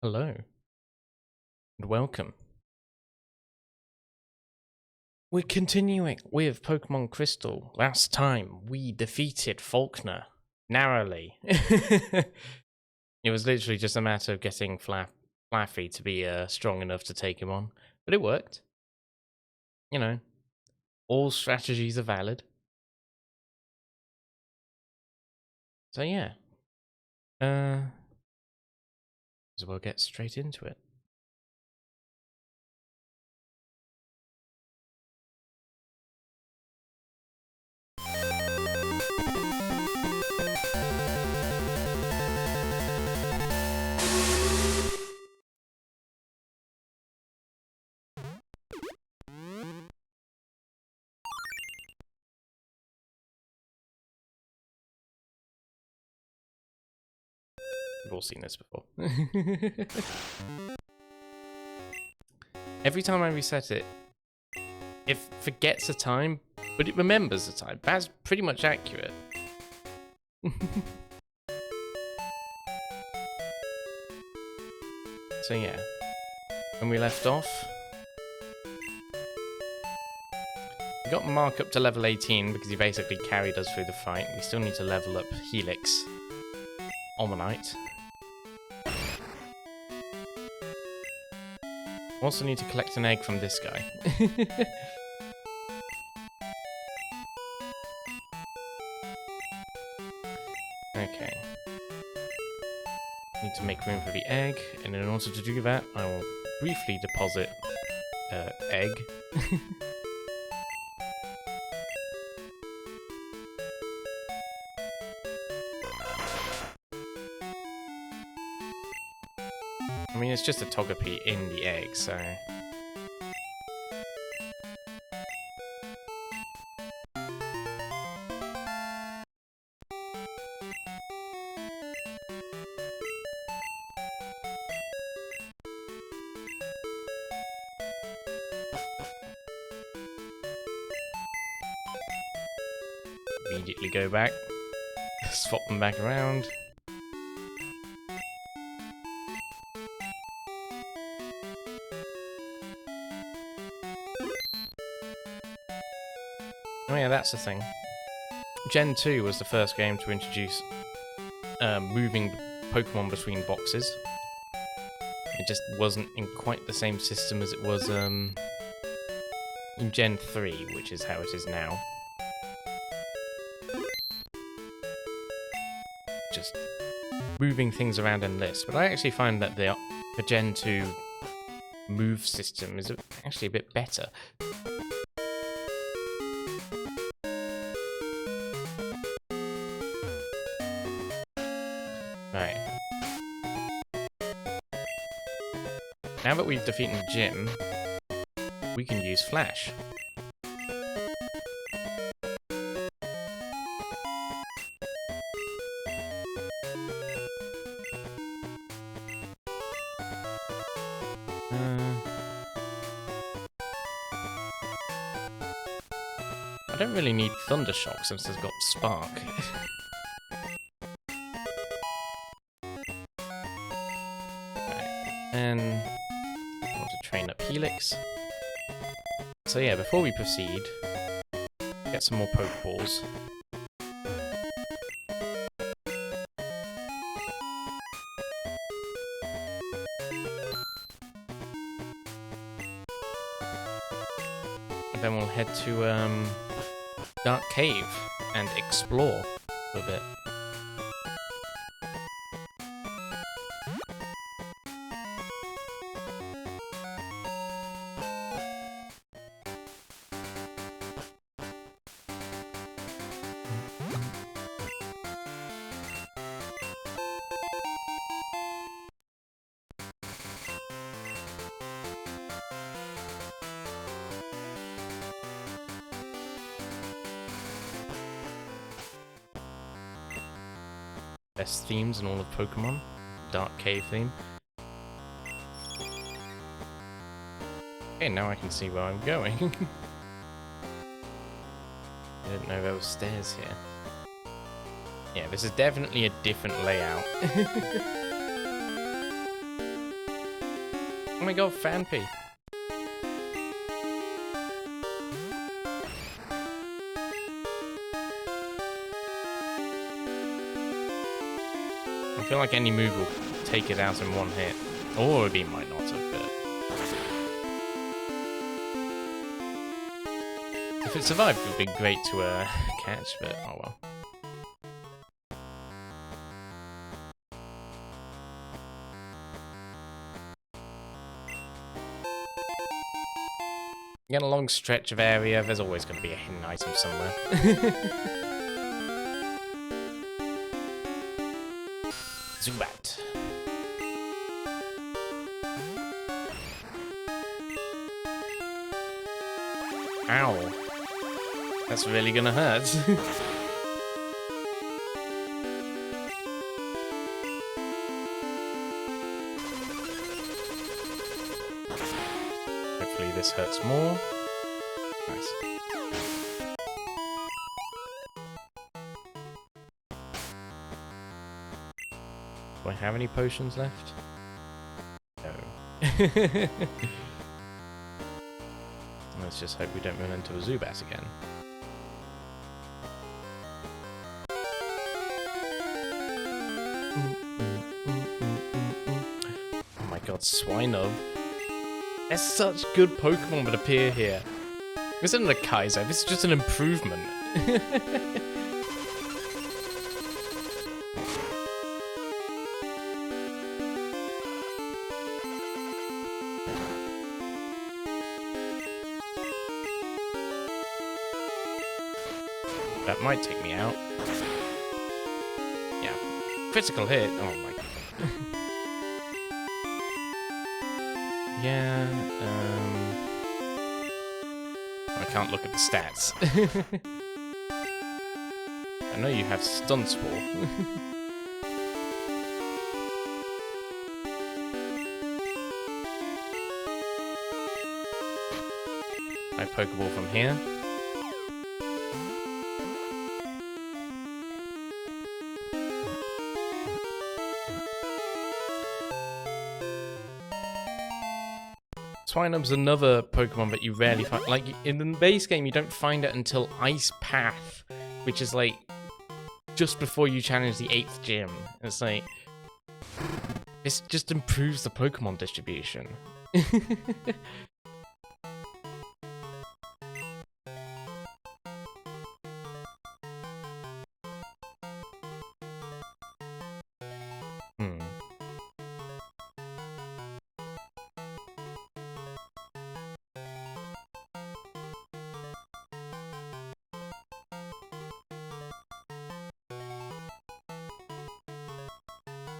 Hello, and welcome. We're continuing with Pokemon Crystal. Last time, we defeated Faulkner. Narrowly. It was literally just a matter of getting Flaffy to be strong enough to take him on. But it worked. You know, all strategies are valid. So yeah. As well get straight into it. We've all seen this before. Every time I reset it, it forgets a time, but it remembers the time. That's pretty much accurate. So yeah, when we left off, we got Mark up to level 18 because he basically carried us through the fight. We still need to level up Helix, Omanyte. Also need to collect an egg from this guy. Okay. Need to make room for the egg, and in order to do that, I will briefly deposit egg. I mean, it's just a Togepi in the egg, so... Immediately go back, swap them back around. Oh yeah, that's the thing. Gen 2 was the first game to introduce moving Pokemon between boxes. It just wasn't in quite the same system as it was in Gen 3, which is how it is now. Just moving things around in lists. But I actually find that the Gen 2 move system is actually a bit better. Right. Now that we've defeated Jim, we can use Flash. I don't really need Thunder Shock since it's got Spark. Right. And I want to train up Helix. So yeah, before we proceed, get some more Pokeballs. And then we'll head to Dark Cave and explore a bit. Best themes in all of Pokemon. Dark Cave theme. Okay, now I can see where I'm going. I didn't know there were stairs here. Yeah, this is definitely a different layout. Oh my god, Fanpy. I feel like any move will take it out in one hit. Or it might not have, but... if it survived, it would be great to catch, but oh well. You get a long stretch of area, there's always going to be a hidden item somewhere. Zubat. Ow. That's really gonna hurt. Hopefully this hurts more. Nice. Do I have any potions left? No. Let's just hope we don't run into a Zubat again. Oh my god, Swinub. There's such good Pokemon that appear here. This isn't a Kaizo, this is just an improvement. That might take me out. Yeah. Critical hit. Oh my god. Yeah, I can't look at the stats. I know you have Stun Spore. I Pokeball from here. Swinub's another Pokemon that you rarely find. Like, in the base game, you don't find it until Ice Path, which is, like, just before you challenge the 8th gym. And it's like... this just improves the Pokemon distribution.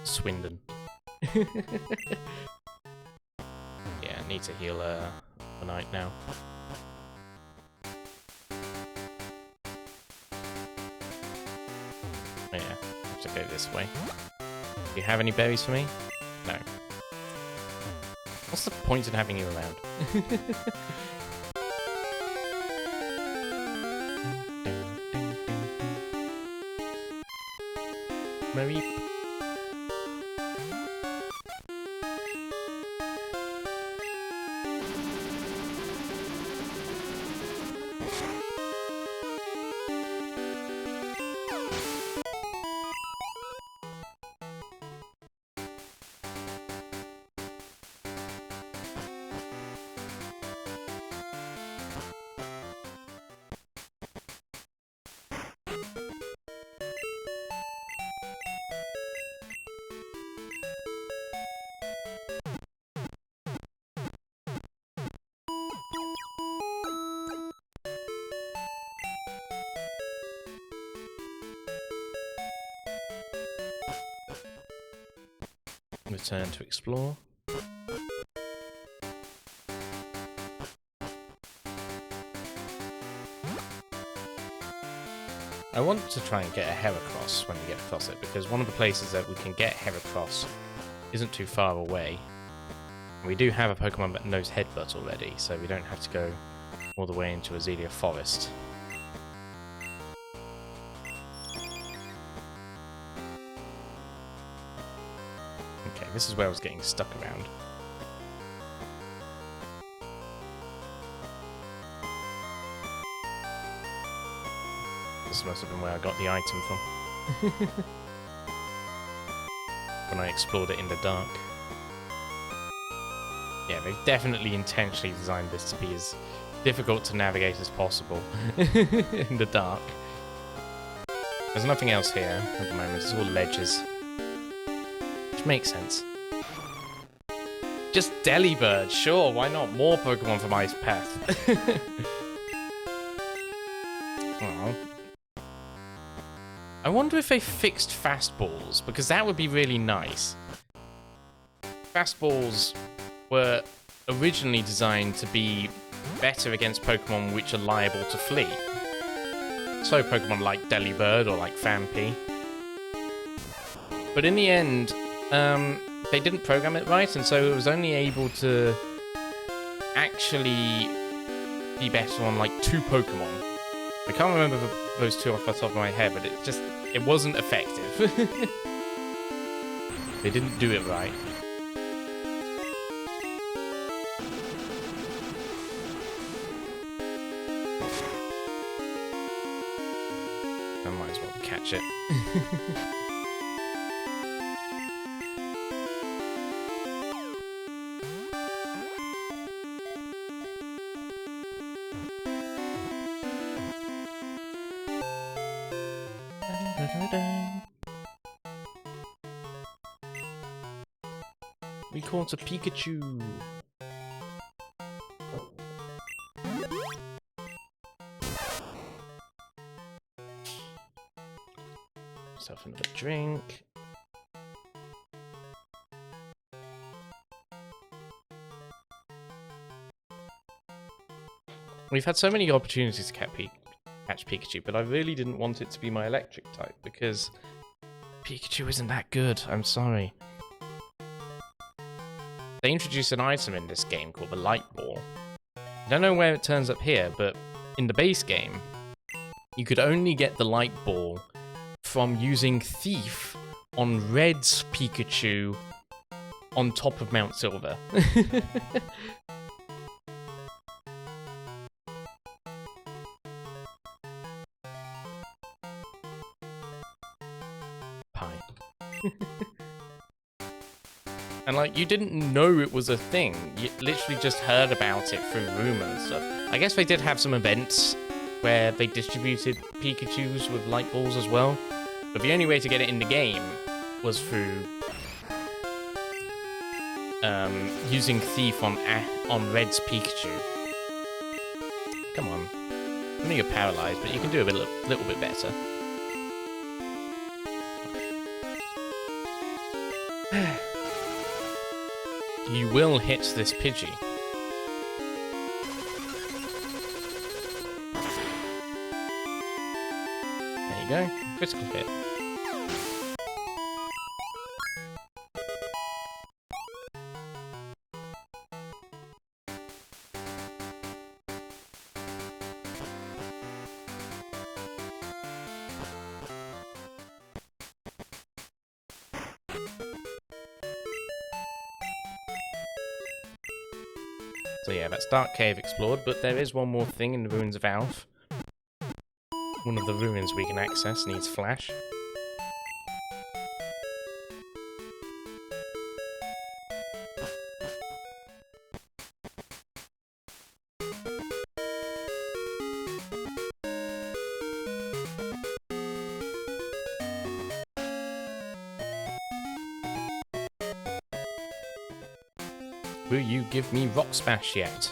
Swindon. Yeah, I need to heal the night now. Oh, yeah, I have to go this way. Do you have any berries for me? No. What's the point in having you around? Marie. Return to explore. I want to try and get a Heracross when we get across it, because one of the places that we can get Heracross isn't too far away. We do have a Pokemon that knows Headbutt already, so we don't have to go all the way into Azalea Forest. Okay, this is where I was getting stuck around. This must have been where I got the item from. When I explored it in the dark. Yeah, they've definitely intentionally designed this to be as difficult to navigate as possible in the dark. There's nothing else here at the moment, it's all ledges. Which makes sense. Just Delibird, sure, why not? More Pokemon from Ice Path. Oh. I wonder if they fixed fastballs, because that would be really nice. Fastballs were originally designed to be better against Pokemon which are liable to flee. So Pokemon like Delibird or like Phanpy. But in the end, they didn't program it right, and so it was only able to actually be better on like 2 Pokemon. I can't remember those 2 off the top of my head, but it wasn't effective. They didn't do it right. I might as well catch it. We caught a Pikachu. Myself another drink. We've had so many opportunities to catch Pikachu, but I really didn't want it to be my electric type because Pikachu isn't that good. I'm sorry. They introduced an item in this game called the Light Ball. I don't know where it turns up here, but in the base game, you could only get the Light Ball from using Thief on Red's Pikachu on top of Mount Silver. Pie. And like, you didn't know it was a thing. You literally just heard about it through rumors and stuff. I guess they did have some events where they distributed Pikachus with light balls as well. But the only way to get it in the game was through using Thief on Red's Pikachu. Come on. I know you're paralyzed, but you can do a little bit better. You will hit this Pidgey. There you go. Critical hit. So yeah, that's Dark Cave explored, but there is one more thing in the Ruins of Alph. One of the ruins we can access needs Flash. Will you give me Rock Smash yet?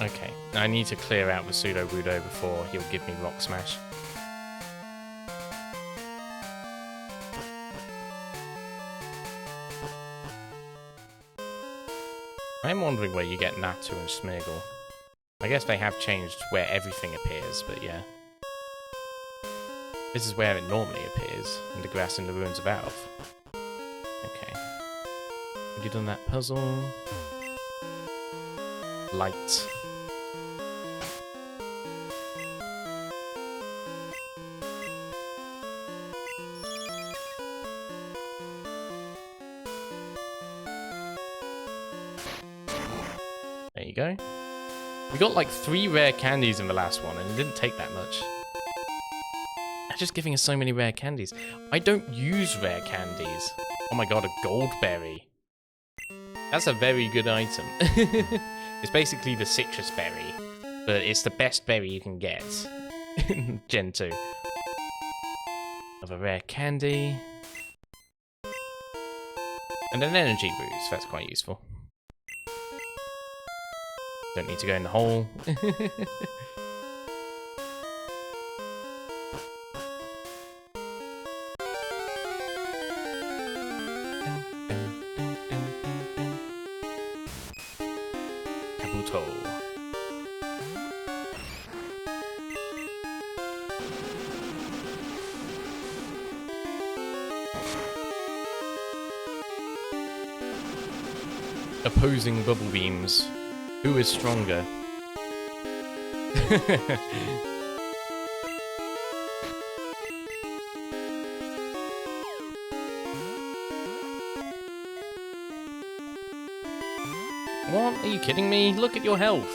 Okay, I need to clear out the Pseudo-Wudo before he'll give me Rock Smash. I'm wondering where you get Natu and Smeargle. I guess they have changed where everything appears, but yeah. This is where it normally appears, in the grass in the Ruins of Alph. Okay. Have you done that puzzle? Light. There you go. We got like 3 rare candies in the last one, and it didn't take that much. They're just giving us so many rare candies. I don't use rare candies. Oh my god, a gold berry. That's a very good item. It's basically the citrus berry, but it's the best berry you can get. Gen 2. Of a rare candy. And an energy boost, that's quite useful. Don't need to go in the hole. Kabuto. Opposing bubble beams. Who is stronger? What? Are you kidding me? Look at your health.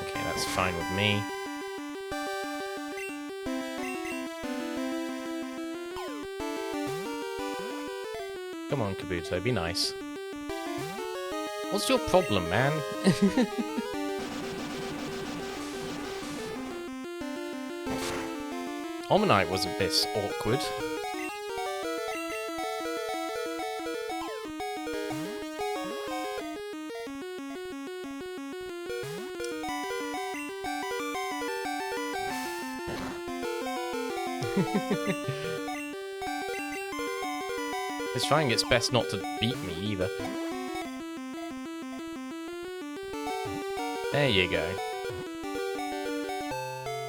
Okay, that's fine with me. Come on, Kabuto, be nice. What's your problem, man? Omanite was a bit awkward. It's trying its best not to beat me either. There you go.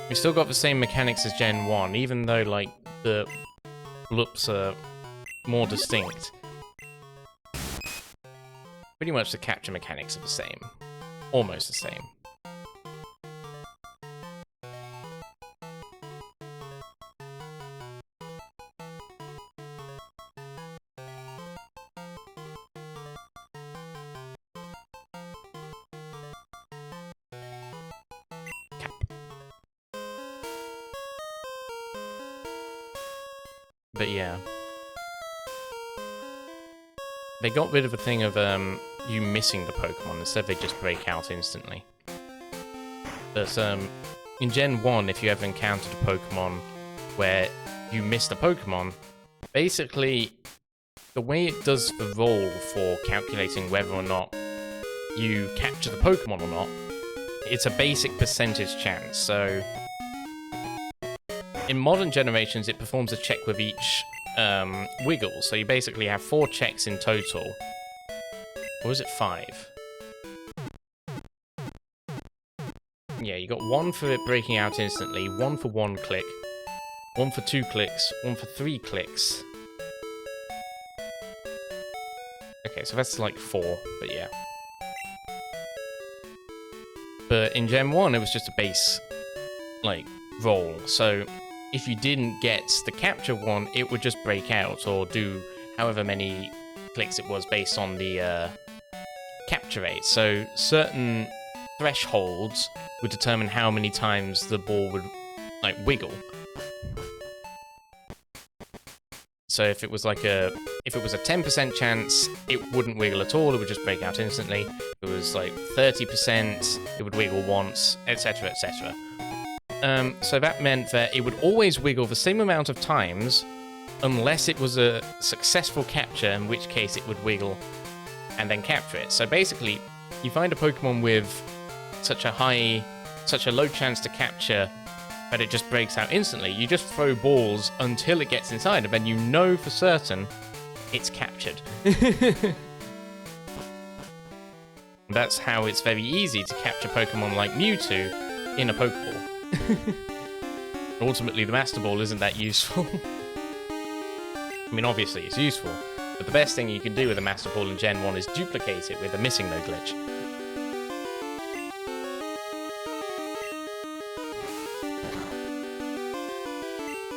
We still got the same mechanics as Gen 1, even though, like, the loops are more distinct. Pretty much the capture mechanics are the same. Almost the same. But yeah. They got rid of the thing of you missing the Pokemon. Instead they just break out instantly. But in Gen 1, if you ever encountered a Pokemon where you missed a Pokemon, basically the way it does the roll for calculating whether or not you capture the Pokemon or not, it's a basic percentage chance. So in modern generations, it performs a check with each wiggle, so you basically have 4 checks in total. Or is it 5? Yeah, you got 1 for it breaking out instantly, 1 for 1 click, 1 for 2 clicks, 1 for 3 clicks. Okay, so that's like 4, but yeah. But in Gen 1, it was just a base, like, roll, so if you didn't get the capture one, it would just break out, or do however many clicks it was based on the capture rate. So certain thresholds would determine how many times the ball would, like, wiggle. So if it was like a 10% chance, it wouldn't wiggle at all, it would just break out instantly. If it was like 30%, it would wiggle once, etc, etc. So that meant that it would always wiggle the same amount of times, unless it was a successful capture, in which case it would wiggle and then capture it. So basically, you find a Pokemon with such a low chance to capture that it just breaks out instantly, you just throw balls until it gets inside, and then you know for certain it's captured. That's how it's very easy to capture Pokemon like Mewtwo in a Pokeball. Ultimately, the Master Ball isn't that useful. I mean, obviously it's useful, but the best thing you can do with a Master Ball in Gen 1 is duplicate it with a Missing No glitch.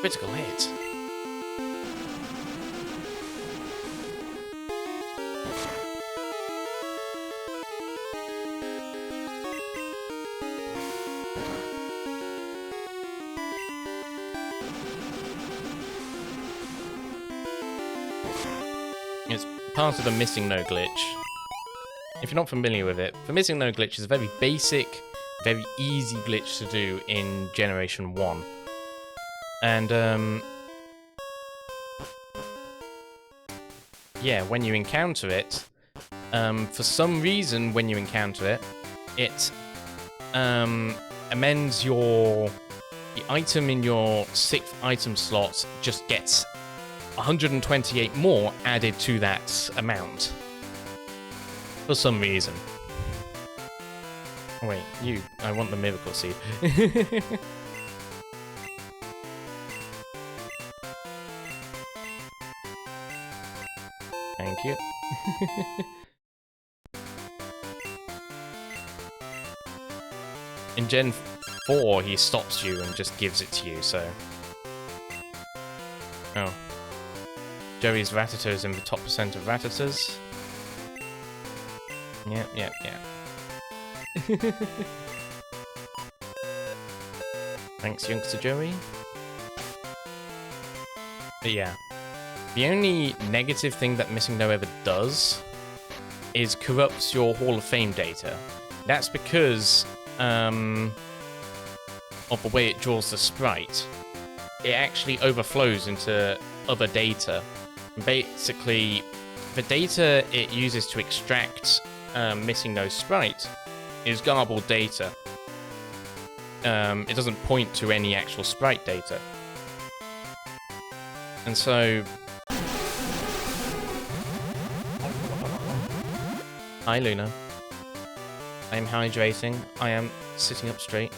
Critical hit. part of the Missing No glitch. If you're not familiar with it, the Missing No glitch is a very basic, very easy glitch to do in Generation 1. And, yeah, when you encounter it, for some reason, when you encounter it, it amends the item in your 6th item slot just gets 128 more added to that amount. For some reason. Oh, wait, I want the miracle seed. Thank you. In Gen 4, he stops you and just gives it to you, so... Oh. Joey's Rattata is in the top percent of Rattatas. Yep. Thanks, youngster Joey. But yeah. The only negative thing that Missing No ever does is corrupts your Hall of Fame data. That's because of the way it draws the sprite. It actually overflows into other data. Basically, the data it uses to extract Missing No sprite is garbled data. It doesn't point to any actual sprite data. And so... Hi, Luna. I am hydrating. I am sitting up straight.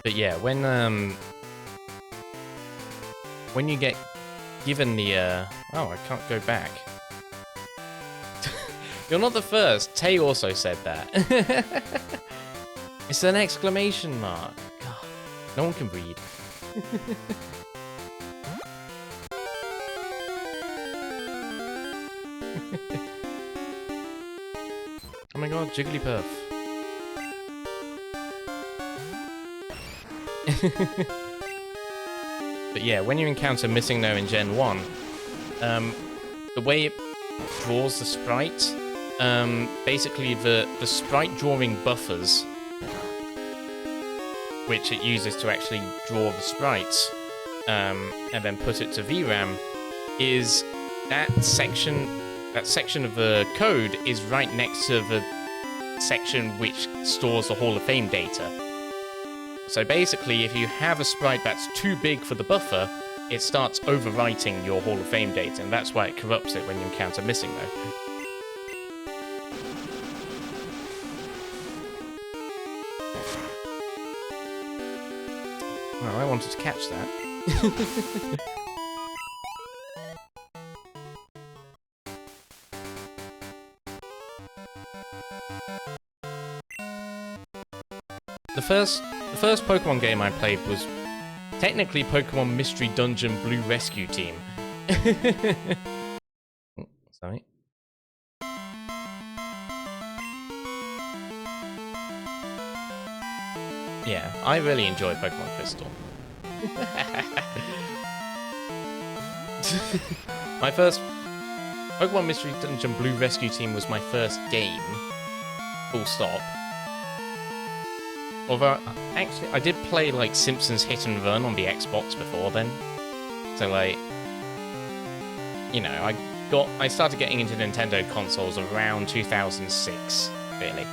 But yeah, when you get given the oh, I can't go back. You're not the first. Tay also said that. It's an exclamation mark. God, no one can read. Oh my god, Jigglypuff. But yeah, when you encounter Missing No in Gen 1, the way it draws the sprite, basically the sprite drawing buffers, which it uses to actually draw the sprites, and then put it to VRAM, is that section of the code is right next to the section which stores the Hall of Fame data. So basically, if you have a sprite that's too big for the buffer, it starts overwriting your Hall of Fame data, and that's why it corrupts it when you encounter Missing No. Well, I wanted to catch that. The first Pokemon game I played was technically Pokemon Mystery Dungeon Blue Rescue Team. Oh, sorry. Yeah, I really enjoy Pokemon Crystal. My first Pokemon Mystery Dungeon Blue Rescue Team was my first game. Full stop. Although, actually, I did play, like, Simpsons Hit and Run on the Xbox before then. So, like, you know, I started getting into Nintendo consoles around 2006, really.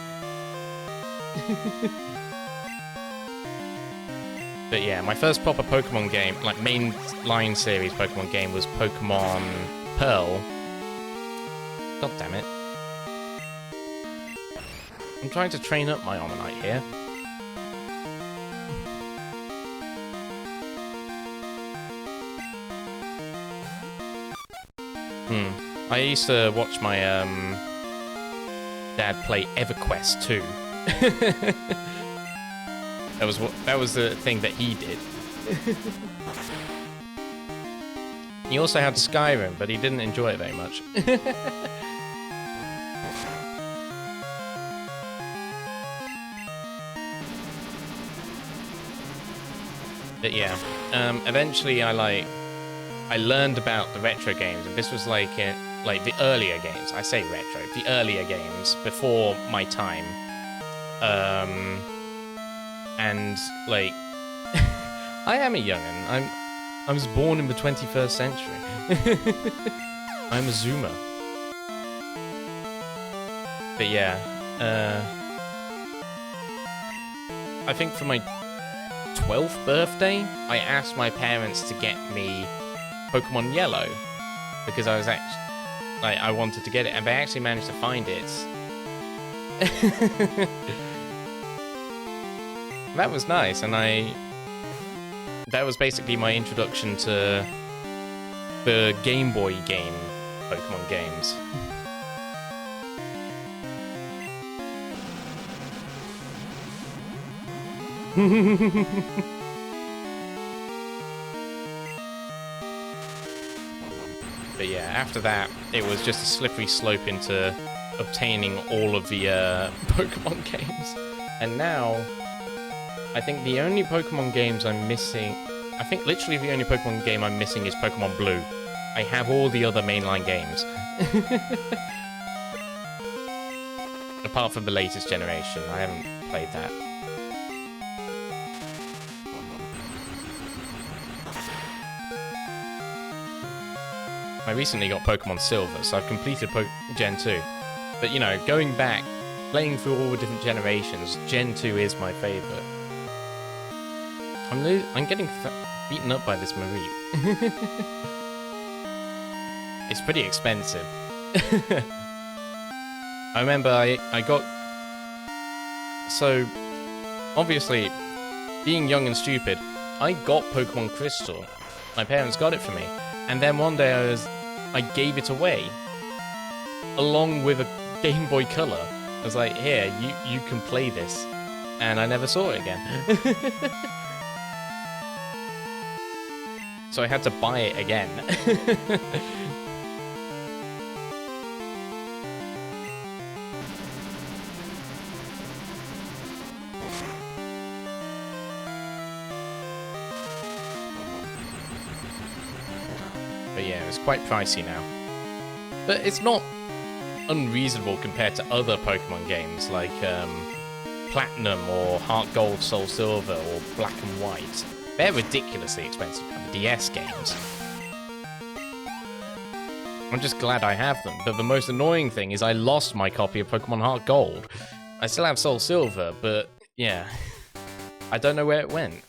But yeah, my first proper Pokemon game, like, mainline series Pokemon game was Pokemon Pearl. God damn it. I'm trying to train up my Omanyte here. I used to watch my dad play EverQuest too. That was the thing that he did. He also had Skyrim, but he didn't enjoy it very much. But yeah, eventually I learned about the retro games, and this was like the earlier games. I say retro, the earlier games before my time. And like, I am a young'un. I was born in the 21st century. I'm a Zoomer. But yeah, I think for my 12th birthday, I asked my parents to get me Pokemon Yellow because I was actually I wanted to get it, and they actually managed to find it. That was nice, and that was basically my introduction to the Game Boy game Pokemon games. But yeah, after that, it was just a slippery slope into obtaining all of the Pokemon games. And now, I think the only Pokemon games I'm missing... I think literally the only Pokemon game I'm missing is Pokemon Blue. I have all the other mainline games. Apart from the latest generation, I haven't played that. I recently got Pokemon Silver, so I've completed Gen 2. But, you know, going back, playing through all the different generations, Gen 2 is my favourite. I'm getting beaten up by this Mareep. It's pretty expensive. I remember I got... So, obviously, being young and stupid, I got Pokemon Crystal. My parents got it for me. And then one day I gave it away, along with a Game Boy Color. I was like, here, you can play this. And I never saw it again. So I had to buy it again. But yeah, it's quite pricey now. But it's not unreasonable compared to other Pokemon games like Platinum or Heart Gold, Soul Silver or Black and White. They're ridiculously expensive now, the DS games. I'm just glad I have them, but the most annoying thing is I lost my copy of Pokemon Heart Gold. I still have Soul Silver, but yeah, I don't know where it went.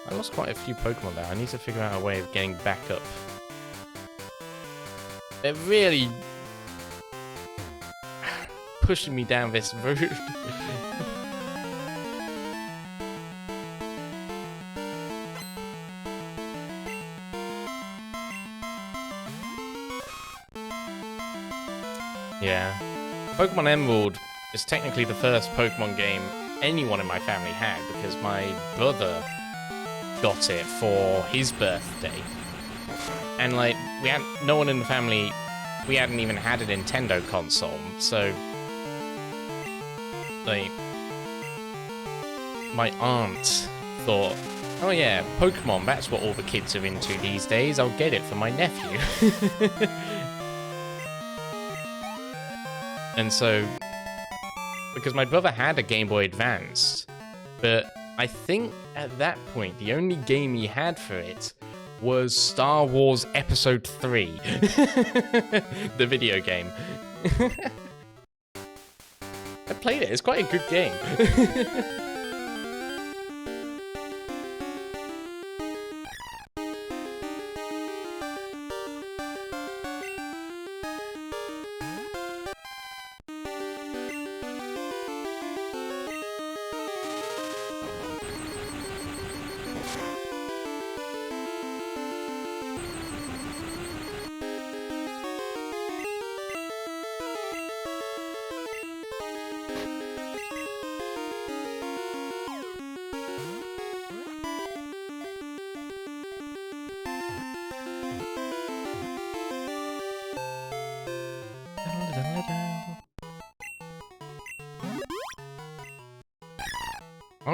I lost quite a few Pokemon there. I need to figure out a way of getting back up. They're really pushing me down this route. Yeah. Pokemon Emerald is technically the first Pokemon game anyone in my family had because my brother got it for his birthday. And like, no one in the family, we hadn't even had a Nintendo console, so like, my aunt thought, oh yeah, Pokemon, that's what all the kids are into these days, I'll get it for my nephew. And so, because my brother had a Game Boy Advance, but I think at that point, the only game he had for it was Star Wars Episode 3. The video game. I played it, it's quite a good game.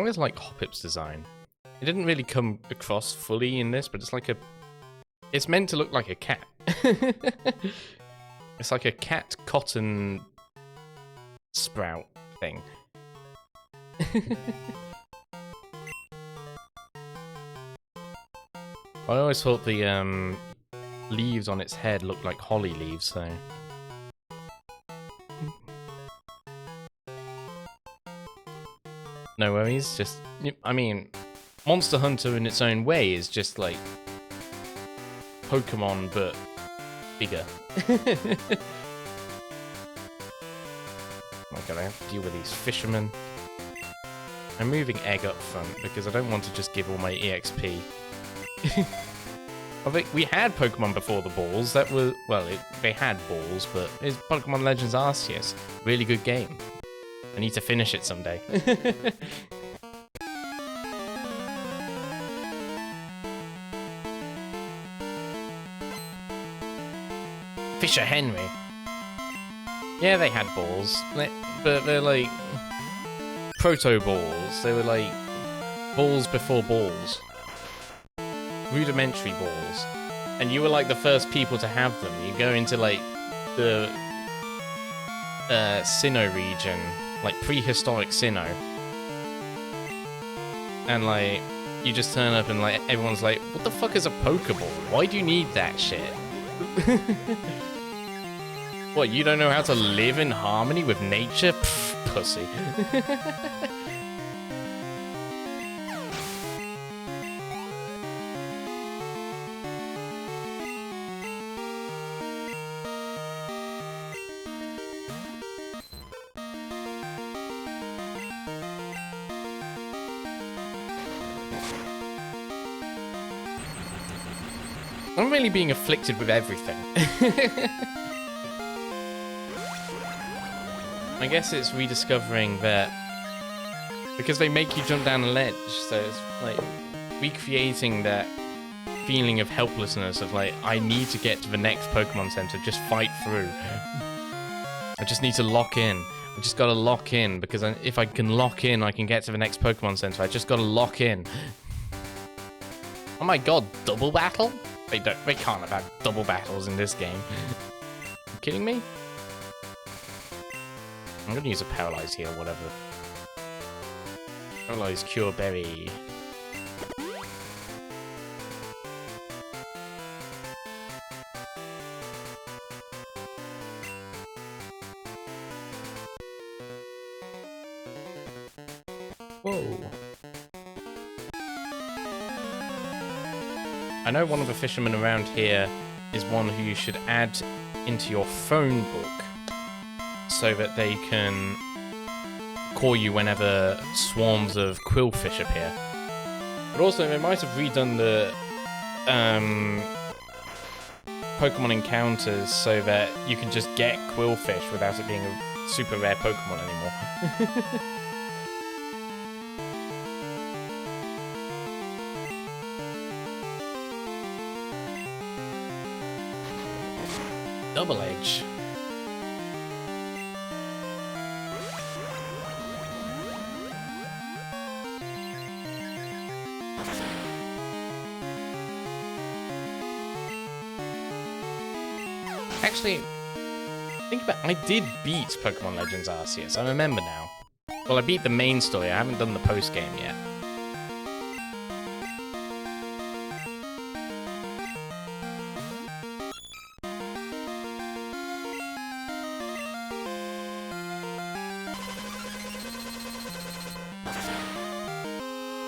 always like Hoppip's design. It didn't really come across fully in this, but it's like a... It's meant to look like a cat. It's like a cat cotton sprout thing. I always thought the leaves on its head looked like holly leaves, so... No worries, just... I mean, Monster Hunter in its own way is just like... Pokemon, but bigger. Oh my god, I have to deal with these fishermen. I'm moving Egg up front because I don't want to just give all my EXP. I think we had Pokemon before the balls. That was... Well, they had balls, but it's Pokemon Legends Arceus. Really good game. I need to finish it someday. Fisher Henry. Yeah, they had balls, but they're like proto balls. They were like balls before balls, rudimentary balls, and you were like the first people to have them. You go into like the Sinnoh region, like prehistoric Sinnoh, and like you just turn up and like everyone's like, "What the fuck is a Pokeball? Why do you need that shit?" What, you don't know how to live in harmony with nature? Pfft, pussy. I'm really being afflicted with everything. I guess it's rediscovering that because they make you jump down a ledge, so it's like recreating that feeling of helplessness of like, I need to get to the next Pokemon Center, just fight through. I just need to lock in. I just gotta lock in because if I can lock in, I can get to the next Pokemon Center. I just gotta lock in. Oh my god, double battle? They can't have had double battles in this game. You kidding me? I'm gonna use a Paralyze here, whatever. Paralyze Cure Berry. Whoa. I know one of the fishermen around here is one who you should add into your phone book so that they can call you whenever swarms of quillfish appear. But also, they might have redone the Pokemon encounters so that you can just get quillfish without it being a super rare Pokemon anymore. Double Edge. Actually, think about it, I did beat Pokemon Legends Arceus, I remember now. Well, I beat the main story, I haven't done the post-game yet.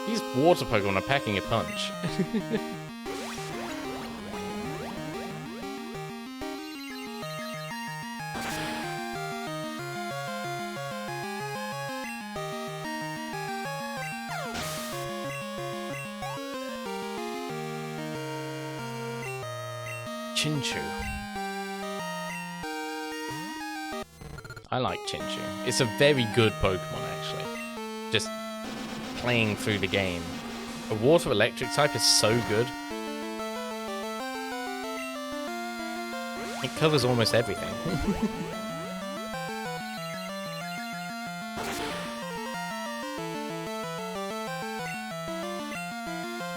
These water Pokemon are packing a punch. Chinchu. I like Chinchu. It's a very good Pokemon, actually. Just playing through the game. A water electric type is so good. It covers almost everything.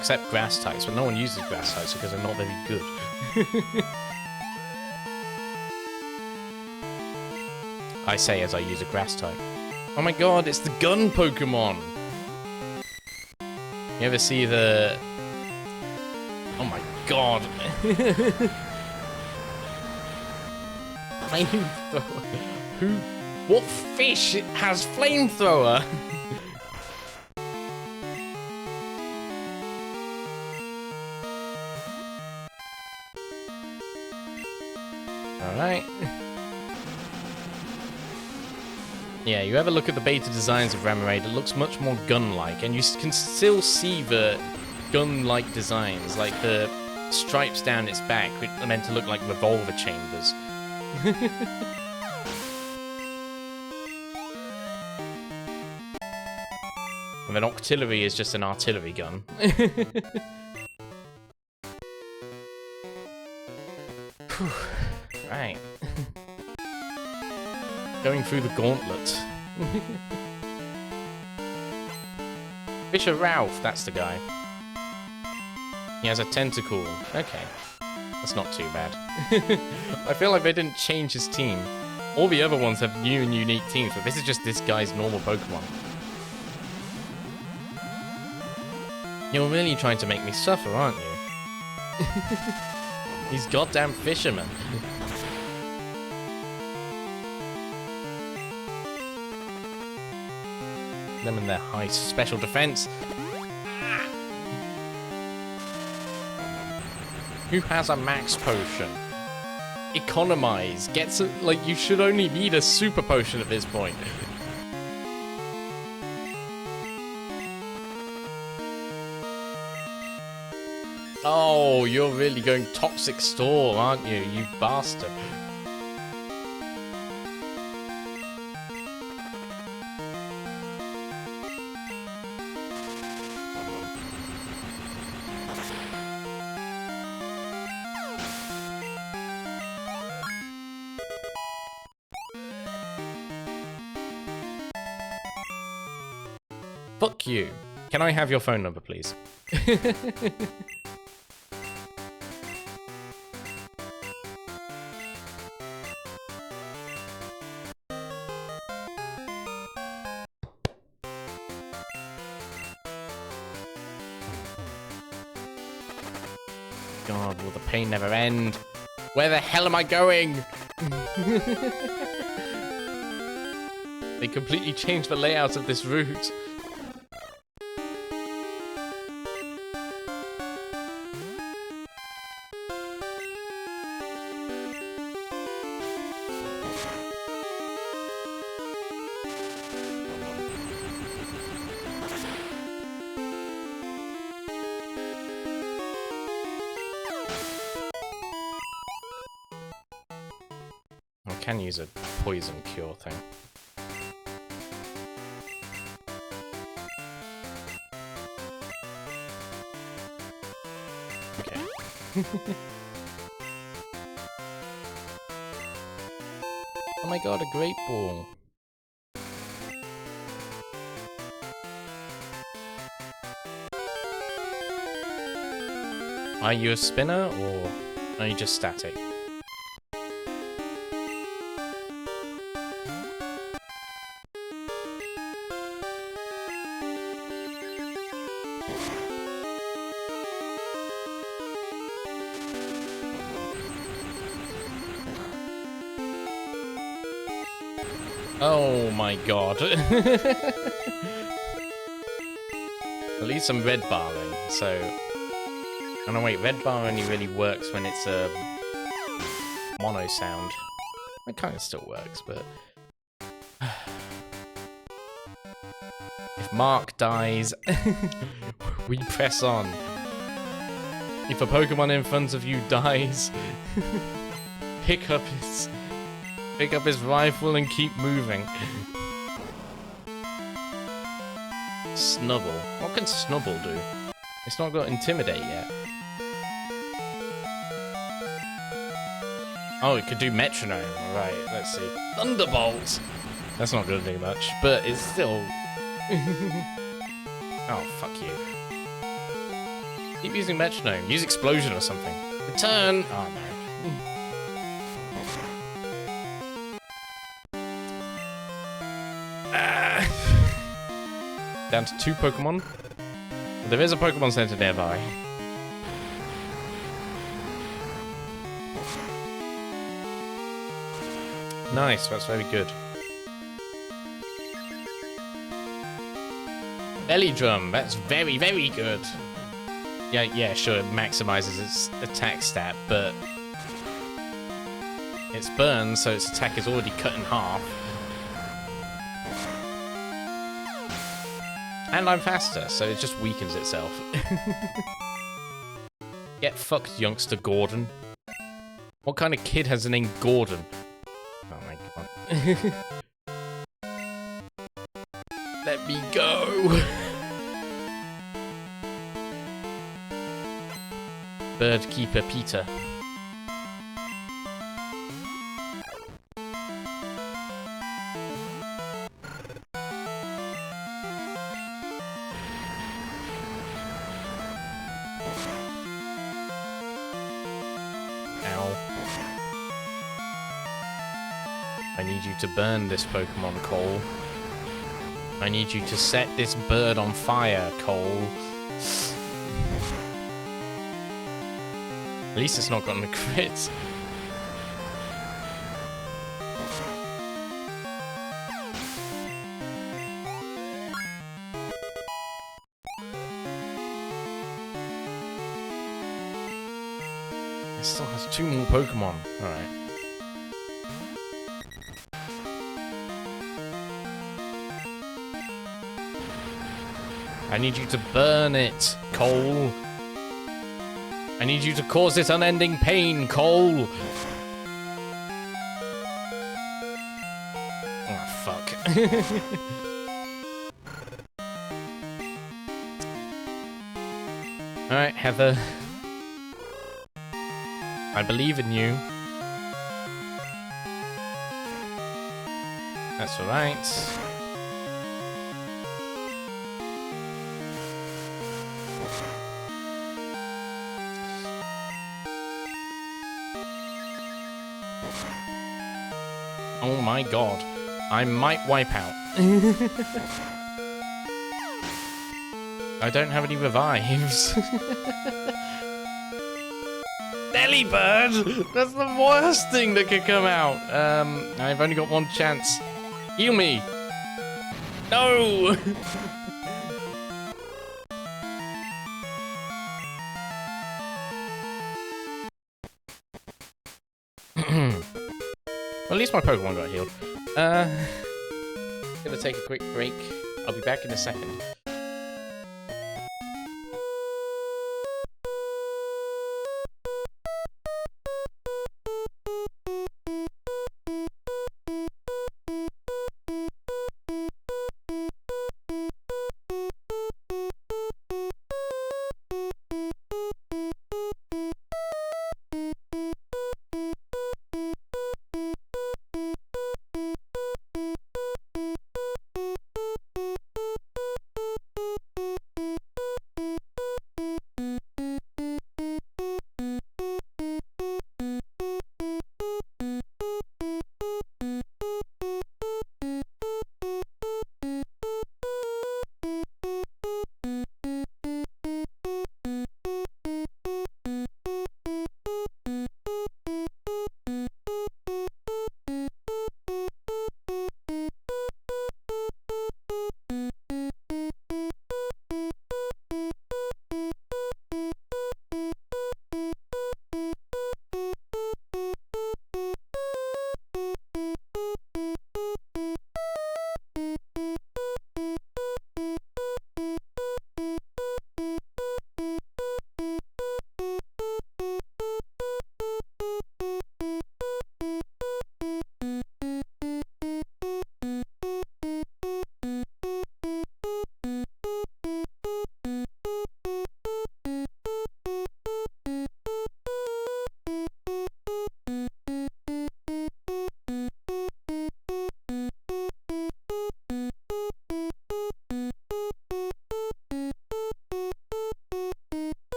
Except grass types, but no one uses grass types because they're not very good. I say as I use a grass type. Oh my god, it's the gun Pokemon! You ever see the... Oh my god! Flamethrower. Who? What fish has flamethrower? Alright. Yeah, you ever look at the beta designs of Remoraid, it looks much more gun-like, and you can still see the gun-like designs, like the stripes down its back, which are meant to look like revolver chambers. And an octillery is just an artillery gun. Right. Going through the gauntlet. Fisher Ralph, that's the guy. He has a tentacle. Okay. That's not too bad. I feel like they didn't change his team. All the other ones have new and unique teams, but this is just this guy's normal Pokemon. You're really trying to make me suffer, aren't you? These goddamn fishermen. Them and their high special defense. Who has a max potion? Economize. Gets it, like, you should only need a super potion at this point. Oh, you're really going toxic store, aren't you, you bastard? Fuck you. Can I have your phone number, please? God, will the pain never end? Where the hell am I going? They completely changed the layout of this route. I can use a poison cure thing. Okay. Oh my god, a great ball. Are you a spinner or are you just static? Oh my god. At least I'm red barring, so... Oh no wait, red bar only really works when it's a mono sound. It kind of still works, but... If Mark dies, we press on. If a Pokemon in front of you dies, pick up his rifle and keep moving. Snubble. What can Snubble do? It's not got Intimidate yet. Oh, it could do Metronome. Right, let's see. Thunderbolt! That's not gonna do much, but it's still... Oh, fuck you. Keep using metronome. Use explosion or something. Return! Oh no. Down to 2 Pokemon. There is a Pokemon Center nearby. Nice, that's very good. Belly Drum, that's very, very good. Yeah, sure, it maximizes its attack stat, but it's burned, so its attack is already cut in half. And I'm faster, so it just weakens itself. Get fucked, youngster Gordon. What kind of kid has the name Gordon? Oh my god. Let me go! Bird Keeper Peter. I need you to burn this Pokemon, Cole. I need you to set this bird on fire, Cole. At least it's not gotten a crit. It still has 2 more Pokemon. Alright. I need you to burn it, Cole. I need you to cause it unending pain, Cole. Oh, fuck. Alright, Heather. I believe in you. That's alright. Oh my god. I might wipe out. I don't have any revives. Delibird! That's the worst thing that could come out. I've only got 1 chance. Heal me! No! Well, at least my Pokemon got healed. Gonna take a quick break. I'll be back in a second.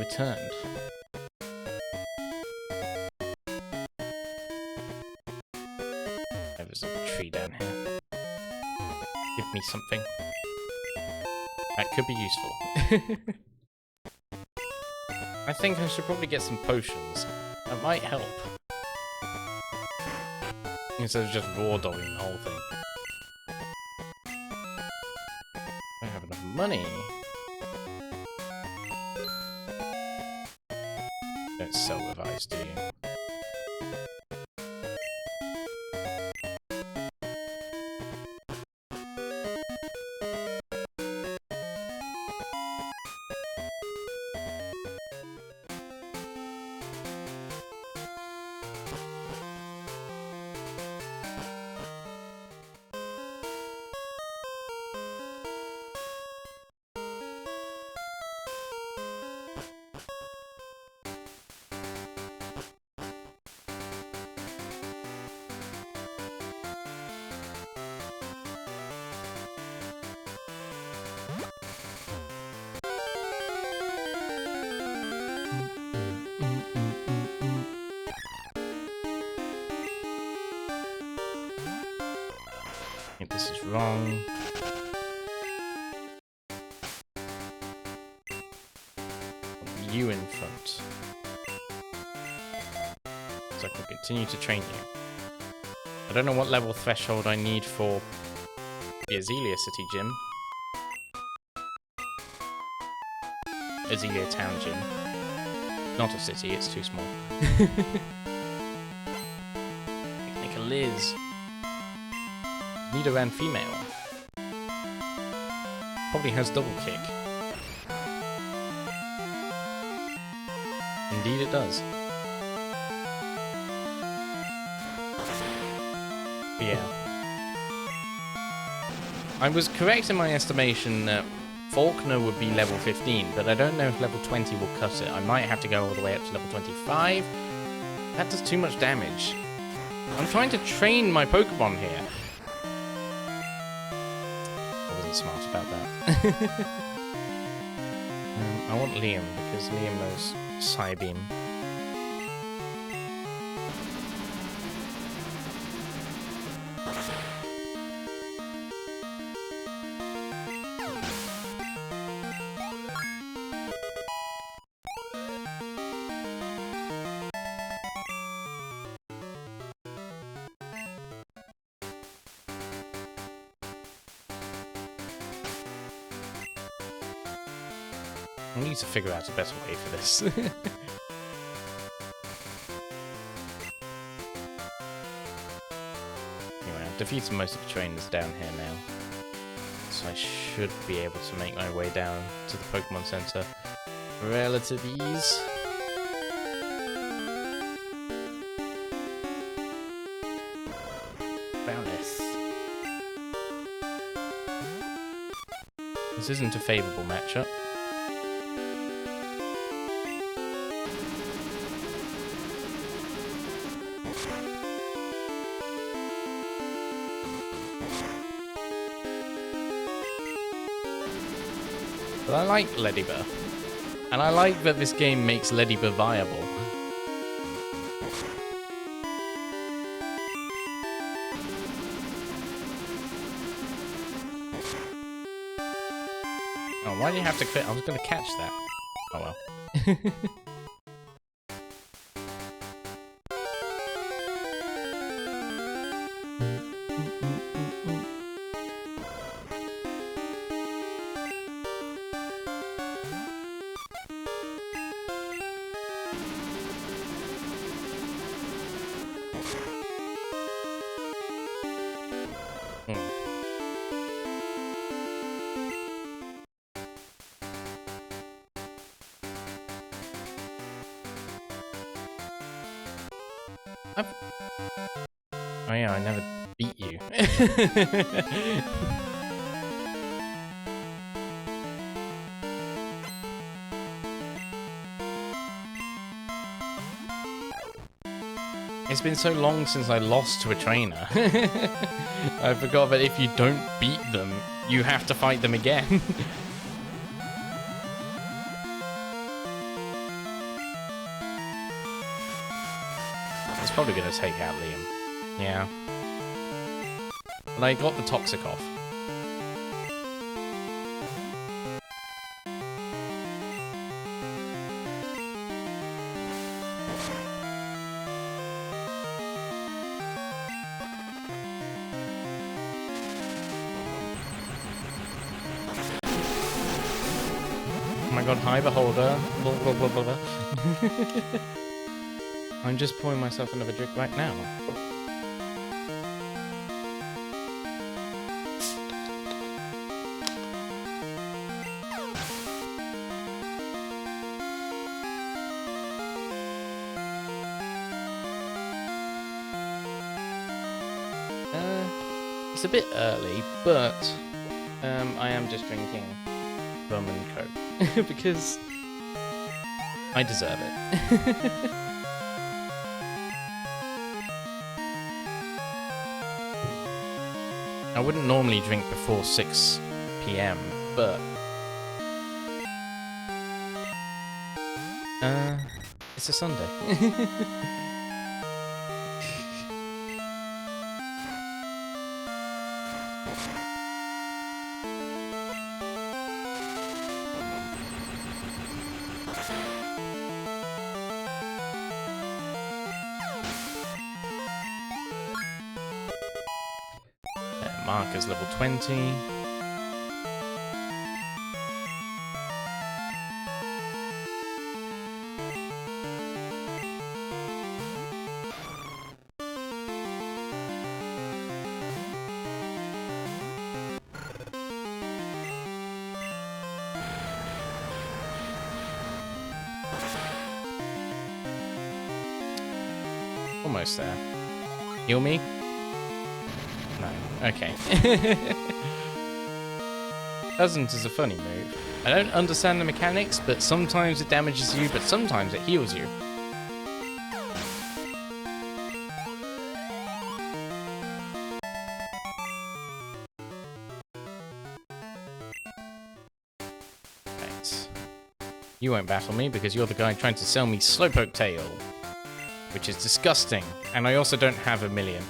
returned. There's a tree down here. Give me something. That could be useful. I think I should probably get some potions. That might help. Instead of just raw dogging the whole thing. I don't have enough money. Don't sell revise, do you? I think this is wrong. You in front. So I can continue to train you. I don't know what level threshold I need for the Azalea City Gym. Azalea Town Gym. Not a city, it's too small. Make a Liz. Leader and female. Probably has double kick. Indeed it does. But yeah. I was correct in my estimation that Faulkner would be level 15, but I don't know if level 20 will cut it. I might have to go all the way up to level 25. That does too much damage. I'm trying to train my Pokemon here. Smart about that. I want Liam because Liam knows Psybeam. I need to figure out a better way for this. Anyway, I've defeated most of the trainers down here now. So I should be able to make my way down to the Pokemon Center relative ease. Boundless. This isn't a favourable matchup. But I like Ledibur. And I like that this game makes Ledibur viable. Oh, why do you have to quit? I was going to catch that. Oh well. Oh yeah, I never beat you. It's been so long since I lost to a trainer. I forgot that if you don't beat them, you have to fight them again. probably going to take out Liam. Yeah. But I got the toxic off. Oh my god, hi beholder. Blah, blah, blah, blah, blah. I'm just pouring myself another drink right now. It's a bit early, but I am just drinking rum and coke because I deserve it. I wouldn't normally drink before 6 PM, but it's a Sunday. Mark is level 20. Almost there. Heal me? No. Okay. Doesn't is a funny move. I don't understand the mechanics, but sometimes it damages you, but sometimes it heals you. Right. You won't battle me because you're the guy trying to sell me Slowpoke Tail, which is disgusting, and I also don't have a million.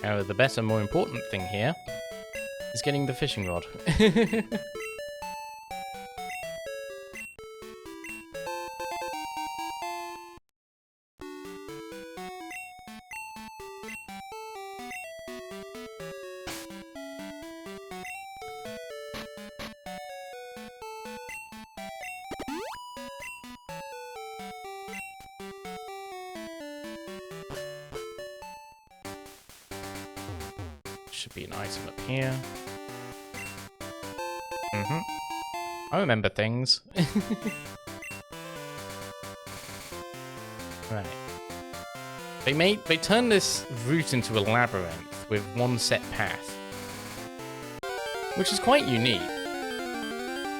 Now, the better, more important thing here is getting the fishing rod. Should be an item up here. I remember things. Right. They turned this route into a labyrinth with one set path, which is quite unique.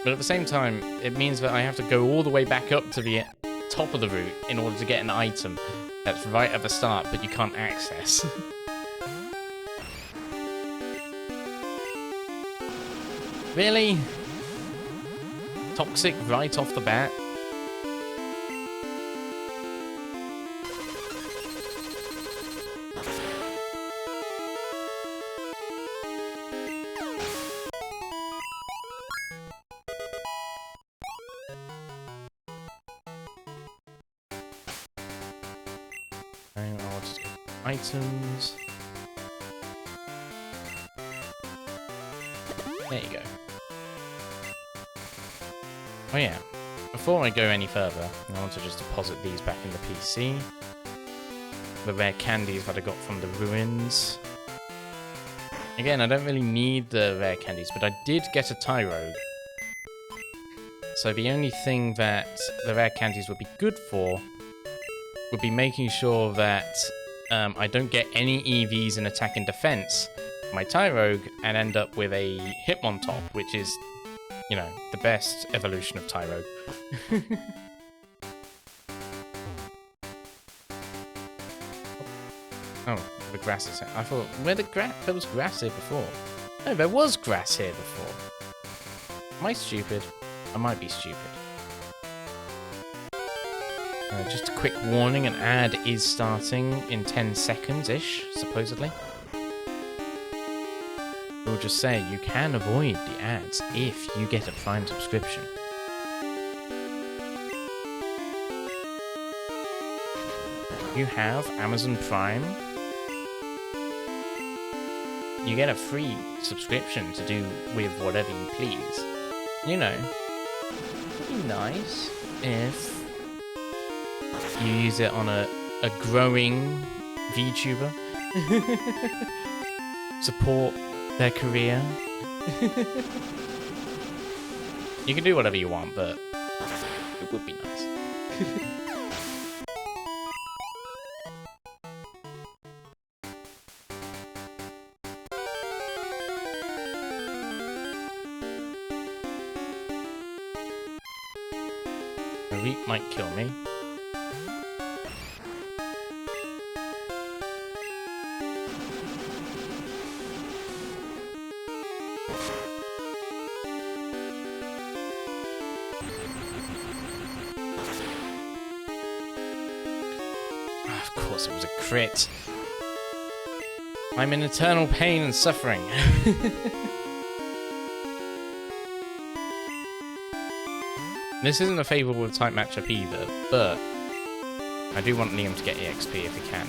But at the same time, it means that I have to go all the way back up to the top of the route in order to get an item that's right at the start, but you can't access. Really? Toxic right off the bat? I'll just go items. There you go. Oh yeah, before I go any further, I want to just deposit these back in the PC. The rare candies that I got from the ruins. Again, I don't really need the rare candies, but I did get a Tyrogue. So the only thing that the rare candies would be good for would be making sure that I don't get any EVs in attack and defense for my Tyrogue and end up with a Hitmontop, which is You know, the best evolution of Tyro. Oh, the grass is... I thought, there was grass here before. No, there was grass here before. Am I stupid? I might be stupid. Just a quick warning, an ad is starting in 10 seconds-ish, supposedly. We'll just say you can avoid the ads if you get a Prime subscription. You have Amazon Prime. You get a free subscription to do with whatever you please. You know, it'd be nice if you use it on a growing VTuber. Support their career. You can do whatever you want, but it would be nice. A reap might kill me. Of course it was a crit. I'm in eternal pain and suffering. This isn't a favourable type matchup either, but I do want Liam to get EXP if he can.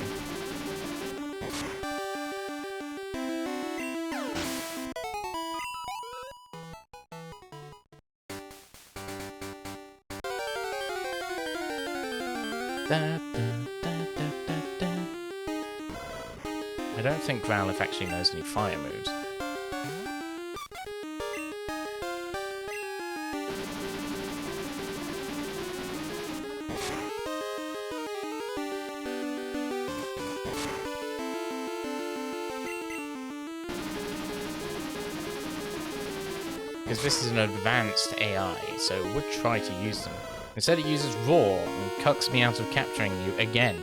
I don't think Growlithe actually knows any fire moves. Because this is an advanced AI, so it would try to use them. Instead it uses Roar and cucks me out of capturing you again.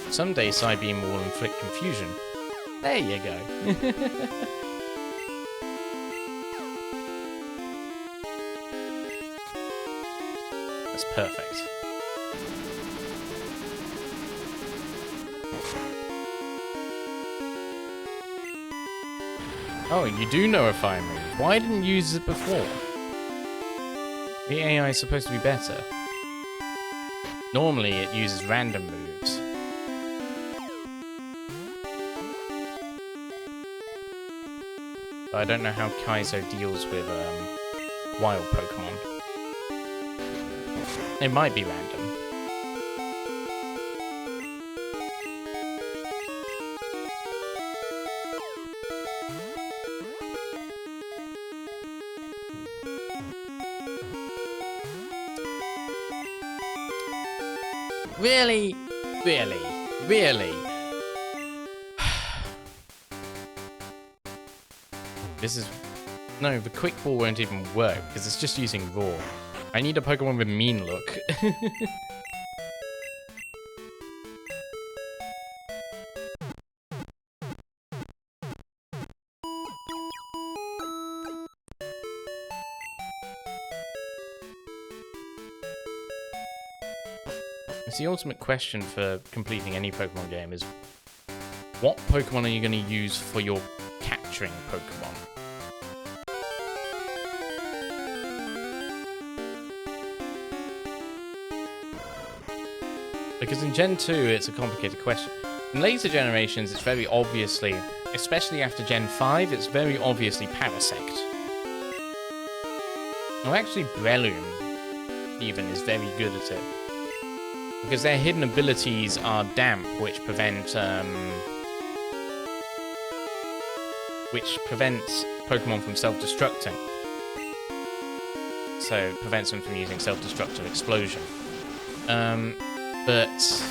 Someday Psybeam will inflict confusion. There you go. That's perfect. Oh, you do know a fire move. Why didn't you use it before? The AI is supposed to be better. Normally it uses random moves. But I don't know how Kaizo deals with wild Pokemon. It might be random. Really? Really? Really? This is... No, the Quick Ball won't even work, because it's just using Raw. I need a Pokemon with mean look. It's the ultimate question for completing any Pokemon game is, what Pokemon are you going to use for your capturing Pokemon? Because in Gen 2, it's a complicated question. In later generations, it's very obviously, especially after Gen 5, it's very obviously Parasect. Well, actually, Breloom even is very good at it. Because their hidden abilities are Damp, which prevent which prevents Pokemon from self-destructing. So, prevents them from using self-destructive explosion. But,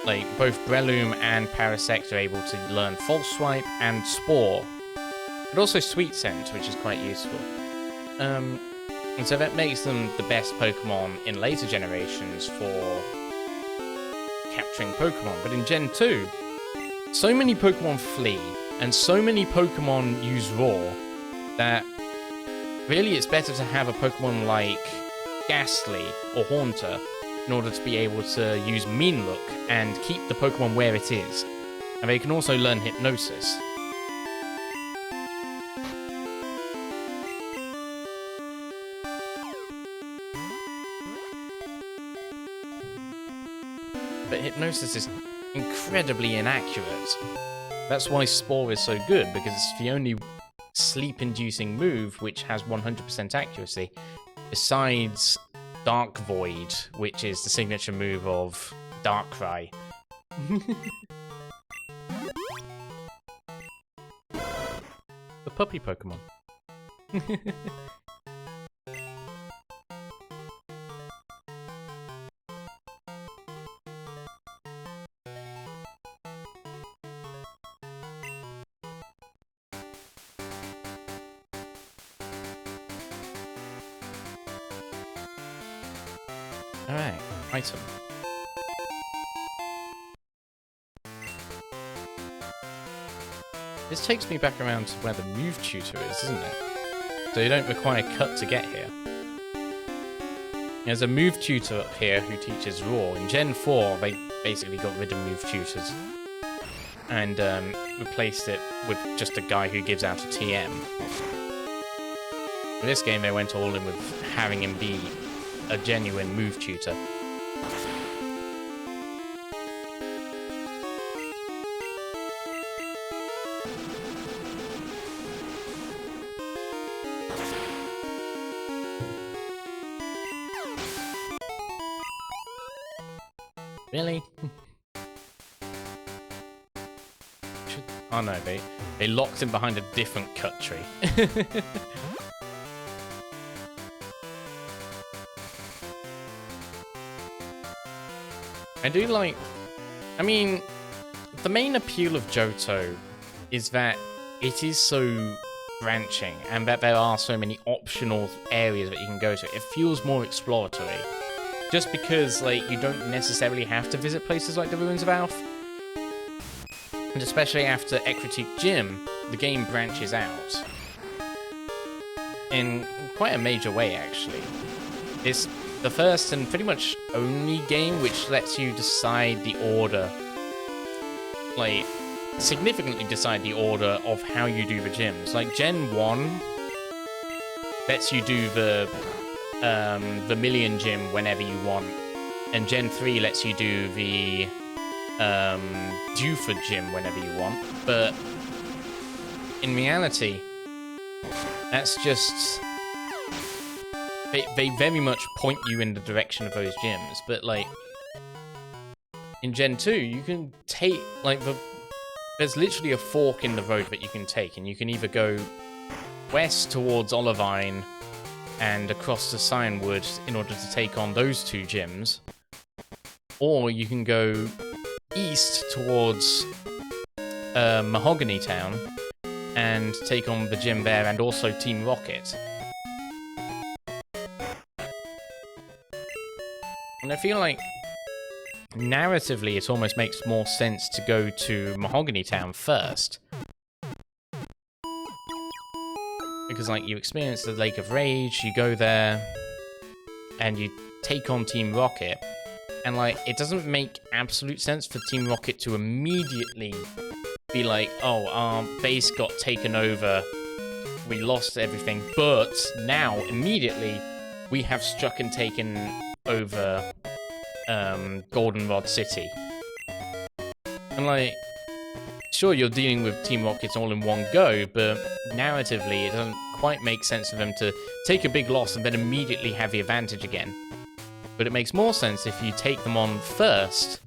like, both Breloom and Parasect are able to learn False Swipe and Spore. And also Sweet Scent, which is quite useful. And so that makes them the best Pokemon in later generations for capturing Pokemon. But in Gen 2, so many Pokemon flee, and so many Pokemon use Roar, that really it's better to have a Pokemon like Ghastly or Haunter in order to be able to use Mean Look and keep the Pokemon where it is. And they can also learn Hypnosis. But Hypnosis is incredibly inaccurate. That's why Spore is so good, because it's the only sleep-inducing move which has 100% accuracy, besides Dark Void, which is the signature move of Darkrai. The puppy Pokemon. Alright, item. This takes me back around to where the move tutor is, isn't it? So you don't require cut to get here. There's a move tutor up here who teaches Roar. In Gen 4, they basically got rid of move tutors and replaced it with just a guy who gives out a TM. In this game, they went all in with having him be a genuine move tutor. Really? Oh no, they locked him behind a different cut tree. I do like... I mean, the main appeal of Johto is that it is so branching, and that there are so many optional areas that you can go to. It feels more exploratory. Just because, like, you don't necessarily have to visit places like the Ruins of Alph. And especially after Ecruteak Gym, the game branches out. In quite a major way, actually. It's the first and pretty much only game which lets you decide the order, like, significantly decide the order of how you do the gyms. Like, Gen 1 lets you do the Vermilion Gym whenever you want, and Gen 3 lets you do the Dewford Gym whenever you want, but in reality, that's just... They very much point you in the direction of those gyms, but, like, in Gen 2, you can take, like, there's literally a fork in the road that you can take, and you can either go west towards Olivine and across to Cianwood in order to take on those two gyms, or you can go east towards Mahogany Town and take on the gym there and also Team Rocket. And I feel like, narratively, it almost makes more sense to go to Mahogany Town first. Because, like, you experience the Lake of Rage, you go there, and you take on Team Rocket. And, like, it doesn't make absolute sense for Team Rocket to immediately be like, oh, our base got taken over, we lost everything, but now, immediately, we have struck and taken over Goldenrod City. And, like, sure, you're dealing with Team Rockets all in one go, but narratively, it doesn't quite make sense for them to take a big loss and then immediately have the advantage again. But it makes more sense if you take them on first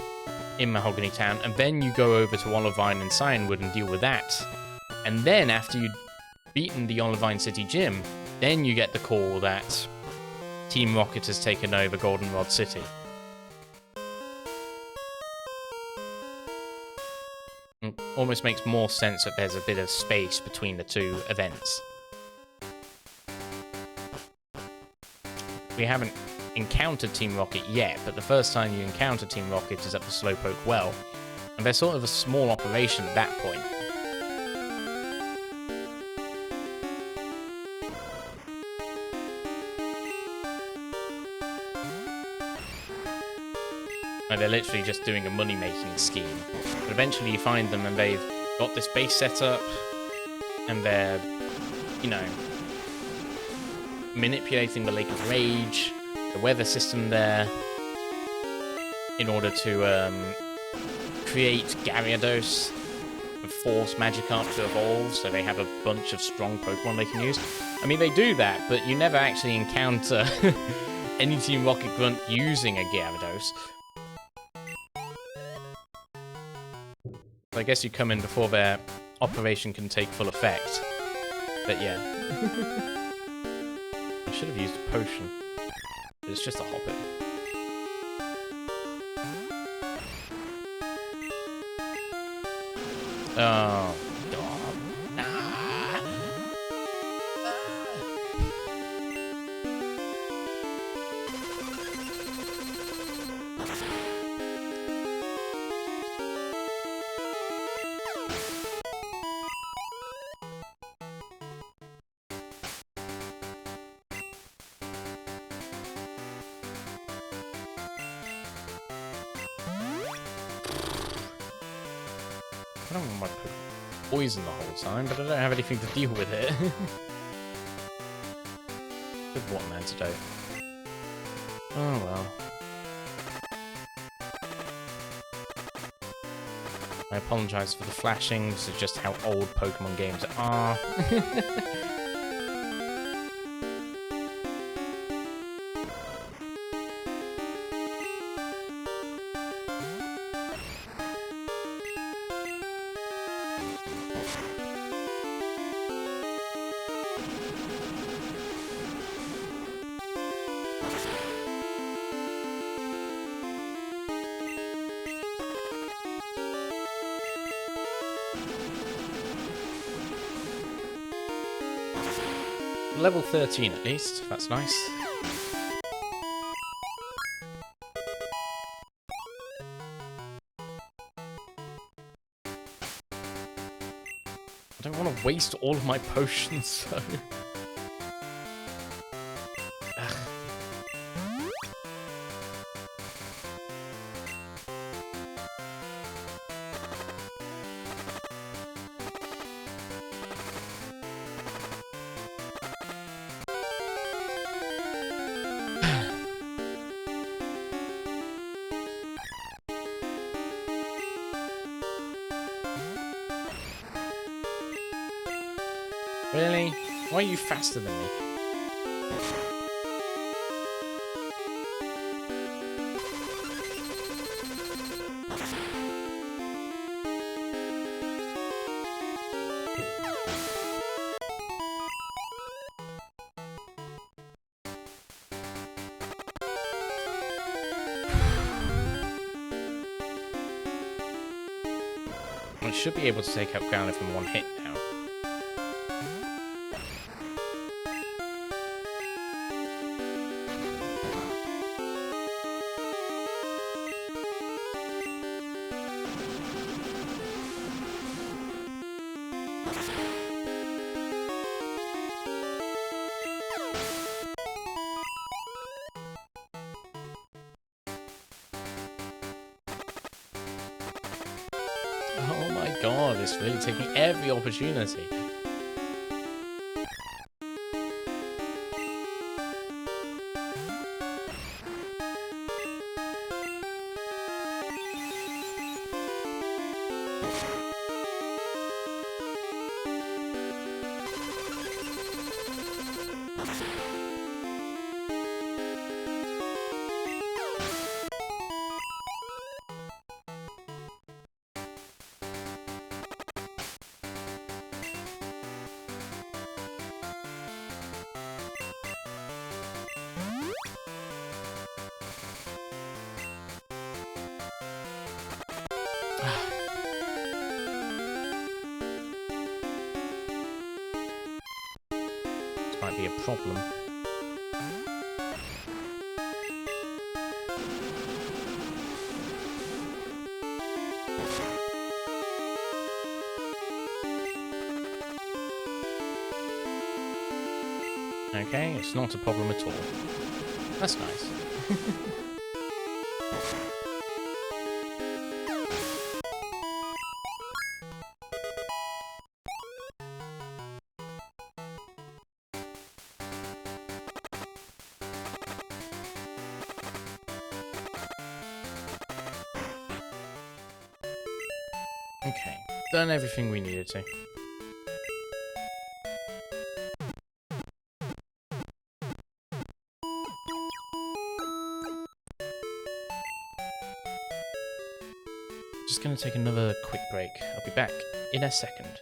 in Mahogany Town, and then you go over to Olivine and Cianwood and deal with that And then after you'd beaten the Olivine City Gym, then you get the call that Team Rocket has taken over Goldenrod City. It almost makes more sense that there's a bit of space between the two events. We haven't encountered Team Rocket yet, but the first time you encounter Team Rocket is at the Slowpoke Well, and they're sort of a small operation at that point. Like they're literally just doing a money-making scheme. But eventually you find them and they've got this base set up, and they're, you know, manipulating the Lake of Rage, the weather system there, in order to create Gyarados and force Magikarp to evolve, so they have a bunch of strong Pokemon they can use. I mean, they do that, but you never actually encounter any Team Rocket Grunt using a Gyarados. I guess you come in before their operation can take full effect. But yeah. I should have used a potion. It's just a Hoppip. Oh, God. Nah. I don't want my poison the whole time, but I don't have anything to deal with it. Good one antidote. Oh well. I apologise for the flashing, this is just how old Pokemon games are. Level 13 at least, that's nice. I don't want to waste all of my potions, so... Really? Why are you faster than me? I should be able to take out Growlithe in one hit now. Oh my god, it's really taking every opportunity. be a problem. Okay, it's not a problem at all. That's nice. Okay, done everything we needed to. Just gonna take another quick break. I'll be back in a second.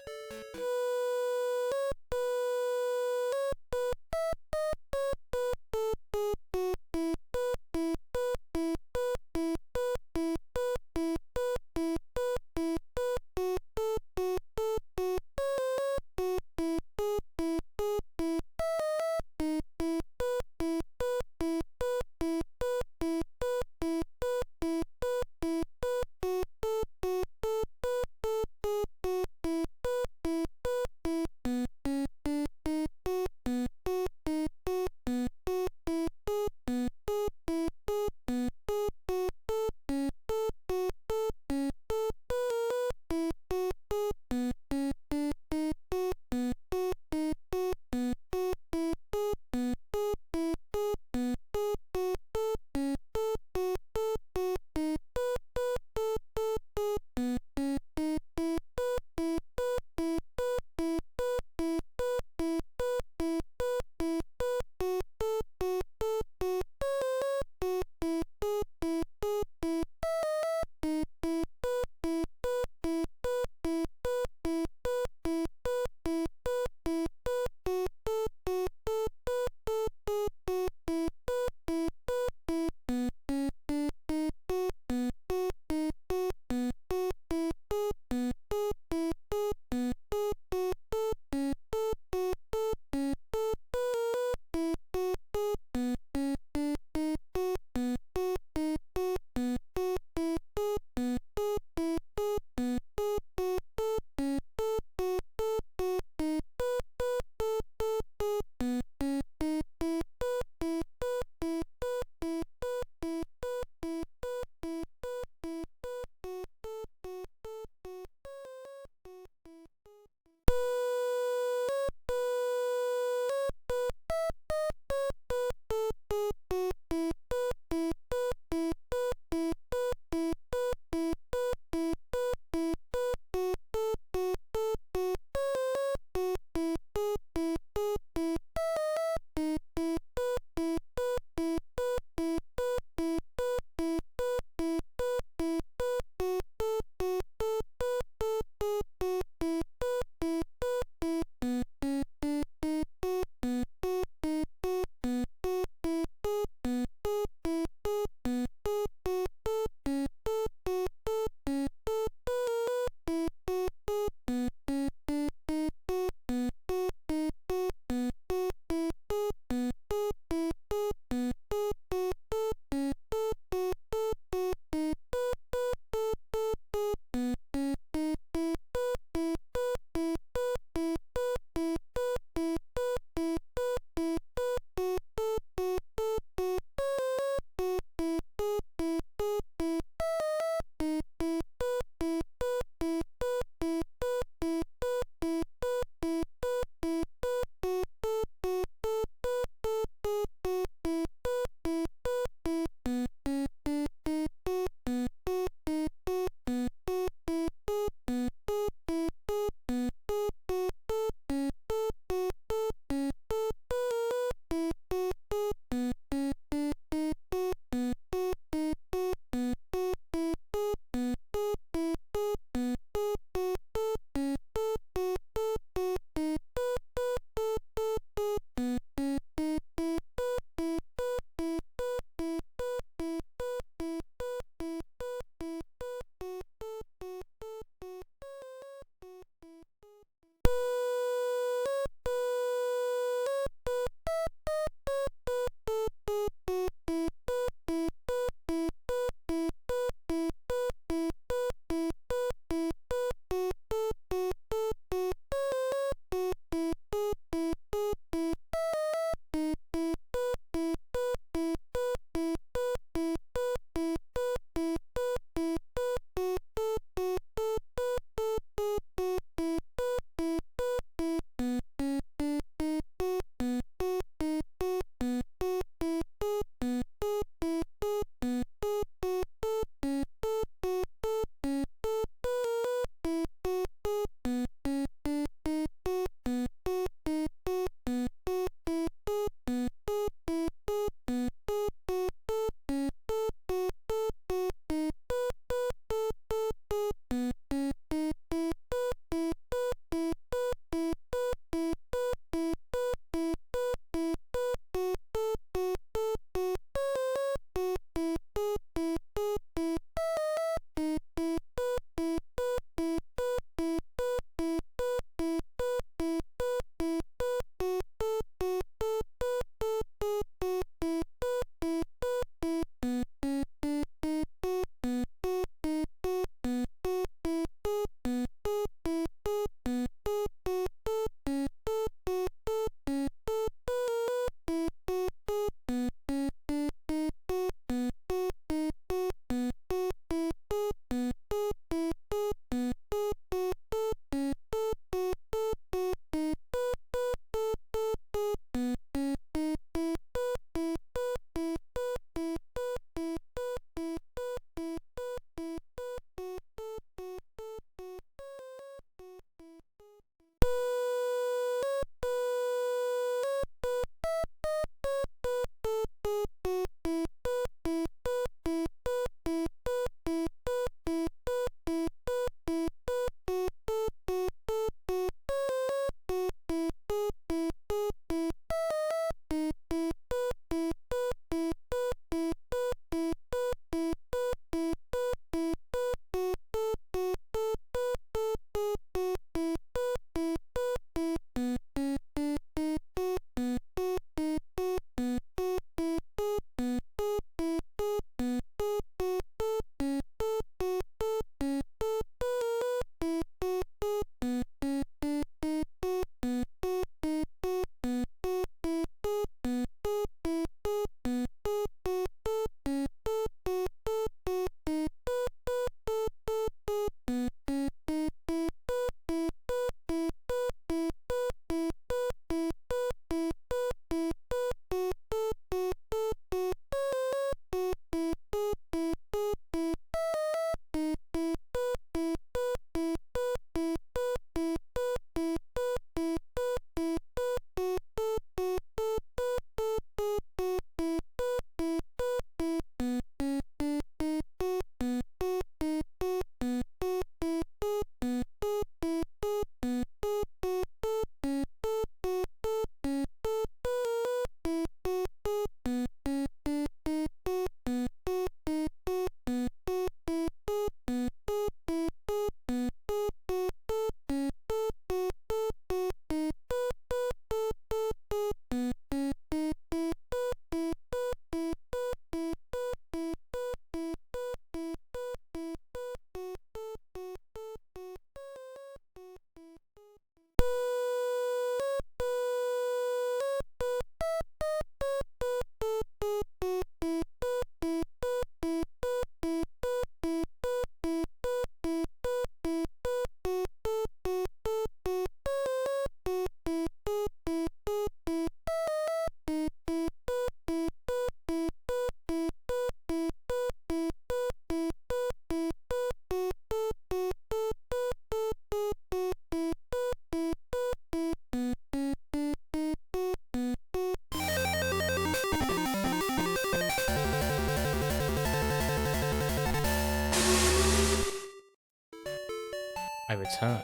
I return.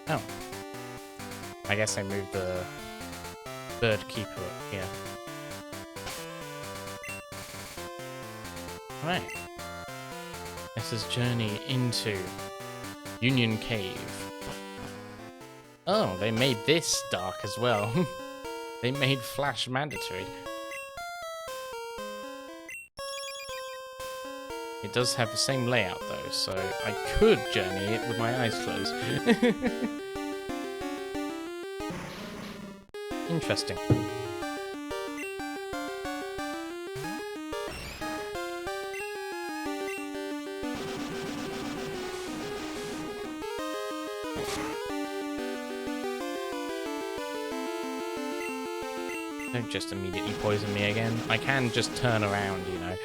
Oh. I guess I moved the bird keeper up here. Right. This is journey into Union Cave. Oh, they made this dark as well. They made Flash mandatory. It does have the same layout though, so I could journey it with my eyes closed. Interesting. Don't just immediately poison me again. I can just turn around, you know.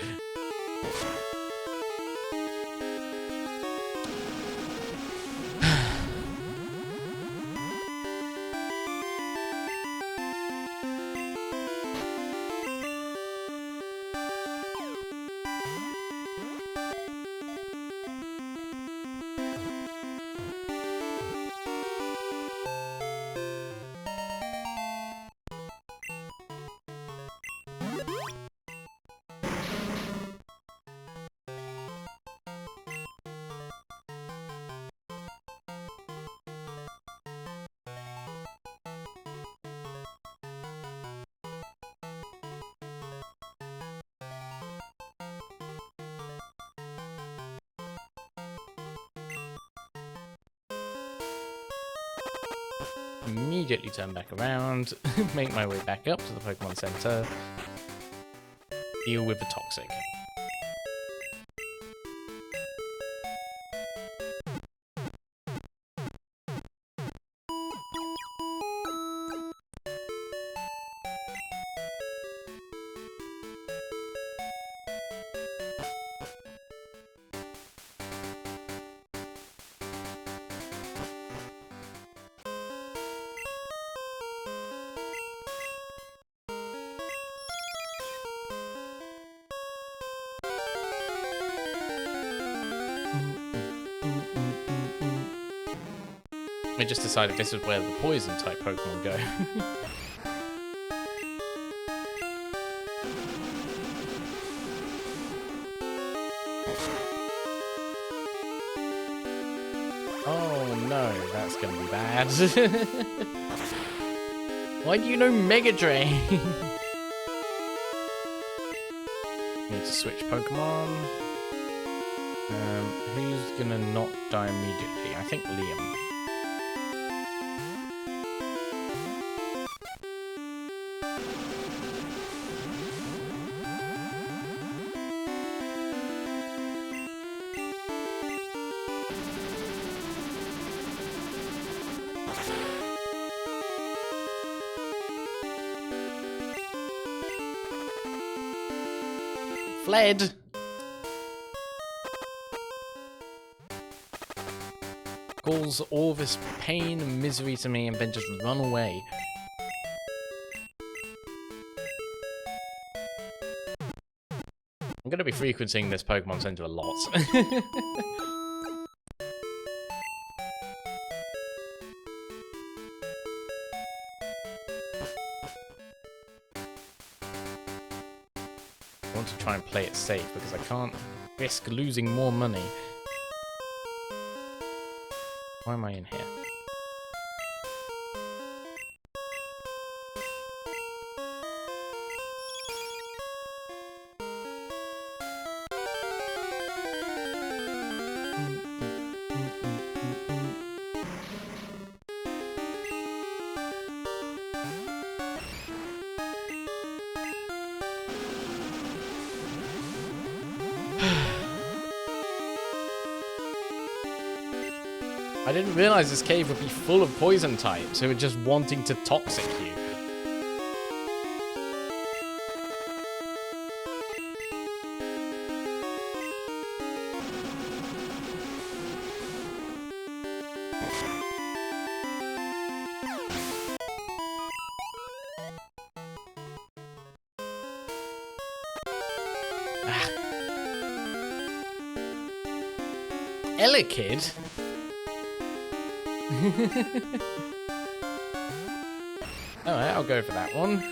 Immediately turn back around, make my way back up to the Pokemon Center, deal with the Toxic. I just decided this is where the poison type Pokemon go. Oh no, that's gonna be bad. Why do you know Mega Drain? Need to switch Pokemon. Who's gonna not die immediately? I think Liam. Fled. Cause all this pain and misery to me and then just run away. I'm gonna be frequenting this Pokemon Center a lot. I want to try and play it safe because I can't risk losing more money. Why am I in here? I didn't realize this cave would be full of poison types who are just wanting to toxic you. Elekid? Alright, I'll go for that one.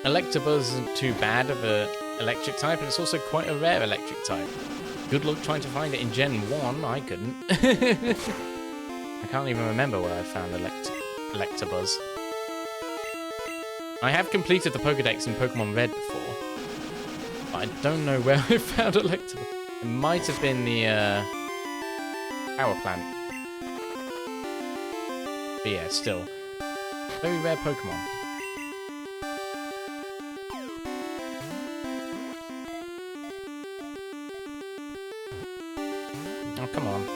Electabuzz isn't too bad of an electric type, and it's also quite a rare electric type. Good luck trying to find it in Gen 1, I couldn't. I can't even remember where I found Electabuzz. I have completed the Pokédex in Pokemon Red before, but I don't know where I found Electabuzz. It might have been the power plant. But yeah, still. Very rare Pokemon. Oh, come on.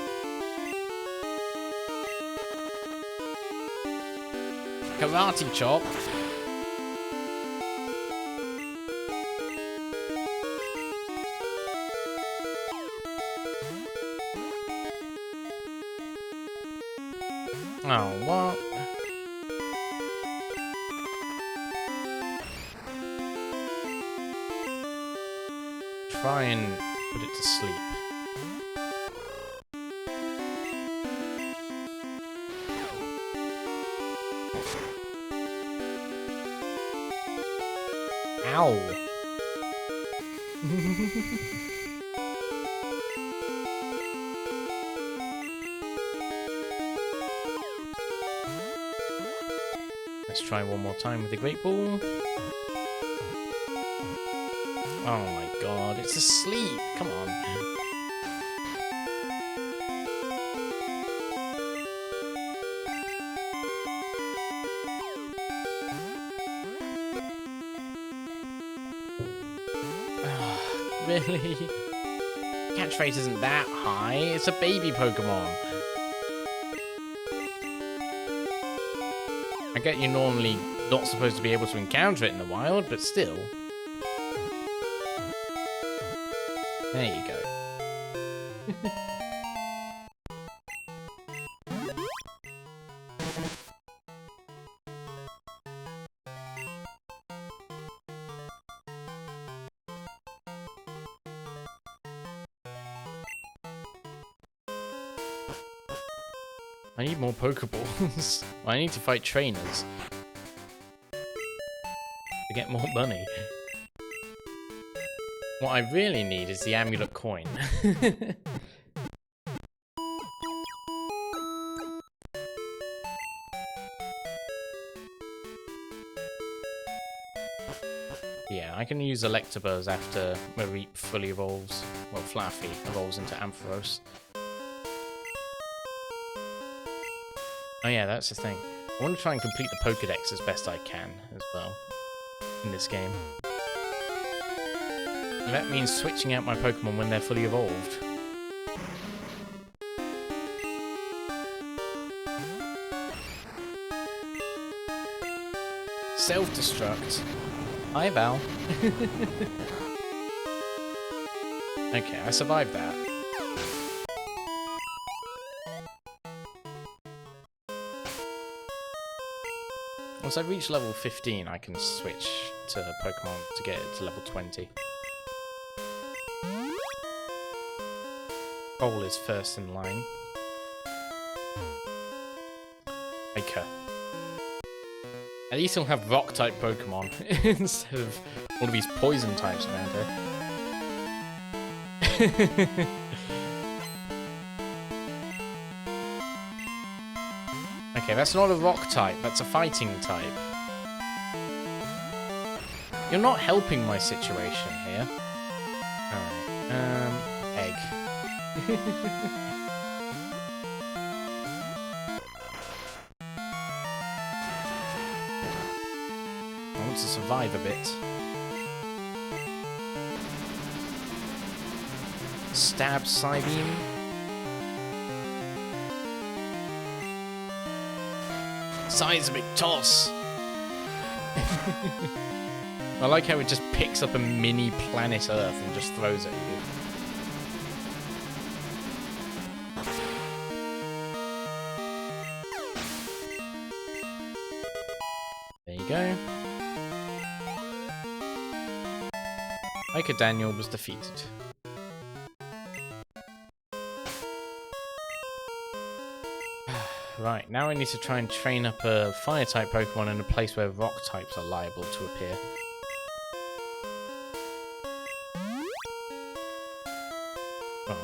Karate chop. Oh, what? Try and put it to sleep. Ow. Let's try one more time with the Great Ball. Oh my god, it's asleep. Come on. Really? Catch rate isn't that high. It's a baby Pokemon. I get you're normally not supposed to be able to encounter it in the wild, but still. There you go. I need more Pokeballs. I need to fight trainers to get more money. What I really need is the amulet coin. Yeah, I can use Electabuzz after Mareep fully evolves. Well, Fluffy evolves into Ampharos. Oh yeah, that's the thing. I want to try and complete the Pokédex as best I can as well in this game. And that means switching out my Pokemon when they're fully evolved. Self-destruct. Hi, Val. Okay, I survived that. Once I reach level 15, I can switch to Pokemon to get it to level 20. Cole is first in line. Ica. At least he'll have rock-type Pokemon instead of all of these poison types around here. Okay, that's not a rock type, that's a fighting type. You're not helping my situation here. Alright, egg. I want to survive a bit. Stab Psybeam. Seismic Toss! I like how it just picks up a mini planet Earth and just throws it at you. There you go. Ica Daniel was defeated. Right, now I need to try and train up a fire-type Pokemon in a place where rock types are liable to appear. Well,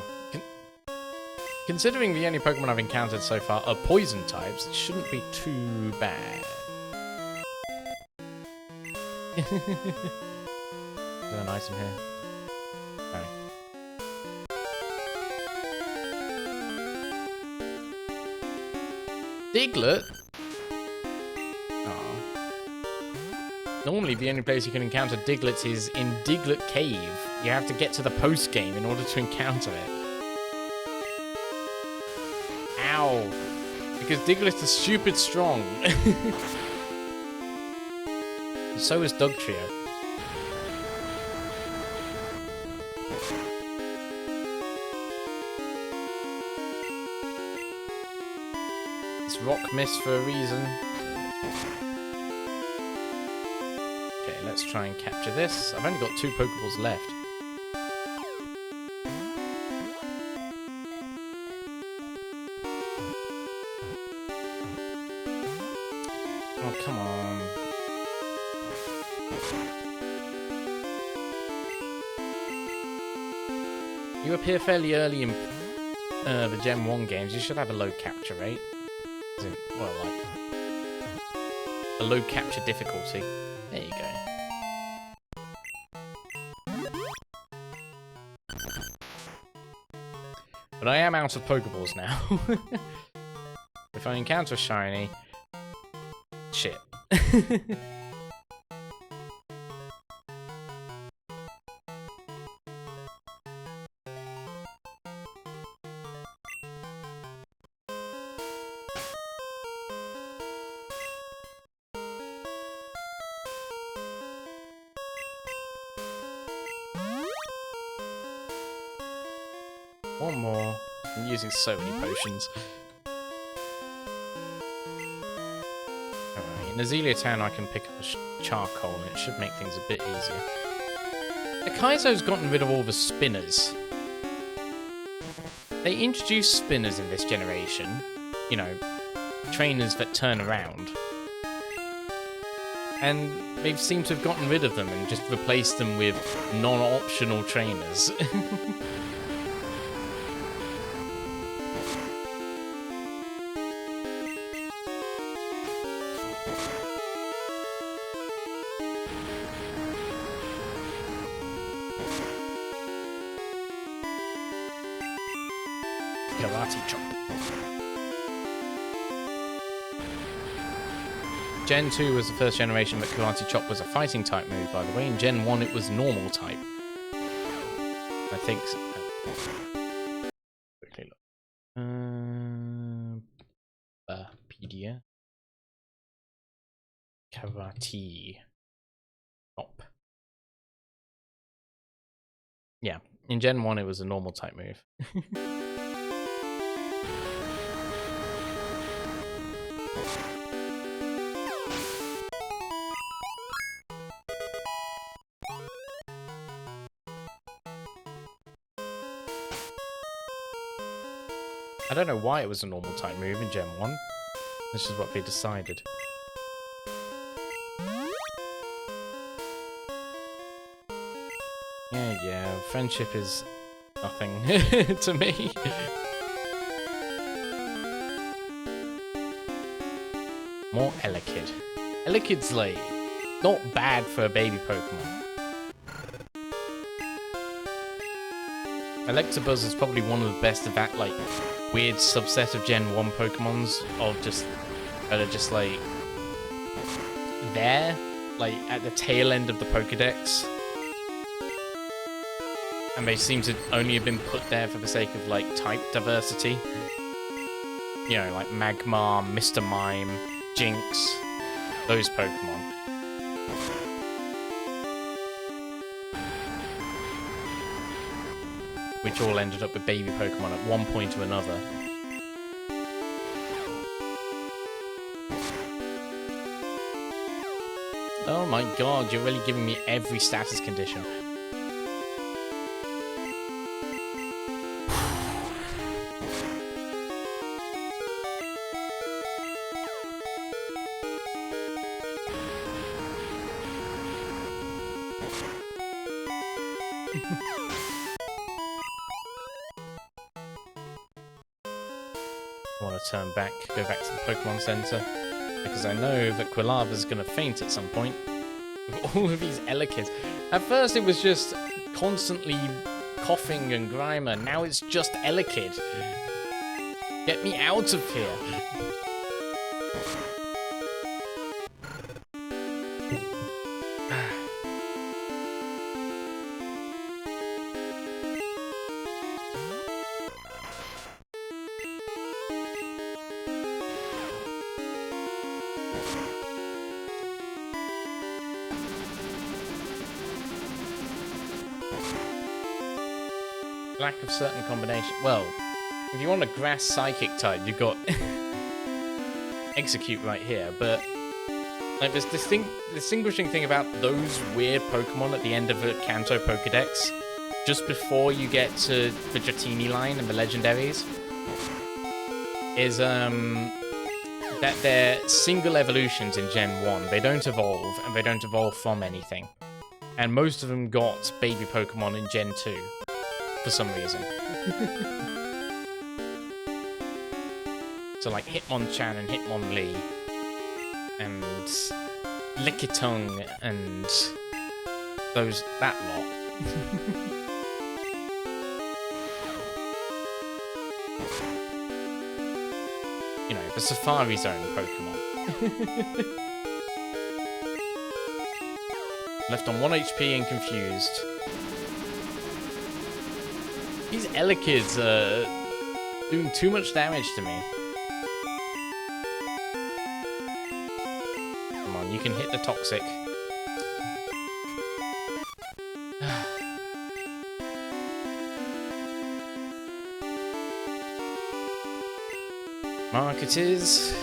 considering the only Pokemon I've encountered so far are poison types, it shouldn't be too bad. Is there an item here? No. Diglett? Oh. Normally the only place you can encounter Diglett is in Diglett Cave. You have to get to the post-game in order to encounter it. Ow. Because Diglett is stupid strong. So is Dugtrio. It's rock mist for a reason. Okay, let's try and capture this. I've only got 2 Pokeballs left. Oh, come on. You appear fairly early in the Gen 1 games. You should have a low capture rate. As in, well, like, a low capture difficulty. There you go. But I am out of Pokeballs now. If I encounter a shiny... Shit. One more. I'm using so many potions. Alright, in Azalea Town I can pick up a charcoal and it should make things a bit easier. The Kaizo's gotten rid of all the spinners. They introduced spinners in this generation. You know, trainers that turn around. And they've seemed to have gotten rid of them and just replaced them with non-optional trainers. Karate Chop. Gen 2 was the first generation that Karate Chop was a fighting type move, by the way. In Gen 1 it was normal type. I think so. Quickly look. Wikipedia. Karate Chop. Yeah, in Gen 1 it was a normal type move. I don't know why it was a normal type move in Gen 1. This is what they decided. Yeah, friendship is nothing to me. More Elekid. Elekid's like not bad for a baby Pokemon. Electabuzz is probably one of the best of that like weird subset of Gen 1 Pokemons of just that are just like there, like at the tail end of the Pokedex. And they seem to only have been put there for the sake of like type diversity. You know, like Magmar, Mr. Mime, Jinx, those Pokemon. Which all ended up with baby Pokemon at one point or another. Oh my god, you're really giving me every status condition. I want to turn back, go back to the Pokemon Center, because I know that Quilava's going to faint at some point. With all of these Elekid. At first it was just constantly coughing and Grimer, now it's just Elekid. Get me out of here. Lack of certain combination. Well, if you want a grass psychic type, you've got Execute right here, but like this distinguishing thing about those weird Pokemon at the end of a Kanto Pokedex, just before you get to the Dratini line and the legendaries, is that they're single evolutions in Gen 1. They don't evolve, and they don't evolve from anything. And most of them got baby Pokemon in Gen 2. For some reason. So like Hitmonchan and Hitmonlee and Lickitung and that lot. You know, the Safari Zone Pokemon. Left on 1 HP and confused. These Elekids are doing too much damage to me. Come on, you can hit the toxic. Marketers,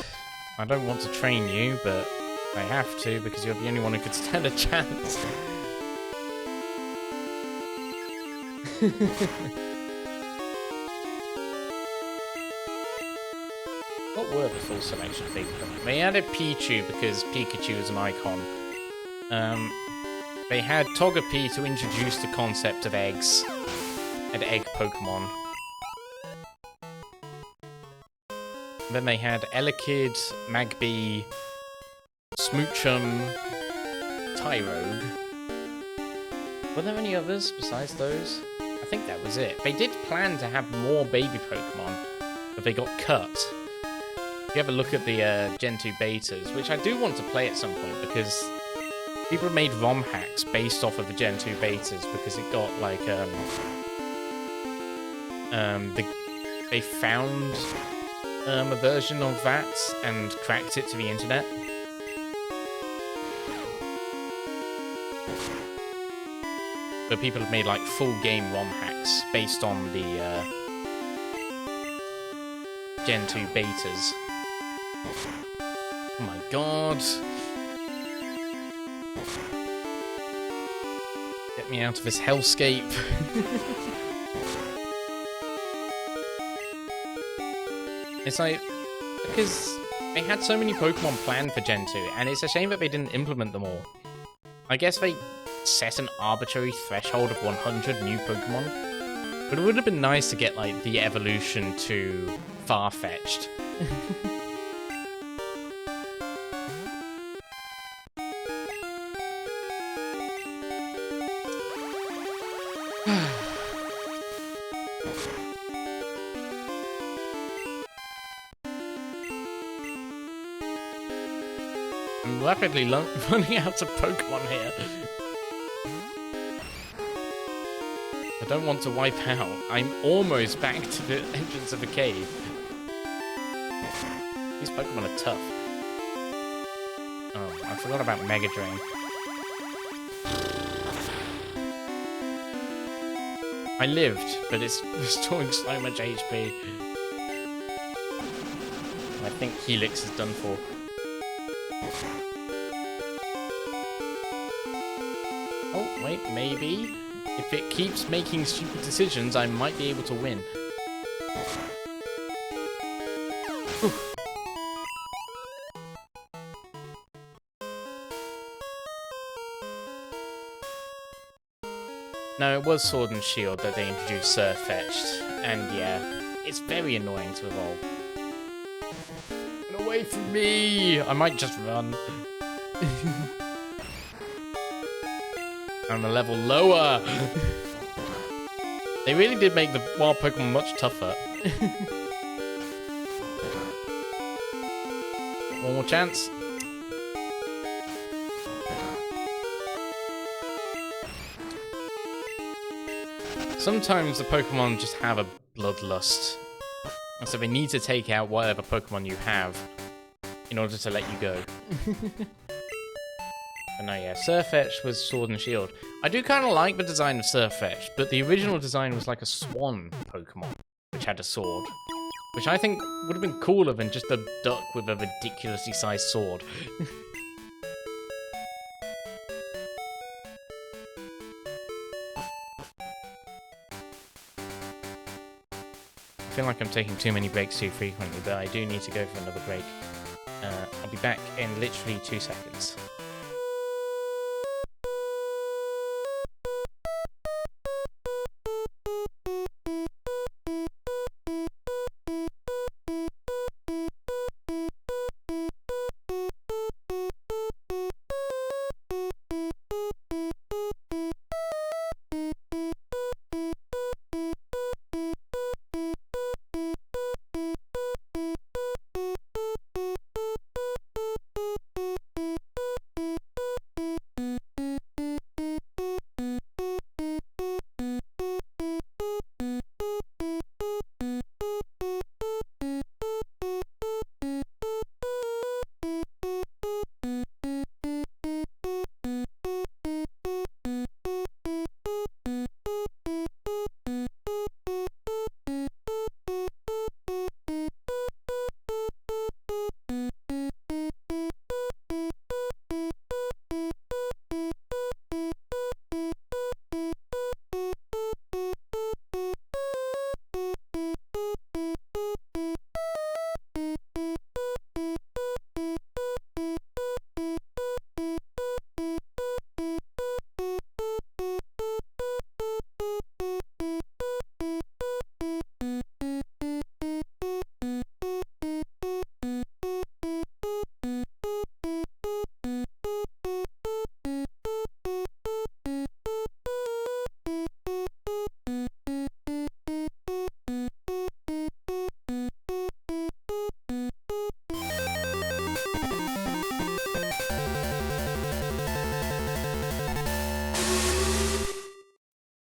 I don't want to train you, but I have to because you're the only one who could stand a chance. What were the full selection of baby Pokemon? They added Pichu because Pikachu is an icon. They had Togepi to introduce the concept of eggs and egg Pokemon. Then they had Elekid, Magby, Smoochum, Tyrogue. Were there any others besides those? I think that was it. They did plan to have more baby Pokemon, but they got cut. If you have a look at the Gen 2 betas, which I do want to play at some point, because people have made ROM hacks based off of the Gen 2 betas, because it got, like, they found a version of that and cracked it to the internet. But people have made, like, full game ROM hacks based on the Gen 2 betas. Oh my god. Get me out of this hellscape. It's like, because they had so many Pokemon planned for Gen 2, and it's a shame that they didn't implement them all. I guess they set an arbitrary threshold of 100 new Pokemon, but it would have been nice to get, like, the evolution to Farfetch'd. I'm rapidly running out of Pokemon here. I don't want to wipe out. I'm almost back to the entrance of the cave. These Pokemon are tough. Oh, I forgot about Mega Drain. I lived, but it's restoring so much HP. I think Helix is done for. Oh, wait, maybe. If it keeps making stupid decisions, I might be able to win. Whew. No, it was Sword and Shield that they introduced Surfetched, and yeah, it's very annoying to evolve. Get away from me! I might just run. I'm a level lower! They really did make the wild Pokemon much tougher. One more chance. Sometimes the Pokemon just have a bloodlust, and so they need to take out whatever Pokemon you have in order to let you go. But no, yeah, Surfetched was Sword and Shield. I do kind of like the design of Surfetched, but the original design was like a swan Pokemon, which had a sword, which I think would have been cooler than just a duck with a ridiculously sized sword. I feel like I'm taking too many breaks too frequently, but I do need to go for another break. I'll be back in literally 2 seconds.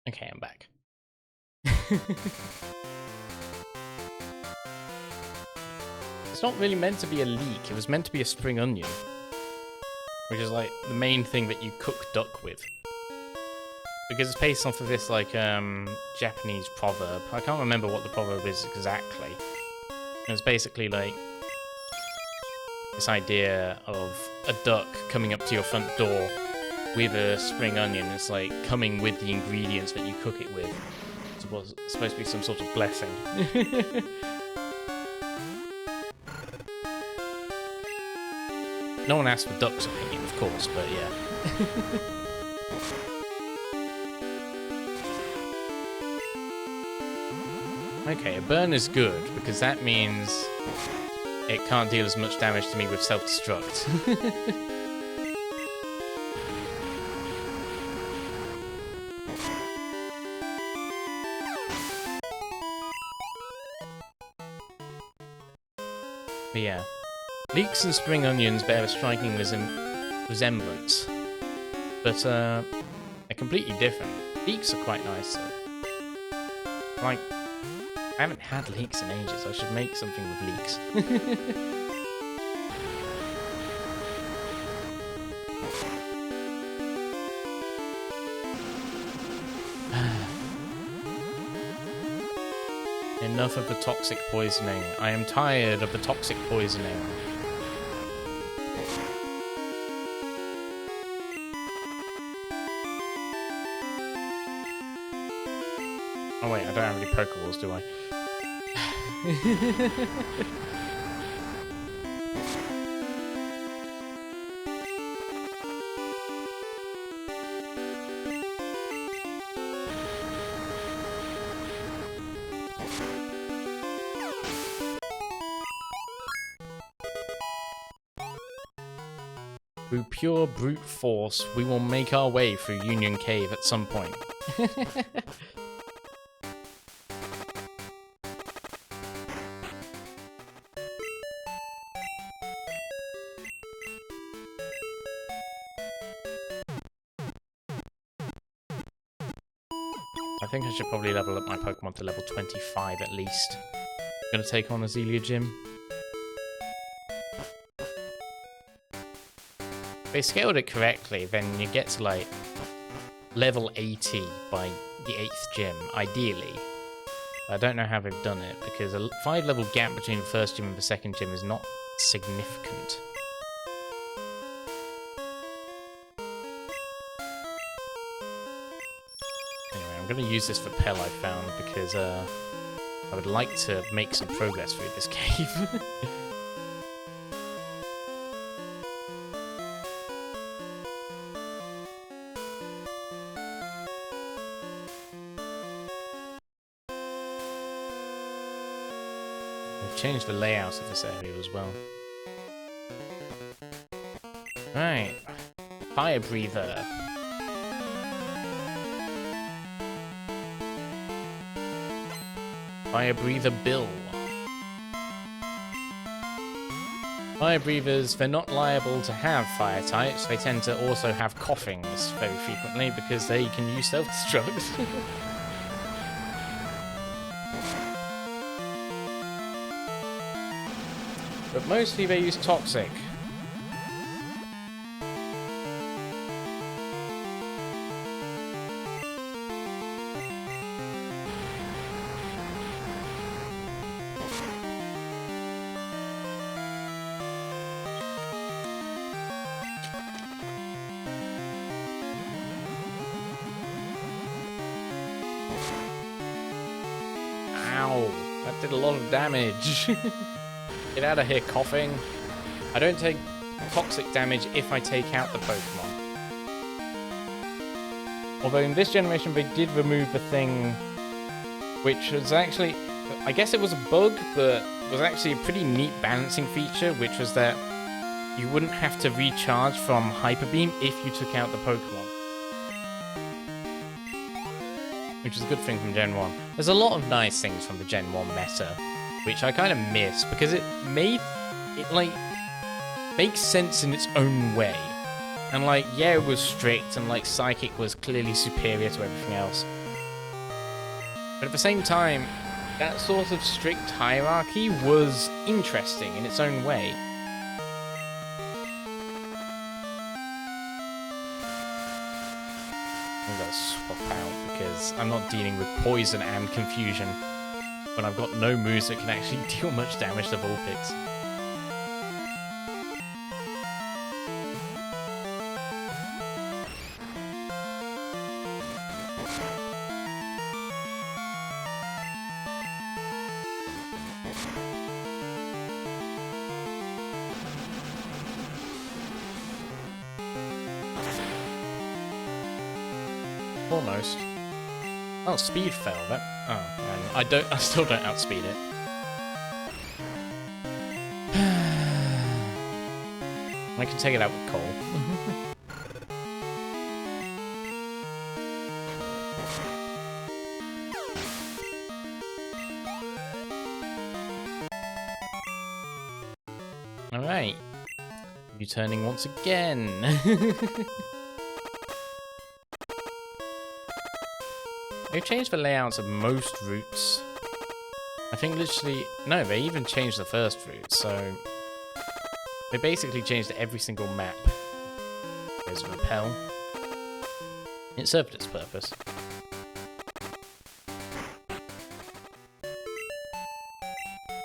Okay, I'm back. It's not really meant to be a leek, it was meant to be a spring onion. Which is like the main thing that you cook duck with. Because it's based off of this like Japanese proverb. I can't remember what the proverb is exactly. It's basically like this idea of a duck coming up to your front door with a spring onion. It's like coming with the ingredients that you cook it with. It's supposed to be some sort of blessing. No one asked for Duck's opinion, of course, but yeah. Okay, a burn is good, because that means it can't deal as much damage to me with self-destruct. But yeah, leeks and spring onions bear a striking resemblance, but they're completely different. Leeks are quite nice though. Like, I haven't had leeks in ages. I should make something with leeks. Enough of the toxic poisoning. I am tired of the toxic poisoning. Oh wait, I don't have any Pokeballs, do I? Through pure brute force, we will make our way through Union Cave at some point. I think I should probably level up my Pokemon to level 25 at least. I'm gonna take on Azalea Gym. If they scaled it correctly, then you get to like level 80 by the 8th gym, ideally. I don't know how they've done it, because a 5 level gap between the first gym and the second gym is not significant. Anyway, I'm going to use this for Pell I found, because I would like to make some progress through this cave. Change the layout of this area as well. Right. Fire Breather. Fire Breather Bill. Fire Breathers, they're not liable to have fire types. They tend to also have coughings very frequently because they can use self-destruct. But mostly they use Toxic. Ow, that did a lot of damage. Get out of here, coughing. I don't take toxic damage if I take out the Pokemon. Although in this generation they did remove the thing which was actually, I guess it was a bug, but was actually a pretty neat balancing feature, which was that you wouldn't have to recharge from Hyper Beam if you took out the Pokemon. Which is a good thing from Gen 1. There's a lot of nice things from the Gen 1 meta, which I kind of miss, because it like makes sense in its own way. And like, yeah, it was strict, and like Psychic was clearly superior to everything else. But at the same time, that sort of strict hierarchy was interesting in its own way. I'm gonna swap out because I'm not dealing with poison and confusion when I've got no moves that can actually deal much damage to Vulpix. Almost. Oh, speed fell. That. Oh man, I still don't outspeed it. I can take it out with Cole. All right. You turning once again. They've changed the layouts of most routes. I think literally... No, they even changed the first route, so... They basically changed every single map. There's Repel. It served its purpose.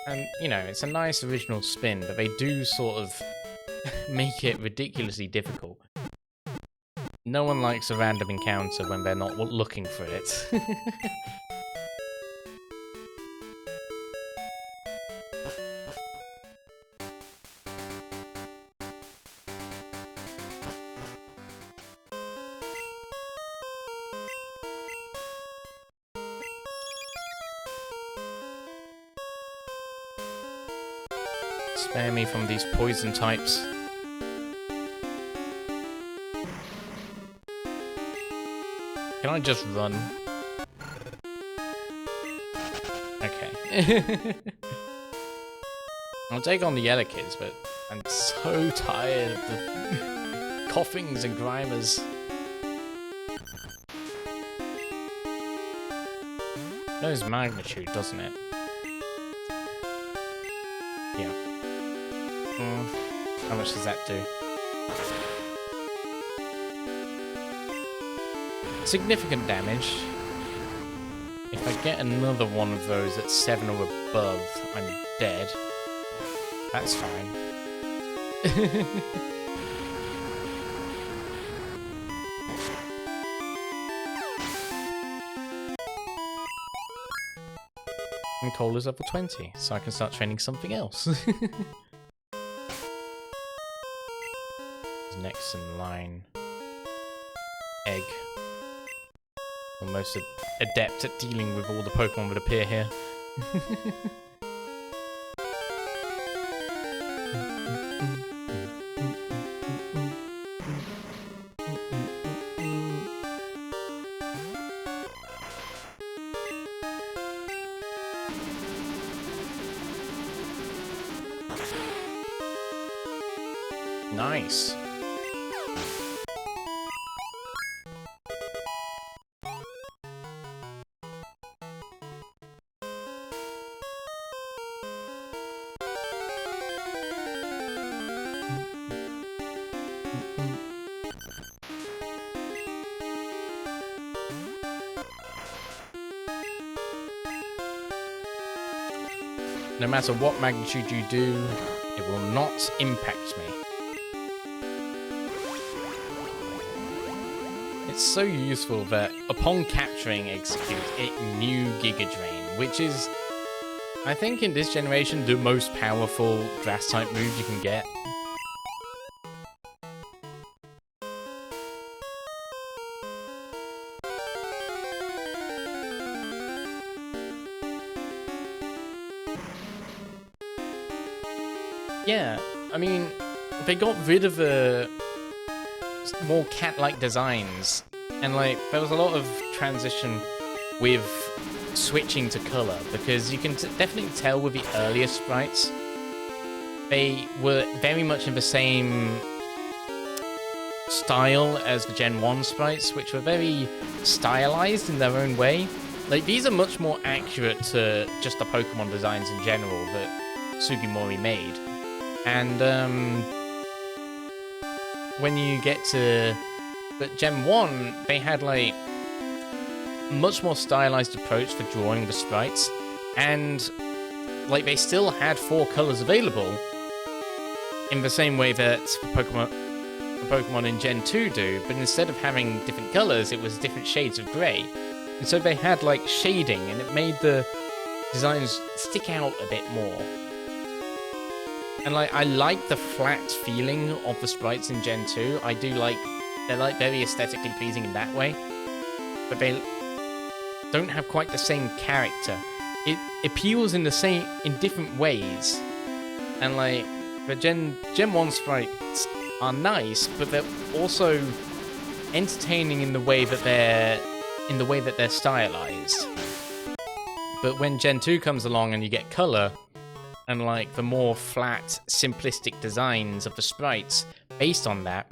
And, you know, it's a nice original spin, but they do sort of make it ridiculously difficult. No one likes a random encounter when they're not looking for it. Spare me from these poison types. Can I just run? Okay. I'll take on the yellow kids, but I'm so tired of the coughings and grimers. Knows magnitude, doesn't it? Yeah. How much does that do? Significant damage. If I get another one of those at 7 or above, I'm dead. That's fine. And Cole is level 20, so I can start training something else. Next in line. Egg. Almost adept at dealing with all the Pokemon that appear here. Nice. No matter what magnitude you do, it will not impact me. It's so useful that upon capturing Execute, it knew Giga Drain, which is, I think in this generation, the most powerful grass type move you can get. Yeah, I mean, they got rid of the more cat-like designs, and like there was a lot of transition with switching to color, because you can definitely tell with the earlier sprites they were very much in the same style as the Gen 1 sprites, which were very stylized in their own way. Like, these are much more accurate to just the Pokemon designs in general that Sugimori made. And when you get to but Gen 1, they had like much more stylized approach for drawing the sprites, and like they still had 4 colors available in the same way that Pokemon in Gen 2 do, but instead of having different colors, it was different shades of gray. And so they had like shading, and it made the designs stick out a bit more. And like, I like the flat feeling of the sprites in Gen 2. I do like, they're like very aesthetically pleasing in that way, but they don't have quite the same character. It appeals in different ways, and like the Gen 1 sprites are nice, but they're also entertaining in the way that they're stylized. But when Gen 2 comes along and you get color, and like the more flat, simplistic designs of the sprites based on that,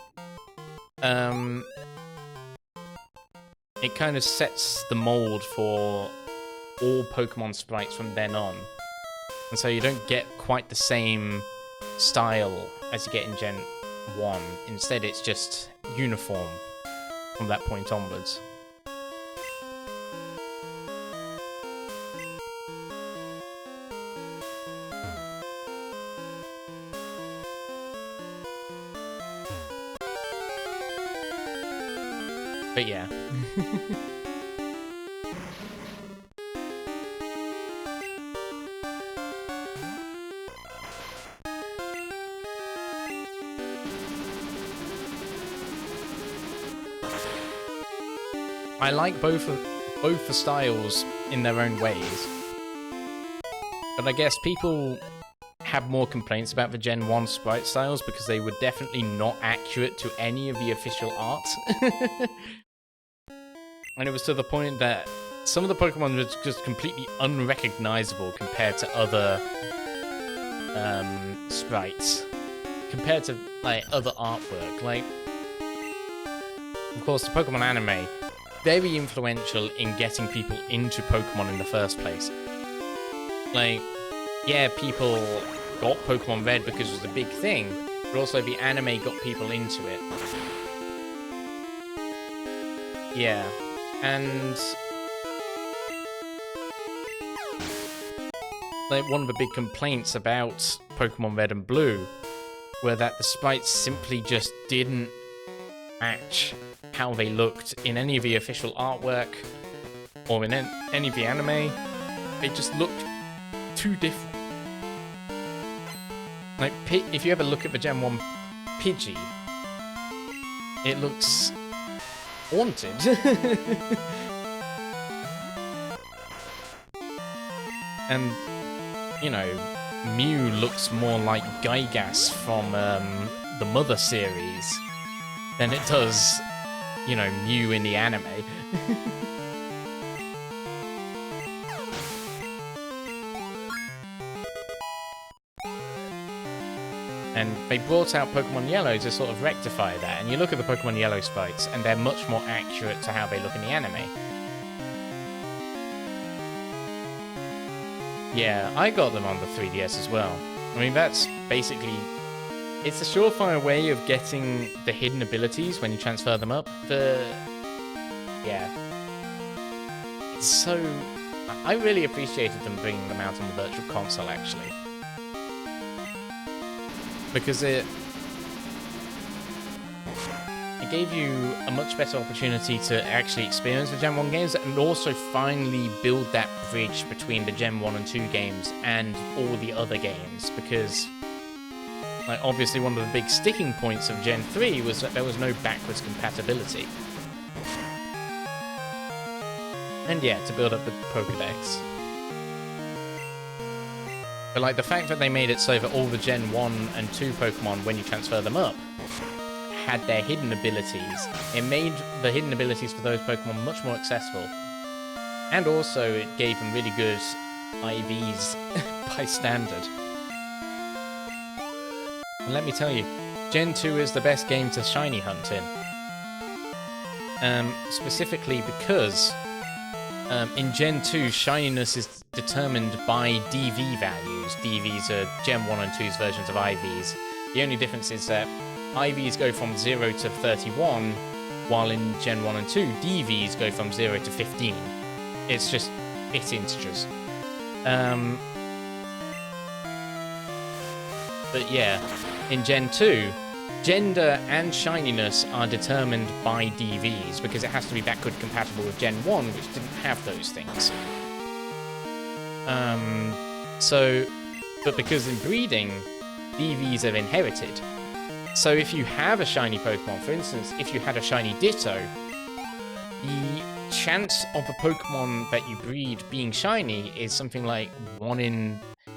it kind of sets the mold for all Pokemon sprites from then on. And so you don't get quite the same style as you get in Gen 1. Instead, it's just uniform from that point onwards. But yeah. I like both the styles in their own ways. But I guess people have more complaints about the Gen 1 sprite styles because they were definitely not accurate to any of the official art. And it was to the point that some of the Pokemon were just completely unrecognizable compared to other sprites, compared to like other artwork. Like, of course, the Pokemon anime, very influential in getting people into Pokemon in the first place. Like, yeah, people got Pokemon Red because it was a big thing, but also the anime got people into it. Yeah, and like one of the big complaints about Pokemon Red and Blue were that the sprites simply just didn't match how they looked in any of the official artwork or in any of the anime. They just looked too different. Like, if you ever look at the Gen 1 Pidgey, it looks haunted. And, you know, Mew looks more like Gygas from the Mother series than it does, you know, Mew in the anime. And they brought out Pokemon Yellow to sort of rectify that. And you look at the Pokemon Yellow sprites, and they're much more accurate to how they look in the anime. Yeah, I got them on the 3DS as well. I mean, that's basically... It's a surefire way of getting the hidden abilities when you transfer them up. Yeah. It's so... I really appreciated them bringing them out on the Virtual Console, actually. Because it gave you a much better opportunity to actually experience the Gen 1 games and also finally build that bridge between the Gen 1 and 2 games and all the other games. Because, like, obviously one of the big sticking points of Gen 3 was that there was no backwards compatibility. And yeah, to build up the Pokédex. But like the fact that they made it so that all the Gen 1 and 2 Pokemon, when you transfer them up, had their hidden abilities, it made the hidden abilities for those Pokemon much more accessible. And also it gave them really good IVs by standard. And let me tell you, Gen 2 is the best game to shiny hunt in. Specifically because in Gen 2, shininess is determined by DV values. DVs are Gen 1 and 2's versions of IVs. The only difference is that IVs go from 0 to 31, while in Gen 1 and 2, DVs go from 0 to 15. It's just bit integers. But yeah, in Gen 2, gender and shininess are determined by DVs, because it has to be backward compatible with Gen 1, which didn't have those things. But because in breeding, DVs are inherited. So if you have a shiny Pokemon, for instance, if you had a shiny Ditto, the chance of a Pokemon that you breed being shiny is something like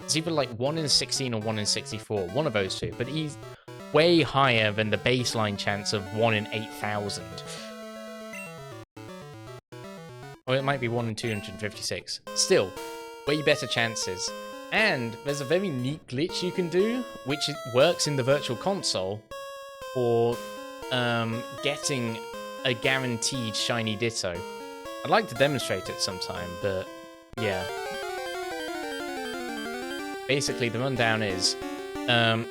it's either like 1 in 16 or 1 in 64, one of those two, but he's way higher than the baseline chance of 1 in 8,000. Or it might be 1 in 256. Still, way better chances. And there's a very neat glitch you can do, which works in the Virtual Console, for getting a guaranteed shiny Ditto. I'd like to demonstrate it sometime, but yeah. Basically, the rundown is, there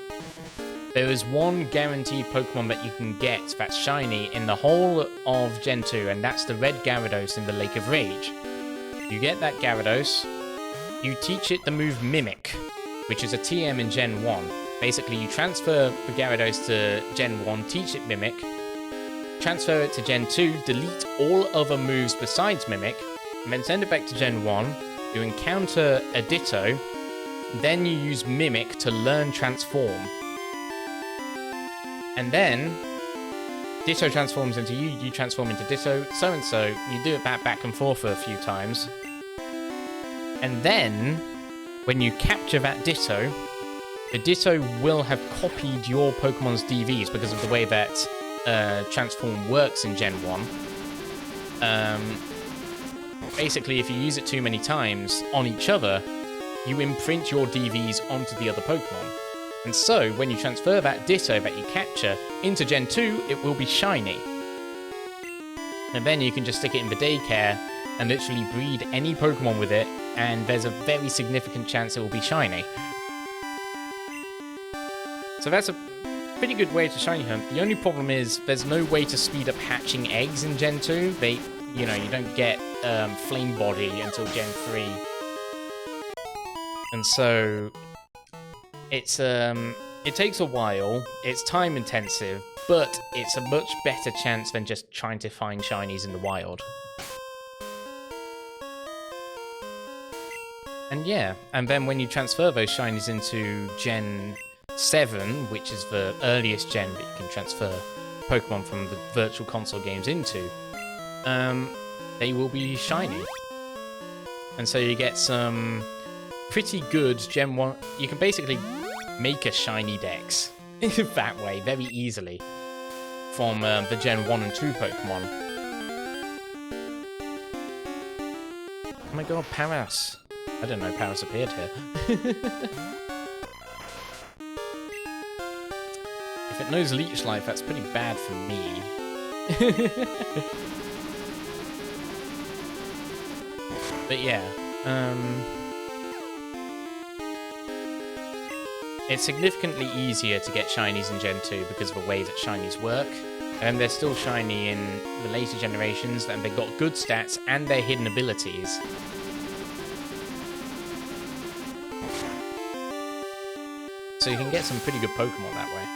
is one guaranteed Pokemon that you can get that's shiny in the whole of Gen 2, and that's the red Gyarados in the Lake of Rage. You get that Gyarados, you teach it the move Mimic, which is a TM in Gen 1. Basically, you transfer the Gyarados to Gen 1, teach it Mimic, transfer it to Gen 2, delete all other moves besides Mimic, and then send it back to Gen 1, you encounter a Ditto, then you use Mimic to learn Transform. And then, Ditto transforms into you, you transform into Ditto, so-and-so, you do it back and forth a few times. And then, when you capture that Ditto, the Ditto will have copied your Pokemon's DVs because of the way that Transform works in Gen 1. basically, if you use it too many times on each other, you imprint your DVs onto the other Pokemon. And so, when you transfer that Ditto that you capture into Gen 2, it will be shiny. And then you can just stick it in the daycare and literally breed any Pokemon with it, and there's a very significant chance it will be shiny. So that's a pretty good way to shiny hunt. The only problem is there's no way to speed up hatching eggs in Gen 2. You don't get Flame Body until Gen 3. And so it takes a while, it's time intensive, but it's a much better chance than just trying to find shinies in the wild. And yeah, and then when you transfer those shinies into Gen 7, which is the earliest gen that you can transfer Pokemon from the Virtual Console games into, they will be shiny. And so you get some pretty good Gen 1... You can basically make a shiny dex that way, very easily, from the Gen 1 and 2 Pokemon. Oh my god, Paras. I didn't know Paras appeared here. If it knows Leech Life, that's pretty bad for me. But yeah, it's significantly easier to get shinies in Gen 2 because of the way that shinies work. And they're still shiny in the later generations, and they've got good stats and their hidden abilities. So you can get some pretty good Pokemon that way.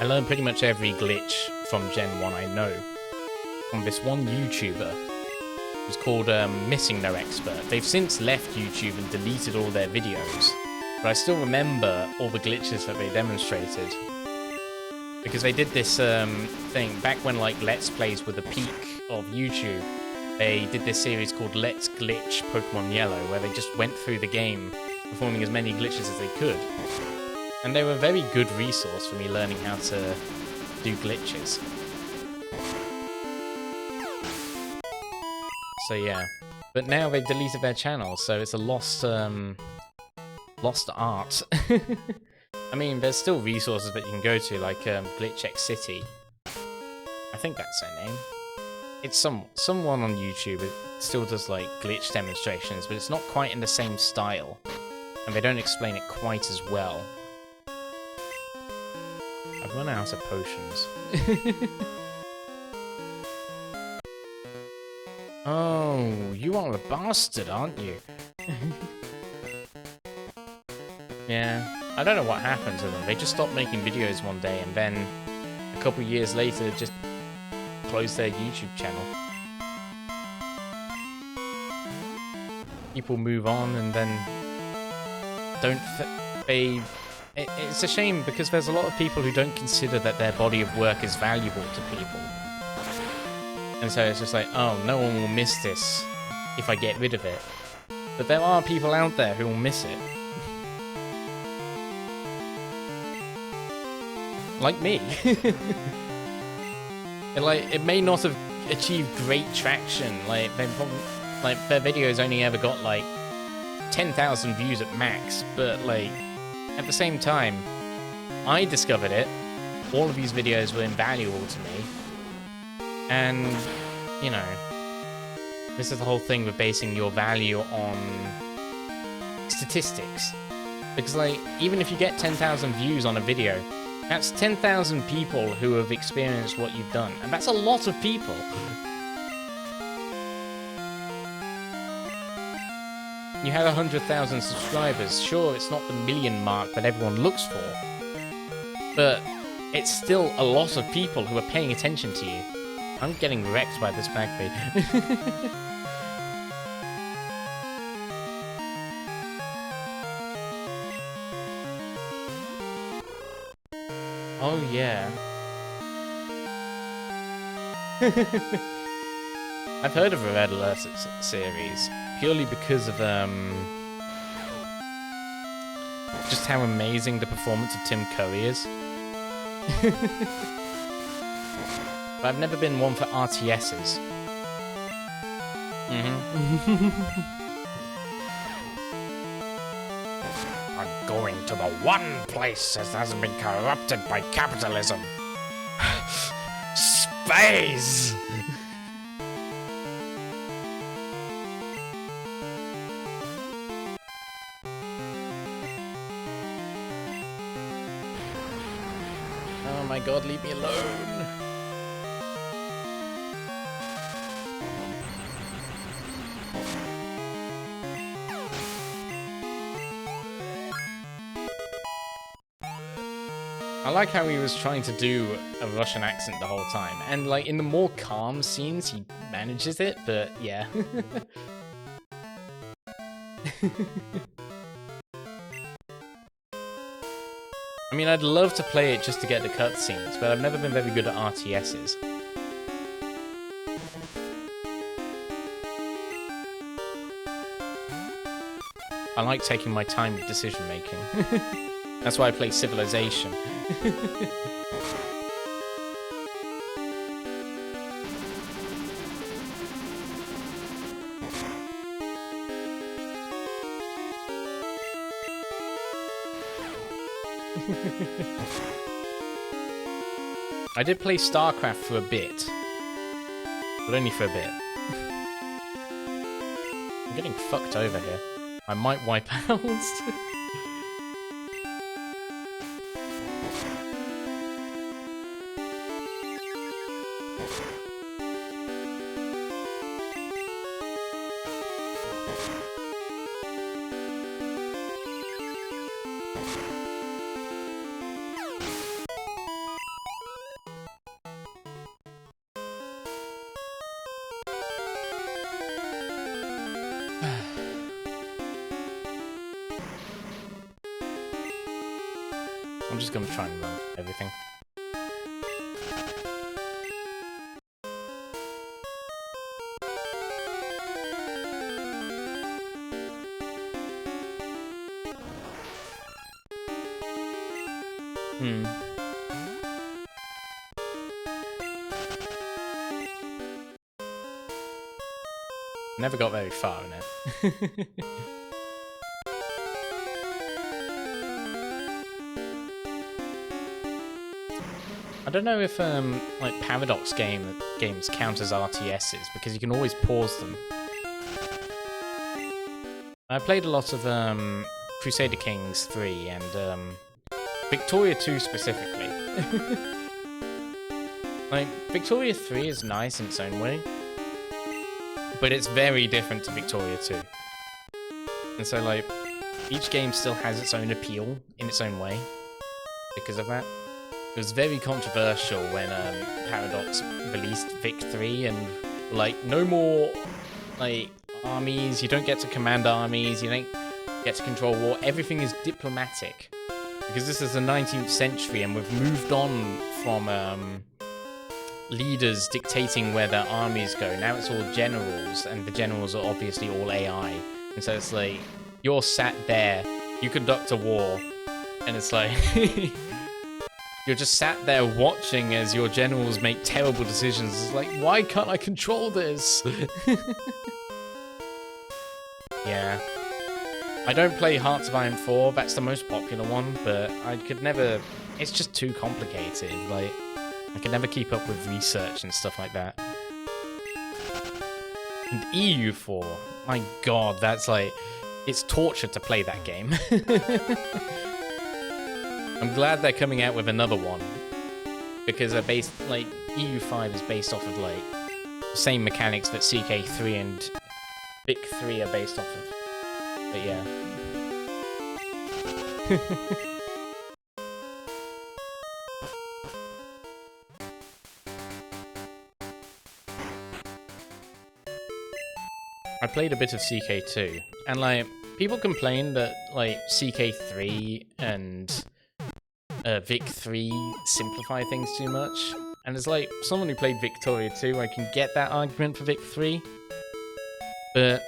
I learned pretty much every glitch from Gen 1 I know from this one YouTuber. It's called Missing No Expert. They've since left YouTube and deleted all their videos, but I still remember all the glitches that they demonstrated. Because they did this thing back when like Let's Plays were the peak of YouTube. They did this series called Let's Glitch Pokemon Yellow, where they just went through the game, performing as many glitches as they could. And they were a very good resource for me learning how to do glitches. So yeah. But now they've deleted their channel, so it's a lost art. I mean, there's still resources that you can go to, like Glitch X City. I think that's their name. It's someone on YouTube that still does like glitch demonstrations, but it's not quite in the same style. And they don't explain it quite as well. I've run out of potions. Oh, you are a bastard, aren't you? Yeah, I don't know what happened to them. They just stopped making videos one day, and then a couple years later just closed their YouTube channel. People move on, and then it's a shame because there's a lot of people who don't consider that their body of work is valuable to people. And so it's just like, oh, no one will miss this if I get rid of it. But there are people out there who will miss it. Like me. It may not have achieved great traction. Like their videos only ever got like 10,000 views at max, but like at the same time, I discovered it. All of these videos were invaluable to me. And, you know, this is the whole thing with basing your value on statistics. Because, like, even if you get 10,000 views on a video, that's 10,000 people who have experienced what you've done. And that's a lot of people. You had 100,000 subscribers. Sure, it's not the million mark that everyone looks for. But it's still a lot of people who are paying attention to you. I'm getting wrecked by this Magby. Oh yeah. I've heard of the Red Alert series purely because of just how amazing the performance of Tim Curry is. But I've never been one for RTSs. I'm going to the one place that hasn't been corrupted by capitalism. Space! Oh my god, leave me alone. I like how he was trying to do a Russian accent the whole time, and like in the more calm scenes he manages it, but yeah. I mean, I'd love to play it just to get the cutscenes, but I've never been very good at RTSs. I like taking my time with decision making. That's why I play Civilization. I did play StarCraft for a bit, but only for a bit. I'm getting fucked over here. I might wipe out. I'm just gonna try and run everything. Never got very far in it. I don't know if like Paradox games count as RTSs because you can always pause them. I played a lot of Crusader Kings 3 and Victoria 2 specifically. Like Victoria 3 is nice in its own way, but it's very different to Victoria 2. And so like each game still has its own appeal in its own way because of that. It was very controversial when Paradox released Vic 3 and like no more like armies, you don't get to command armies, you don't get to control war, everything is diplomatic. Because this is the 19th century and we've moved on from leaders dictating where their armies go. Now it's all generals, and the generals are obviously all AI. And so it's like, you're sat there, you conduct a war, and it's like... You're just sat there watching as your generals make terrible decisions. It's like, why can't I control this? Yeah. I don't play Hearts of Iron 4, that's the most popular one, but I could never... It's just too complicated, like... I could never keep up with research and stuff like that. And EU4, my god, that's like... It's torture to play that game. I'm glad they're coming out with another one, because they're based, like, EU5 is based off of, like, the same mechanics that CK3 and Vic 3 are based off of. But yeah. I played a bit of CK2, and like people complain that like CK3 and Vic 3 simplify things too much, and it's like someone who played Victoria 2, I can get that argument for Vic 3, but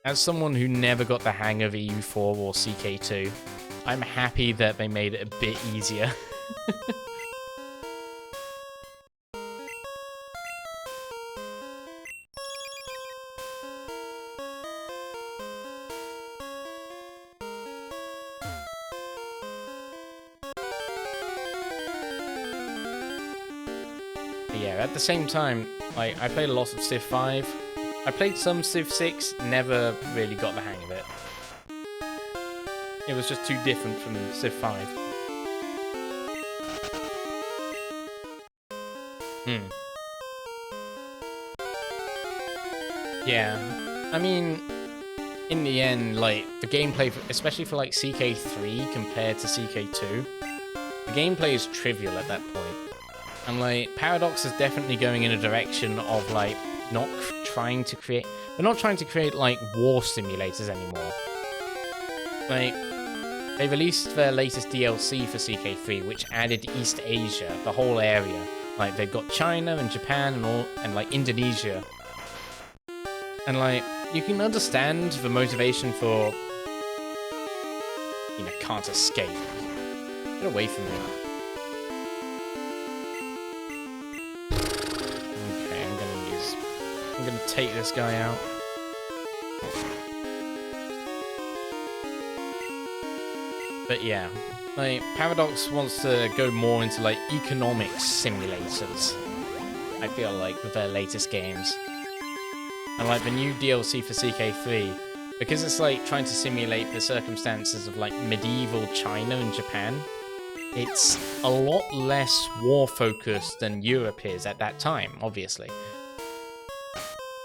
as someone who never got the hang of EU4 or CK2, I'm happy that they made it a bit easier. Yeah, at the same time, like, I played a lot of Civ 5. I played some Civ 6, never really got the hang of it. It was just too different from Civ 5. Yeah, I mean, in the end, like, the gameplay, especially for, like, CK3 compared to CK2, the gameplay is trivial at that point. And, like, Paradox is definitely going in a direction of, like, not trying to create... They're not trying to create, like, war simulators anymore. Like, they released their latest DLC for CK3, which added East Asia, the whole area. Like, they've got China and Japan and like, Indonesia. And, like, you can understand the motivation for... You know, can't escape. Get away from me. Okay, I'm gonna take this guy out. But yeah, like, Paradox wants to go more into, like, economics simulators, I feel like, with their latest games. And, like, the new DLC for CK3, because it's, like, trying to simulate the circumstances of, like, medieval China and Japan, it's a lot less war-focused than Europe is at that time, obviously.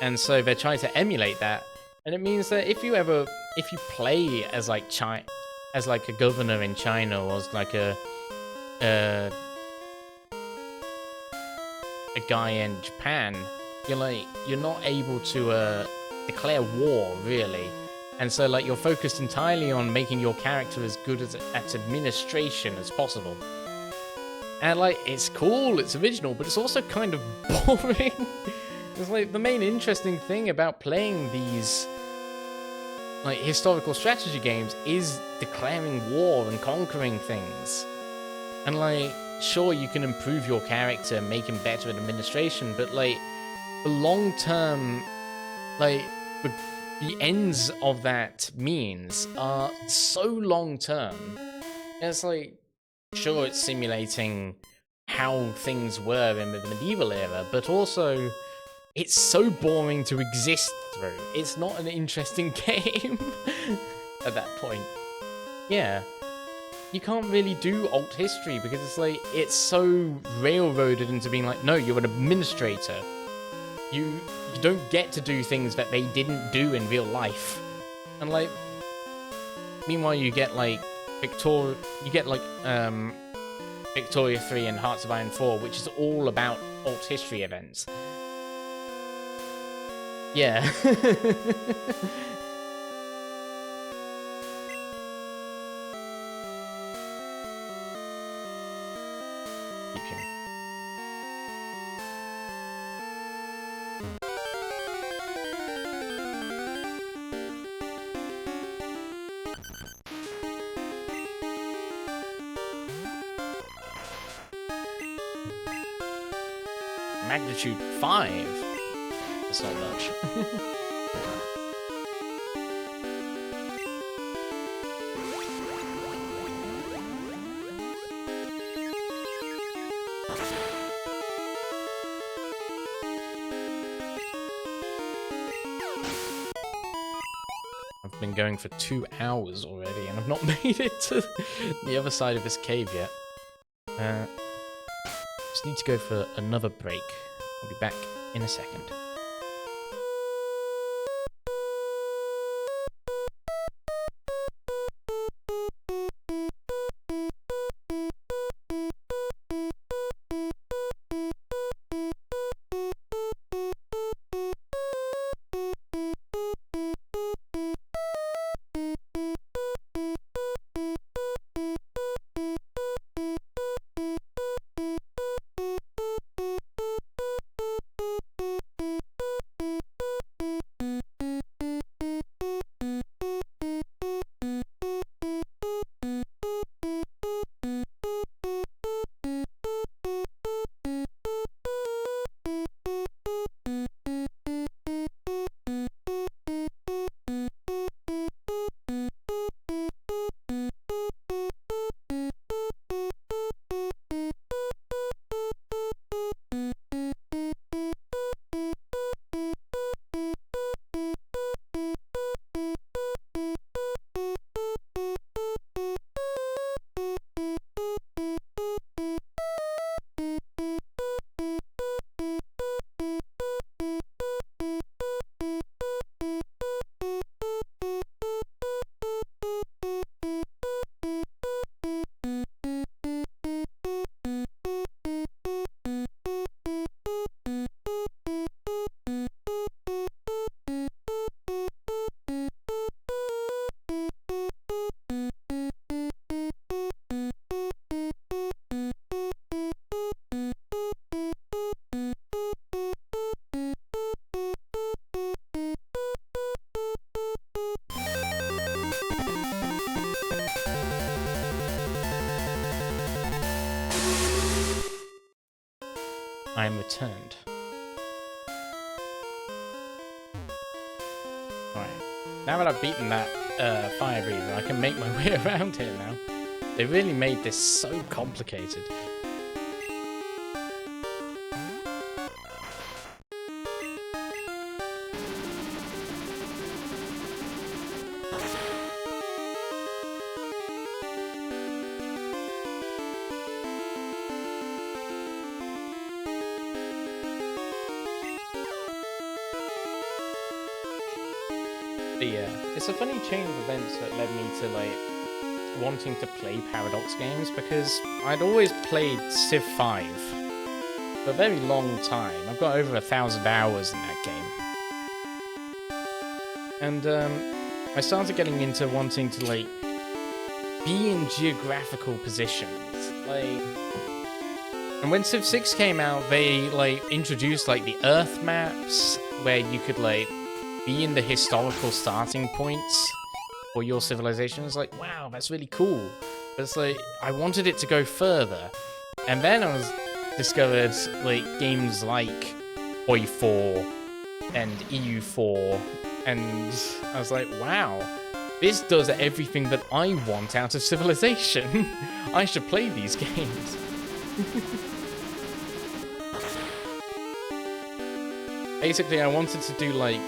And so they're trying to emulate that, and it means that if you play as, like, as like a governor in China, or as like a guy in Japan, you're not able to declare war, really. And so, like, you're focused entirely on making your character as good at administration as possible. And, like, it's cool, it's original, but it's also kind of boring. It's like, the main interesting thing about playing these, like, historical strategy games is declaring war and conquering things. And, like, sure, you can improve your character, make him better at administration, but, like, the long-term, like, the ends of that means are so long-term. It's like, sure, it's simulating how things were in the medieval era, but also, it's so boring to exist through. It's not an interesting game at that point. Yeah. You can't really do alt history because it's like, it's so railroaded into being like, no, you're an administrator. You don't get to do things that they didn't do in real life. And, like, meanwhile you get, like, Victoria 3 and Hearts of Iron 4, which is all about alt history events. Yeah. Magnitude 5? That's not much. I've been going for 2 hours already, and I've not made it to the other side of this cave yet. Just need to go for another break. I'll be back in a second. I am returned. Alright. Now that I've beaten that fire breather, I can make my way around here now. They really made this so complicated. It's a funny chain of events that led me to like wanting to play Paradox games, because I'd always played Civ 5 for a very long time. I've got over 1,000 hours in that game. And I started getting into wanting to like be in geographical positions. And when Civ 6 came out, they like introduced like the Earth maps where you could like be in the historical starting points for your civilization. It's like, wow, that's really cool. But it's like, I wanted it to go further. And then I was discovered like games like Hoi 4 and EU4, and I was like, wow, this does everything that I want out of Civilization. I should play these games. Basically, I wanted to do like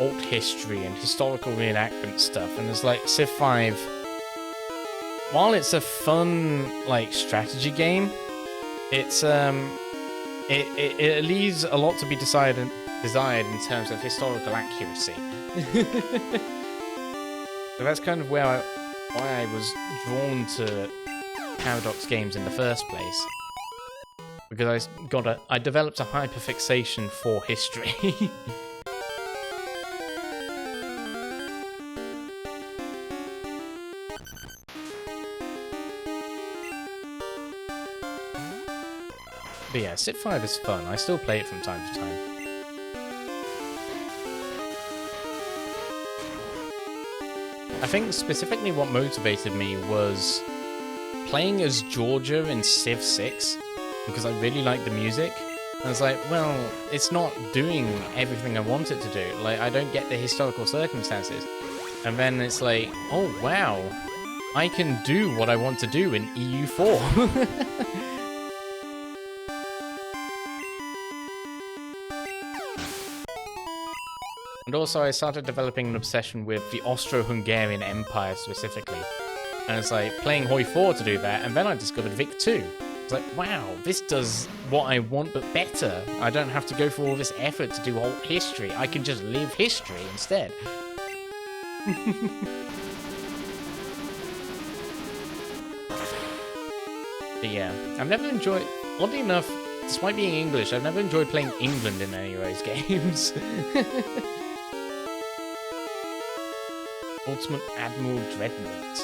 alt history and historical reenactment stuff, and it's like Civ 5, while it's a fun like strategy game, it's it leaves a lot to be desired in terms of historical accuracy. So that's kind of why I was drawn to Paradox games in the first place, because I developed a hyperfixation for history. But yeah, Civ 5 is fun. I still play it from time to time. I think specifically what motivated me was playing as Georgia in Civ 6, because I really liked the music. I was like, well, it's not doing everything I want it to do. Like, I don't get the historical circumstances. And then it's like, oh wow, I can do what I want to do in EU4. And also I started developing an obsession with the Austro-Hungarian Empire specifically. And it's like playing Hoi 4 to do that, and then I discovered Vic 2. It's like, wow, this does what I want but better. I don't have to go through all this effort to do alt history. I can just live history instead. But yeah, I've never enjoyed, oddly enough, despite being English, I've never enjoyed playing England in any of those games. Ultimate Admiral Dreadnought.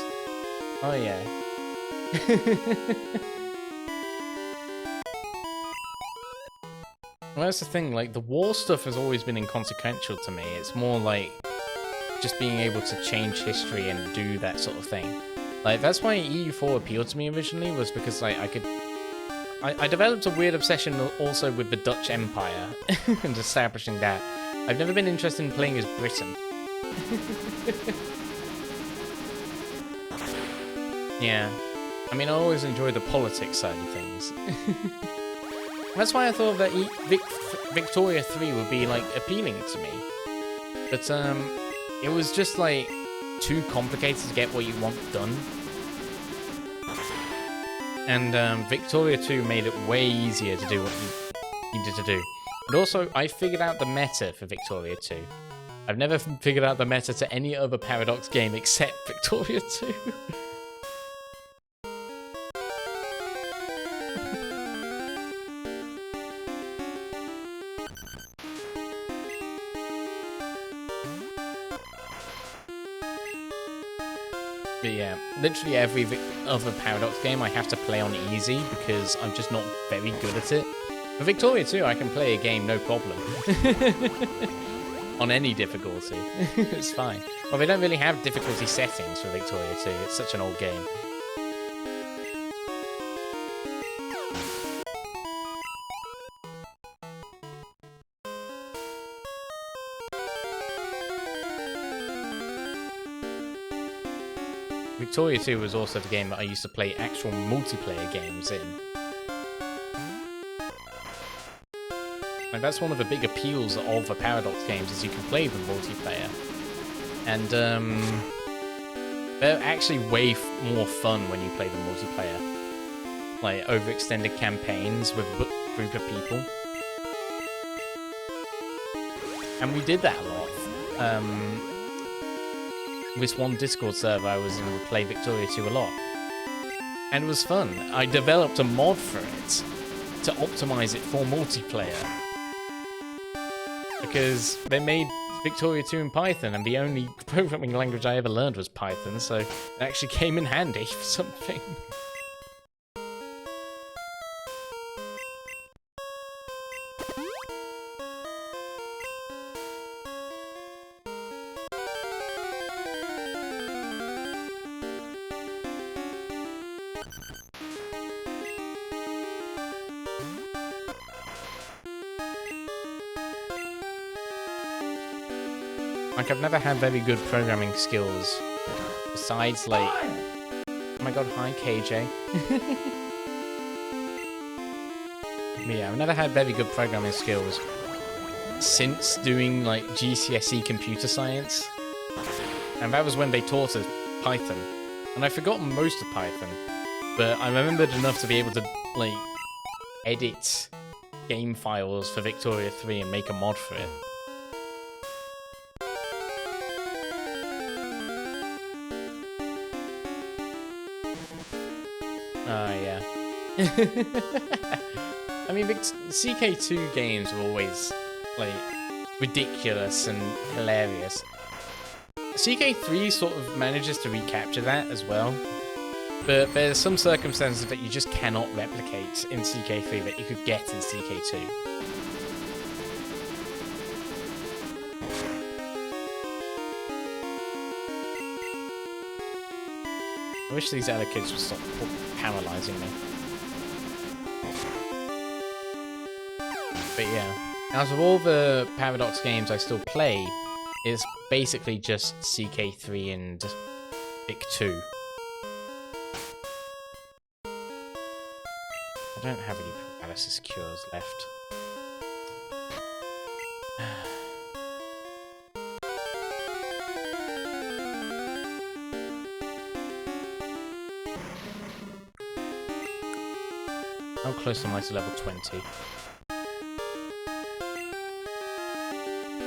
Oh yeah. Well, that's the thing, like, the war stuff has always been inconsequential to me. It's more like just being able to change history and do that sort of thing. Like, that's why EU4 appealed to me originally, was because, like, I developed a weird obsession also with the Dutch Empire and establishing that. I've never been interested in playing as Britain. Yeah. I mean, I always enjoy the politics side of things. That's why I thought that Victoria 3 would be, like, appealing to me. But, it was just, like, too complicated to get what you want done. And, Victoria 2 made it way easier to do what you needed to do. But also, I figured out the meta for Victoria 2. I've never figured out the meta to any other Paradox game except Victoria 2. But yeah, literally every other Paradox game I have to play on easy because I'm just not very good at it. For Victoria 2, I can play a game no problem. On any difficulty. It's fine. Well, they don't really have difficulty settings for Victoria 2. It's such an old game. Victoria 2 was also the game that I used to play actual multiplayer games in. And that's one of the big appeals of the Paradox games, is you can play them multiplayer. And they're actually way more fun when you play them multiplayer. Like overextended campaigns with a group of people. And we did that a lot. This one Discord server I was in would play Victoria 2 a lot. And it was fun. I developed a mod for it to optimize it for multiplayer. Because they made Victoria 2 in Python, and the only programming language I ever learned was Python, so it actually came in handy for something. Like, I've never had very good programming skills. Besides, like... Oh my god, hi, KJ. But yeah, I've never had very good programming skills since doing, like, GCSE computer science. And that was when they taught us Python. And I've forgotten most of Python. But I remembered enough to be able to, like, edit game files for Victoria 3 and make a mod for it. Oh, yeah. I mean, CK2 games are always, like, ridiculous and hilarious. CK3 sort of manages to recapture that as well. But there's some circumstances that you just cannot replicate in CK3 that you could get in CK2. I wish these other kids would stop paralyzing me. But yeah, out of all the Paradox games I still play, it's basically just CK3 and Vic 2. I don't have any paralysis cures left. How close am I to level 20?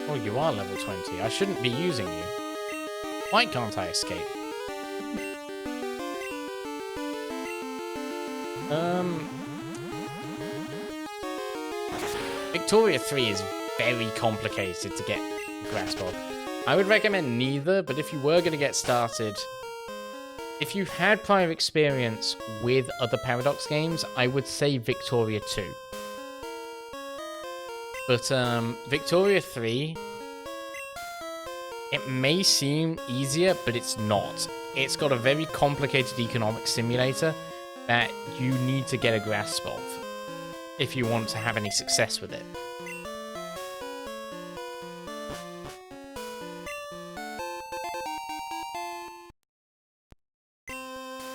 Oh, you are level 20. I shouldn't be using you. Why can't I escape? Victoria 3 is very complicated to get a grasp of. I would recommend neither, but if you were going to get started, if you had prior experience with other Paradox games, I would say Victoria 2. But Victoria 3, it may seem easier, but it's not. It's got a very complicated economic simulator that you need to get a grasp of if you want to have any success with it.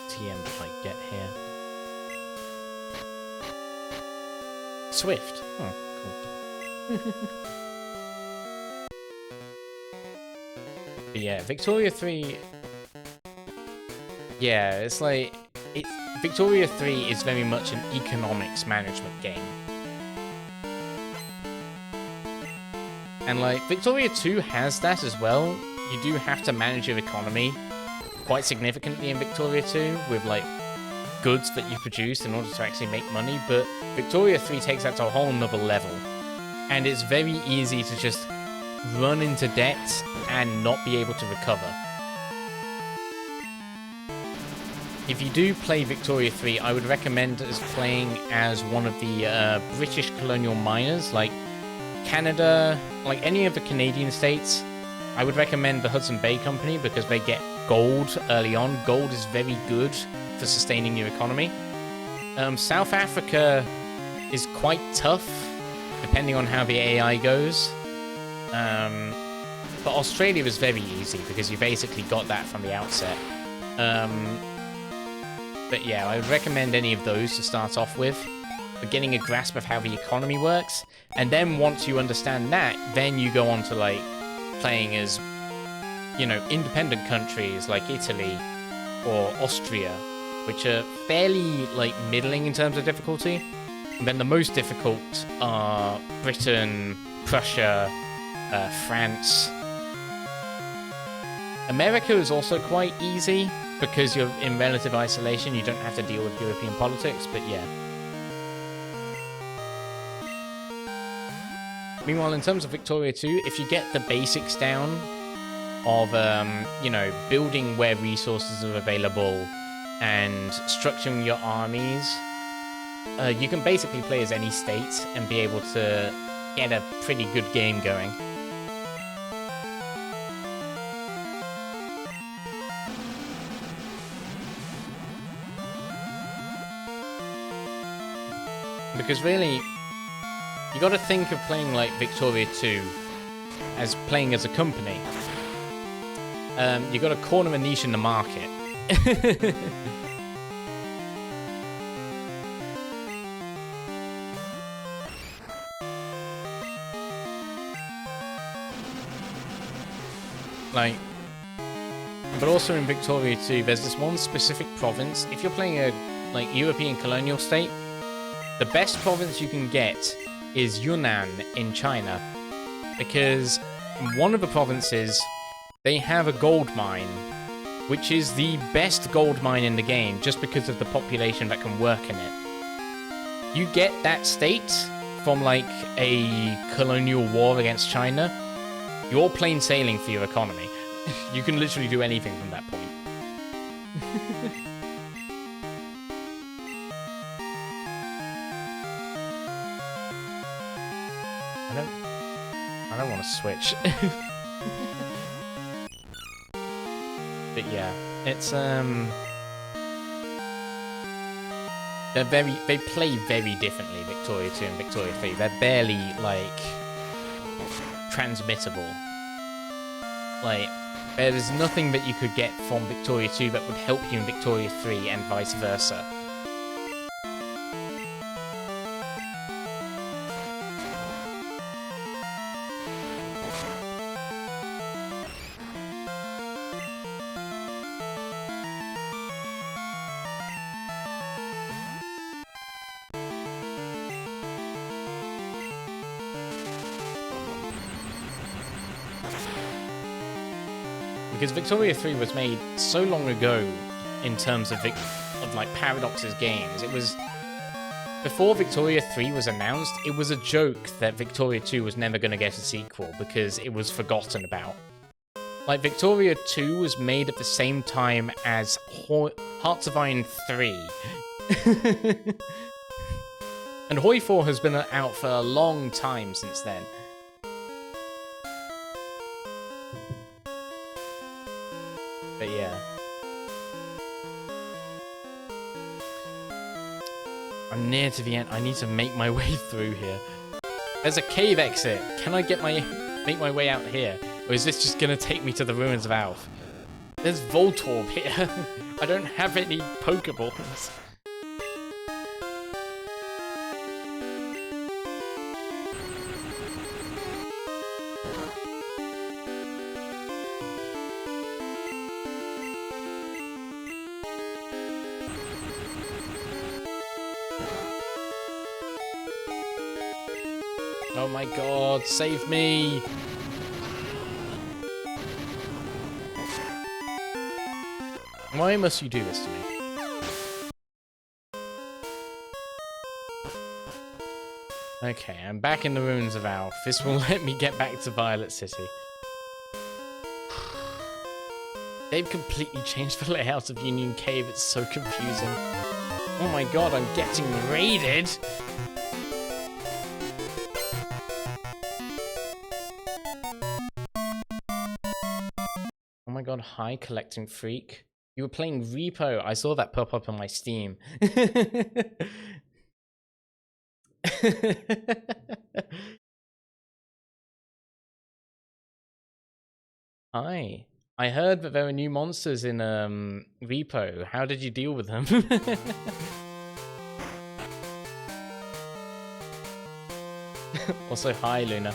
TM if I get here. Swift. Oh, cool. But yeah, Victoria 3... Yeah, it's like... Victoria 3 is very much an economics management game. And like, Victoria 2 has that as well. You do have to manage your economy quite significantly in Victoria 2 with like goods that you produce in order to actually make money, but Victoria 3 takes that to a whole nother level. And it's very easy to just run into debt and not be able to recover. If you do play Victoria 3, I would recommend as playing as one of the British colonial miners, like Canada, like any of the Canadian states. I would recommend the Hudson Bay Company because they get gold early on. Gold is very good for sustaining your economy. South Africa is quite tough, depending on how the AI goes. But Australia is very easy because you basically got that from the outset. But yeah, I would recommend any of those to start off with, for getting a grasp of how the economy works. And then once you understand that, then you go on to like playing as, you know, independent countries like Italy or Austria, which are fairly like middling in terms of difficulty. And then the most difficult are Britain, Prussia, France. America is also quite easy because you're in relative isolation. You don't have to deal with European politics, but yeah. Meanwhile, in terms of Victoria 2, if you get the basics down of, you know, building where resources are available and structuring your armies, you can basically play as any state and be able to get a pretty good game going. Because really, you got to think of playing like Victoria 2 as playing as a company. You got to corner a niche in the market. Like, but also in Victoria 2, there's this one specific province. If you're playing a like European colonial state, the best province you can get is Yunnan in China, because one of the provinces, they have a gold mine, which is the best gold mine in the game just because of the population that can work in it. You get that state from like a colonial war against China, you're plain sailing for your economy. You can literally do anything from that point. I don't want to switch. But yeah, it's they play very differently, Victoria 2 and Victoria 3. They're barely like transmittable. Like, there's nothing that you could get from Victoria 2 that would help you in Victoria 3 and vice versa. Because Victoria 3 was made so long ago in terms of like Paradox's games. It was before Victoria 3 was announced, it was a joke that Victoria 2 was never going to get a sequel because it was forgotten about. Like, Victoria 2 was made at the same time as Hearts of Iron 3. And Hoi 4 has been out for a long time since then. But yeah. I'm near to the end. I need to make my way through here. There's a cave exit. Can I make my way out here? Or is this just gonna take me to the ruins of Alf? There's Voltorb here. I don't have any Pokeballs. Oh my god, save me! Why must you do this to me? Okay, I'm back in the ruins of Alf. This will let me get back to Violet City. They've completely changed the layout of Union Cave. It's so confusing. Oh my god, I'm getting raided! Oh my god, hi, collecting freak. You were playing Repo. I saw that pop up on my Steam. Hi. I heard that there were new monsters in Repo. How did you deal with them? Also, hi, Luna.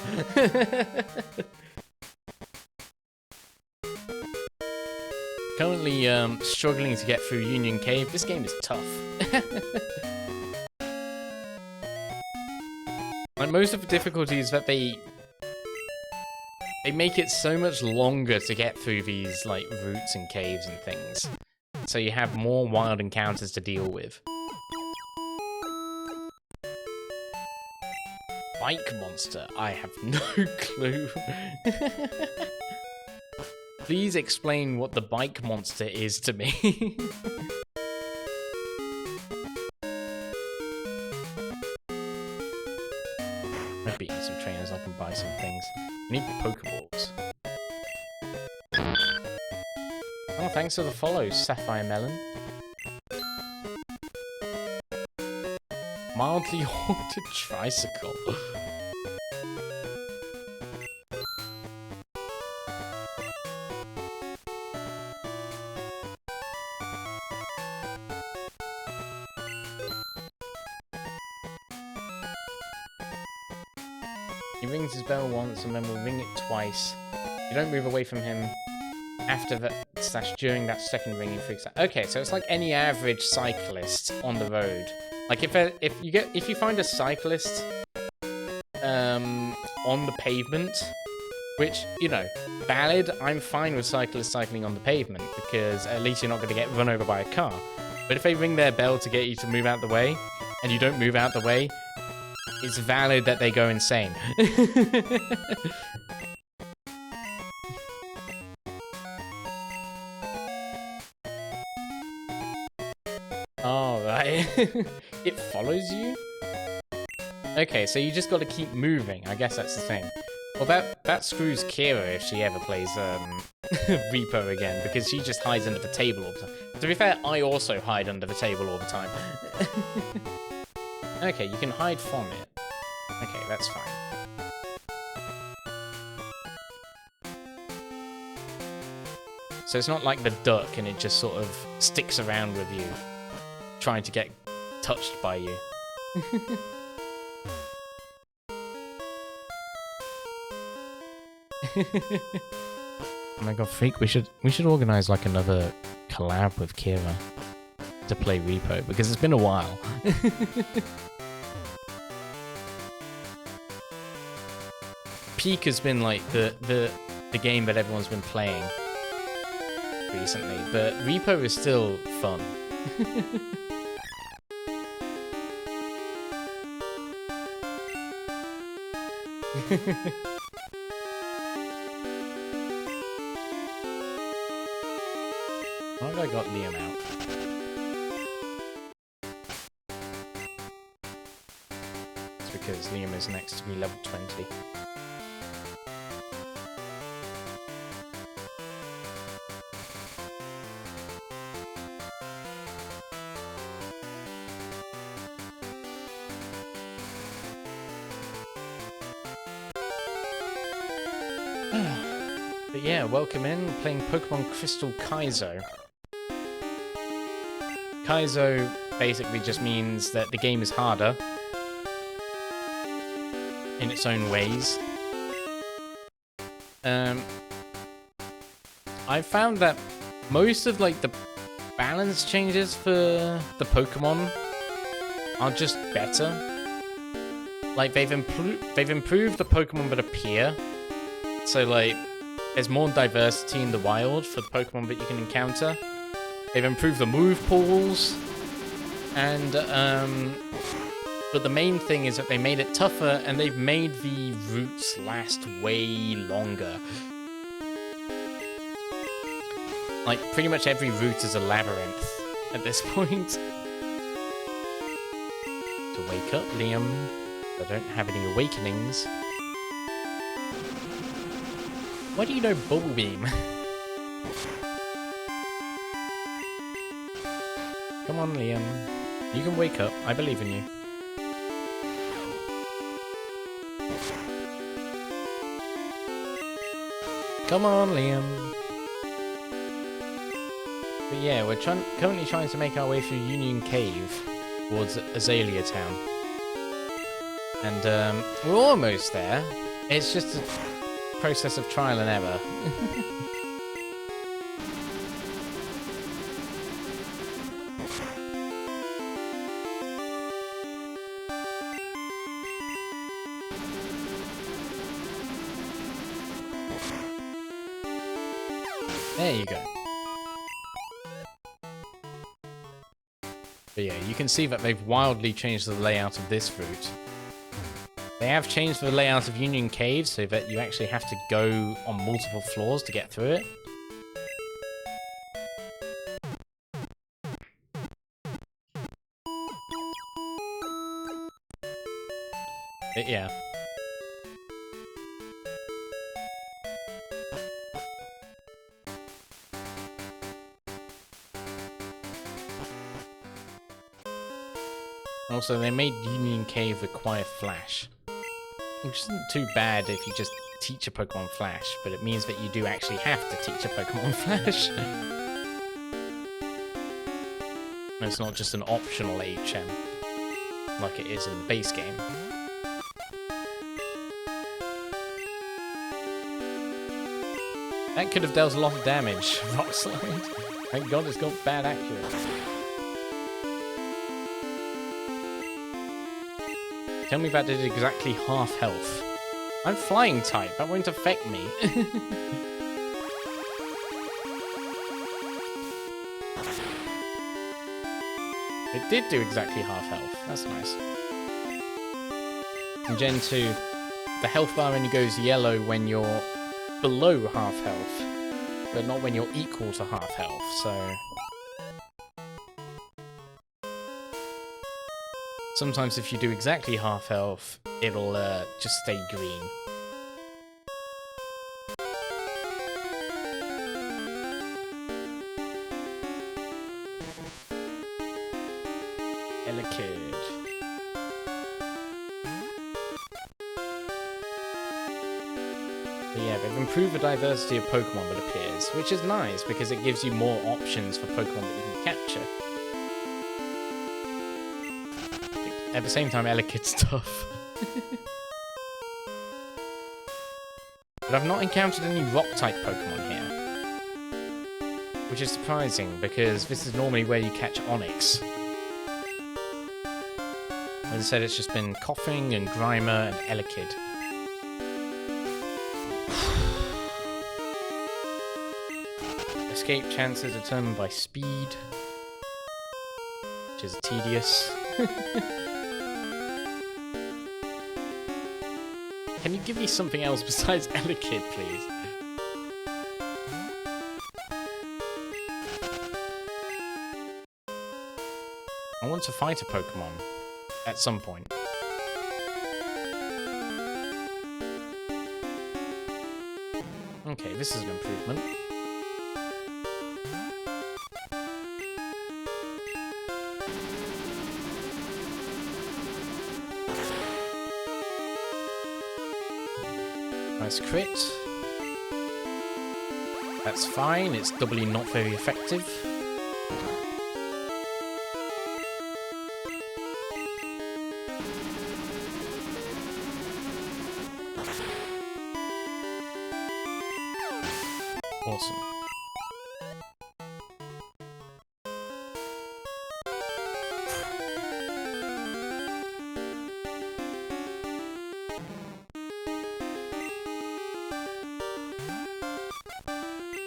Currently struggling to get through Union Cave. This game is tough. Like, most of the difficulty is that they make it so much longer to get through these, like, routes and caves and things. So you have more wild encounters to deal with. Bike monster? I have no clue. Please explain what the bike monster is to me. I've beaten some trainers, I can buy some things. I need Pokeballs. Oh, thanks for the follow, Sapphire Melon. Mildly haunted tricycle. He rings his bell once and then will ring it twice. You don't move away from him after that / during that second ring he freaks out. Okay, so it's like any average cyclist on the road. Like if you find a cyclist on the pavement, which, you know, valid, I'm fine with cyclists cycling on the pavement because at least you're not going to get run over by a car. But if they ring their bell to get you to move out the way and you don't move out the way, it's valid that they go insane. Oh, right. It follows you? Okay, so you just got to keep moving. I guess that's the thing. Well, that screws Kira if she ever plays Repo again, because she just hides under the table all the time. To be fair, I also hide under the table all the time. Okay, you can hide from it. Okay, that's fine. So it's not like the duck and it just sort of sticks around with you, trying to get touched by you. Oh my god, Freak, we should organize like another collab with Kira to play Repo, because it's been a while. Peak has been like the game that everyone's been playing recently, but Repo is still fun. Why have I got Liam out? It's because Liam is next to me level 20. But yeah, welcome in, playing Pokemon Crystal Kaizo. Kaizo basically just means that the game is harder in its own ways. I found that most of like the balance changes for the Pokemon are just better. Like they've improved the Pokemon that appear. So like there's more diversity in the wild for the Pokemon that you can encounter. They've improved the move pools, and but the main thing is that they made it tougher, and they've made the routes last way longer. Like pretty much every route is a labyrinth at this point. To wake up, Liam. I don't have any awakenings. Why do you know Bubble Beam? Come on, Liam. You can wake up. I believe in you. Come on, Liam. But yeah, we're currently trying to make our way through Union Cave towards Azalea Town. And we're almost there. It's just a process of trial and error. There you go. But yeah, you can see that they've wildly changed the layout of this route. They have changed the layout of Union Cave so that you actually have to go on multiple floors to get through it. But yeah. Also, they made Union Cave require Flash. Which isn't too bad if you just teach a Pokemon Flash, but it means that you do actually have to teach a Pokemon Flash. It's not just an optional HM, like it is in the base game. That could have dealt a lot of damage, Rock Slide. Thank God it's got bad accuracy. Tell me that did exactly half health. I'm flying type, that won't affect me. It did do exactly half health, that's nice. In Gen 2, the health bar only goes yellow when you're below half health, but not when you're equal to half health, so... Sometimes if you do exactly half health, it'll just stay green. Elekid. But yeah, they've improved the diversity of Pokemon that appears, which is nice because it gives you more options for Pokemon that you can capture. At the same time, Elekid's tough. But I've not encountered any Rock-type Pokemon here. Which is surprising, because this is normally where you catch Onix. As I said, it's just been Coughing and Grimer and Elekid. Escape chances are determined by speed. Which is tedious. Can you give me something else besides Elekid, please? I want to fight a Pokemon at some point. Okay, this is an improvement. Nice crit. That's fine, it's doubly not very effective. Awesome.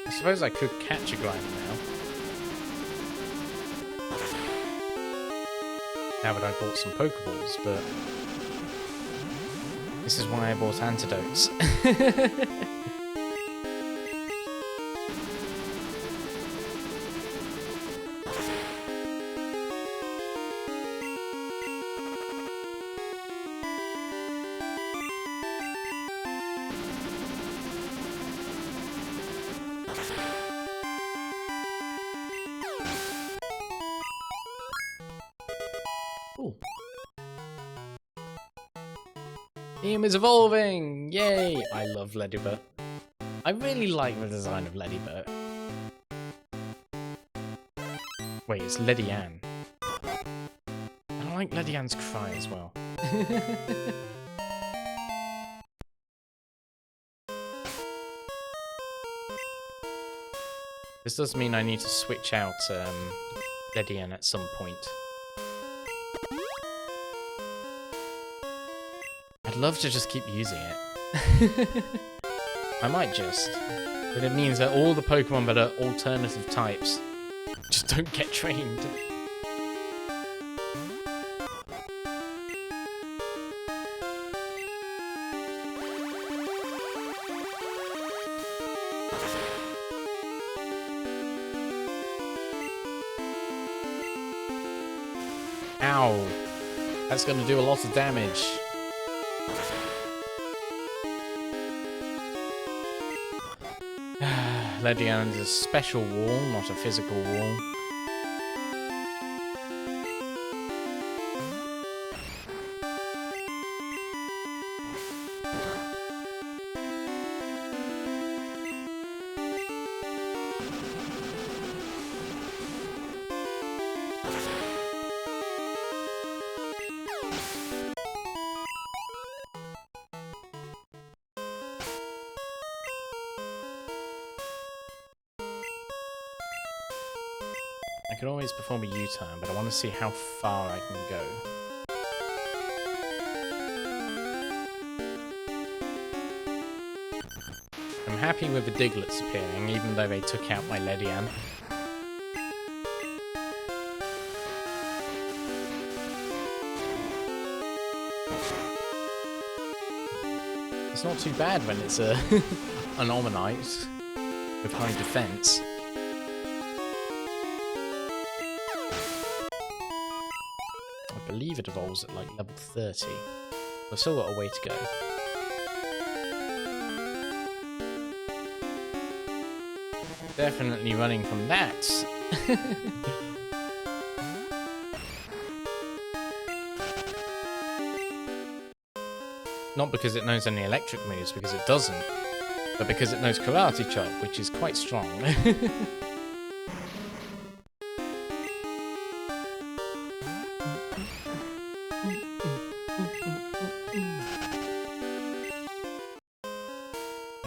I suppose I could catch a Grimer now. Now that I bought some Pokeballs, but... This is why I bought antidotes. Ooh. Team is evolving! Yay! I love Ledibur. I really like the design of Ledibur. Wait, it's Lady Ann. I don't like Lady Ann's cry as well. This does mean I need to switch out Lady Ann at some point. I'd love to just keep using it. I might just. But it means that all the Pokemon that are alternative types just don't get trained. Ow. That's going to do a lot of damage. Lady Ann is a special wall, not a physical wall. I can always perform a U-turn, but I want to see how far I can go. I'm happy with the Diglets appearing, even though they took out my Lady Ann. It's not too bad when it's an Omanyte with high defense. I believe it evolves at like level 30. I've still got a way to go. Definitely running from that. Not because it knows any electric moves, because it doesn't, but because it knows Karate Chop, which is quite strong.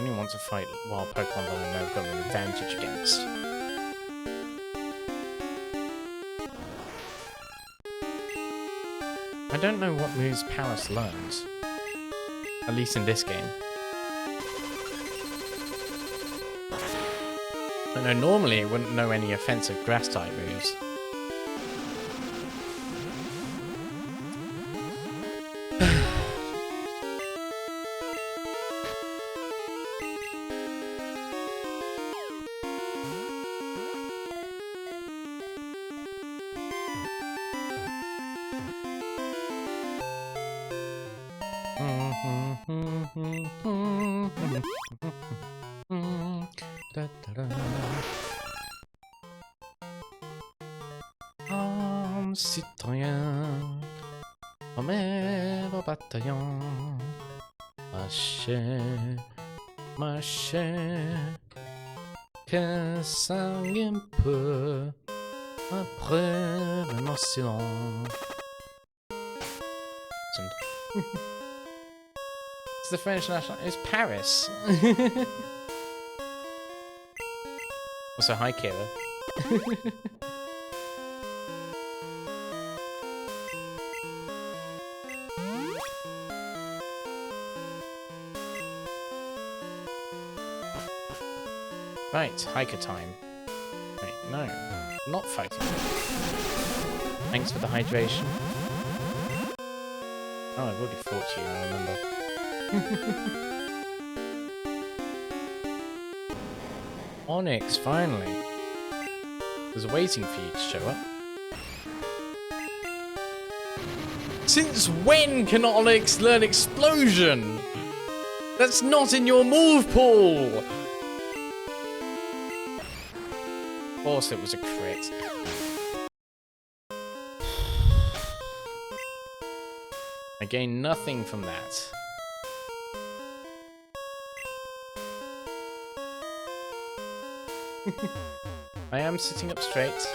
I only want to fight wild Pokemon that I know I've got an advantage against. I don't know what moves Paris learns. At least in this game. I know normally it wouldn't know any offensive grass-type moves. Citoyen, homme au bataillon, marchez, que sangue un peu, après vraiment si long. It's the French national. It's Paris. Also, hi, Kira. Right, hiker time. Wait, no, not fighting. Thanks for the hydration. Oh, I've already fought you, I remember. Onyx, finally. I was waiting for you to show up. Since when can Onyx learn Explosion? That's not in your move pool! Of course it was a crit. I gain nothing from that. I am sitting up straight.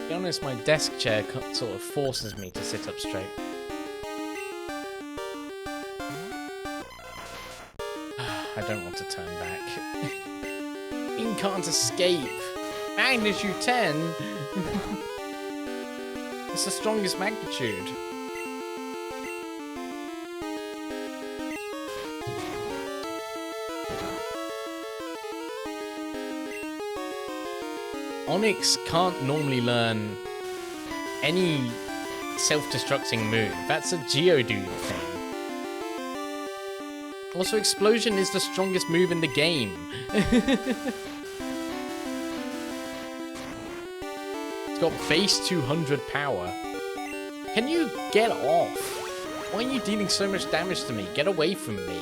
be honest, my desk chair sort of forces me to sit up straight. I don't want to turn back. Bean can't escape. Magnitude 10? It's the strongest magnitude. Onyx can't normally learn any self-destructing move. That's a Geodude thing. Also, Explosion is the strongest move in the game. It's got base 200 power. Can you get off? Why are you dealing so much damage to me? Get away from me.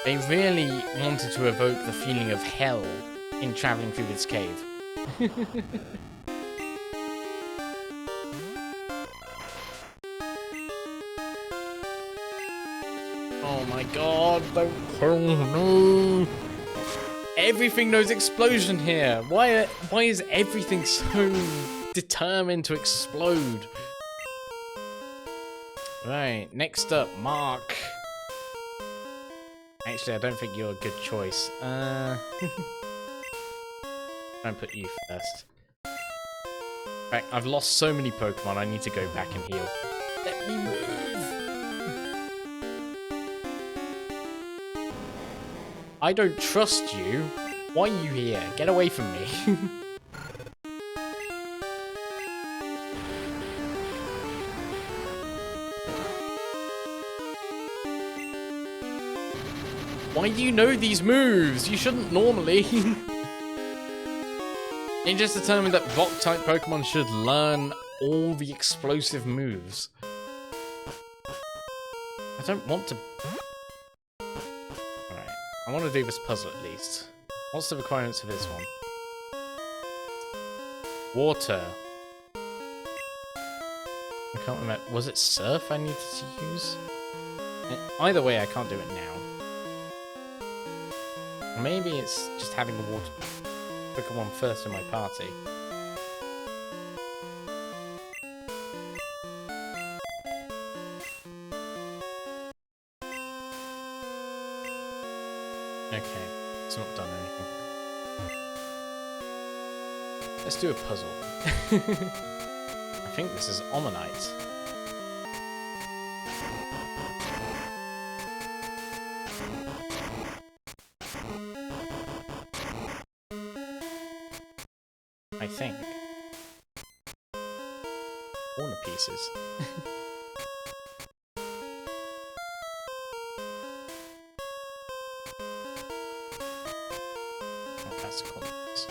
They really wanted to evoke the feeling of hell in traveling through this cave. Oh my god, don't kill me. Everything knows explosion here. Why is everything so determined to explode? Right, next up, Mark. Actually, I don't think you're a good choice. Try and put you first. In fact, I've lost so many Pokemon, I need to go back and heal. Let me move! I don't trust you. Why are you here? Get away from me. Why do you know these moves? You shouldn't normally. It just determined that Rock-type Pokemon should learn all the explosive moves. I don't want to... Alright, I want to do this puzzle at least. What's the requirements for this one? Water. I can't remember. Was it Surf I needed to use? Either way, I can't do it now. Maybe it's just having a water Pokemon first in my party. Okay, it's not done anything. Let's do a puzzle. I think this is Omanite. I think. Corner pieces. Oh, that's a corner piece.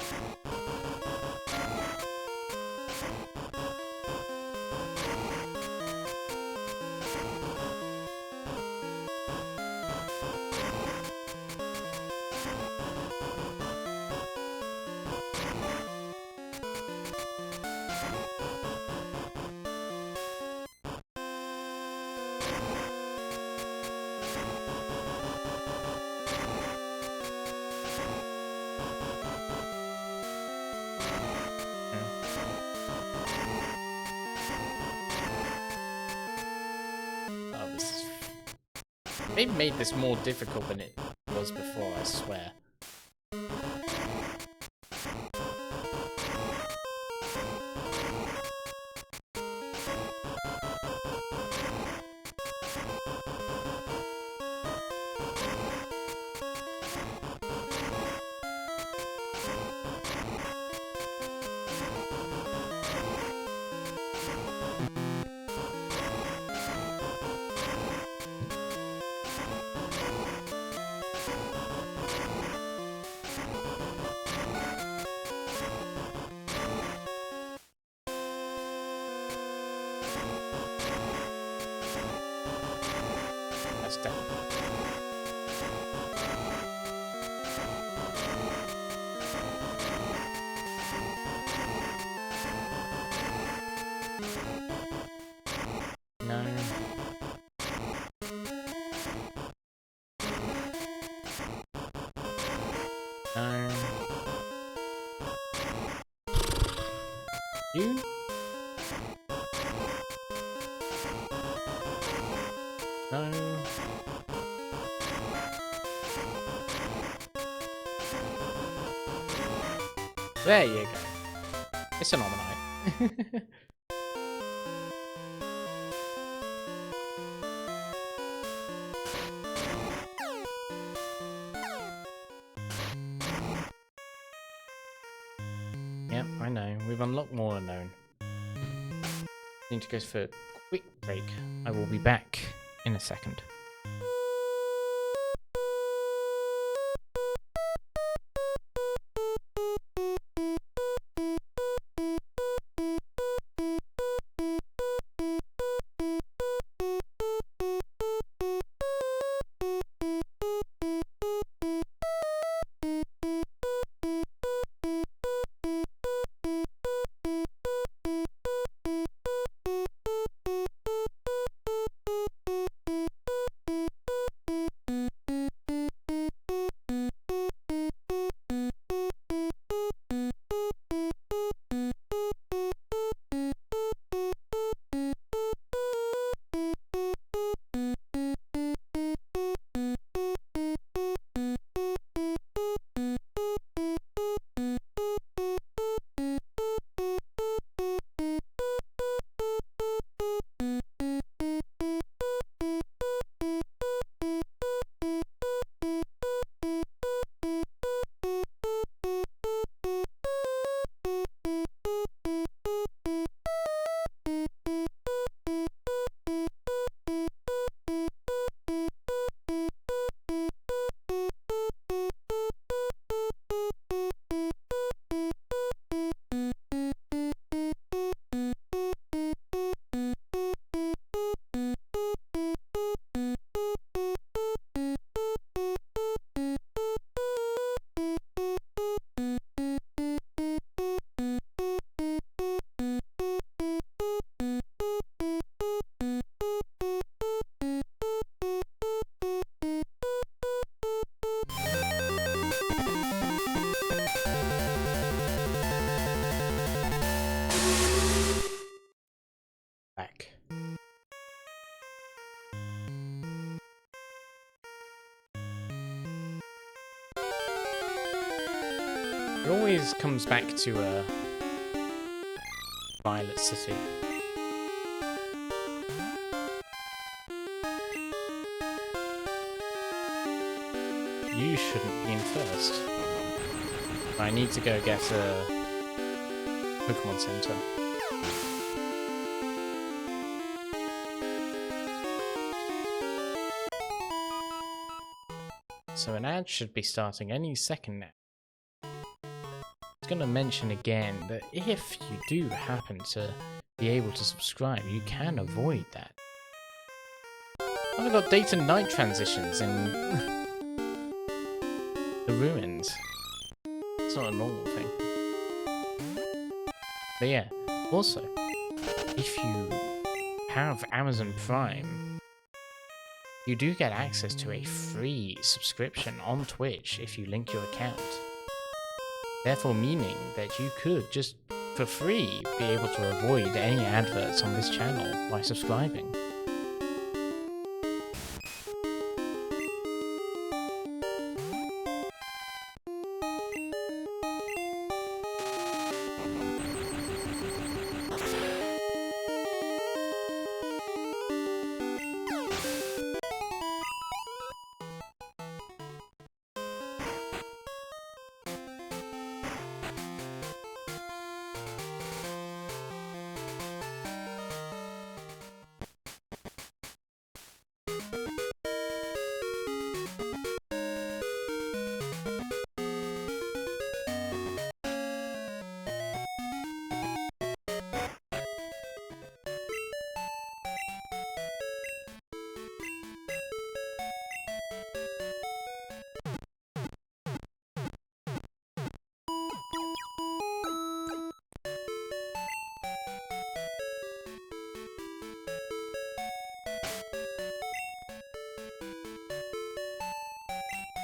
They made this more difficult than it was before, I swear. That's definitely. No. You? No. There you go. It's an Omanyte. Yep, I know. We've unlocked more unknown. Need to go for a quick break. I will be back in a second. Back. It always comes back to Violet City. You shouldn't be in first. I need to go get a Pokémon Center. So an ad should be starting any second now. I was going to mention again that if you do happen to be able to subscribe, you can avoid that. I've got day to night transitions in the ruins. It's not a normal thing. But yeah, also, if you have Amazon Prime, you do get access to a free subscription on Twitch if you link your account. Therefore meaning that you could just, for free, be able to avoid any adverts on this channel by subscribing.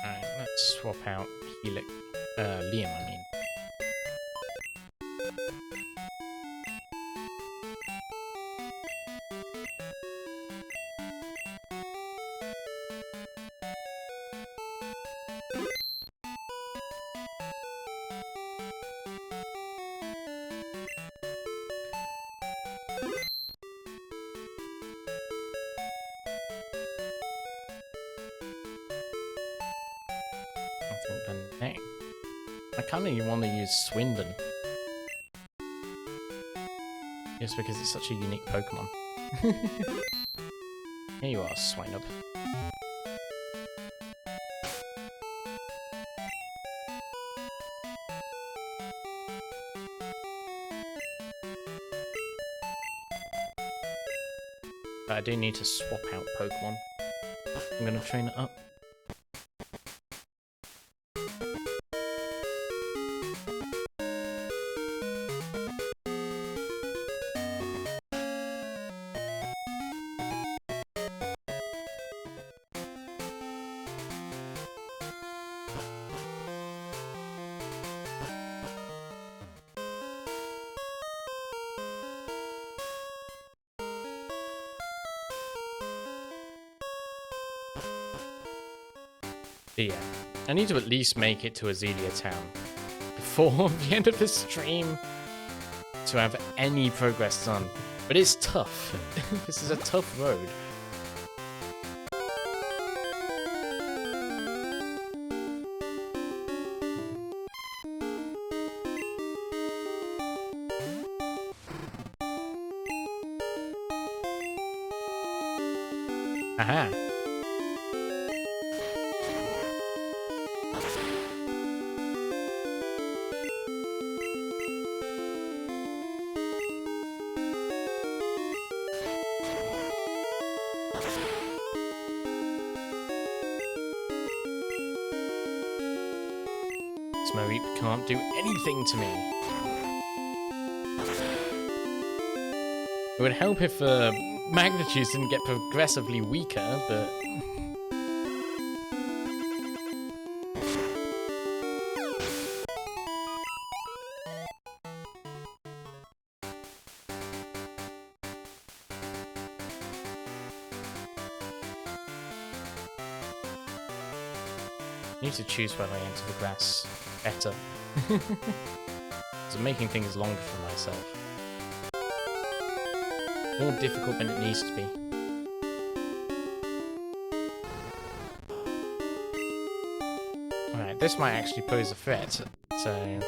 Alright, let's swap out Helix. Liam, I mean. I kind of want to use Swindon. Just because it's such a unique Pokemon. Here you are, Swinub. But I do need to swap out Pokemon. I'm going to train it up. Yeah, I need to at least make it to Azalea Town before the end of the stream to have any progress done. But it's tough. This is a tough road. Aha. Smoreep can't do anything to me. It would help if magnitudes didn't get progressively weaker, but... I need to choose whether I enter the grass better. So I'm making things longer for myself. More difficult than it needs to be. Alright, this might actually pose a threat, so...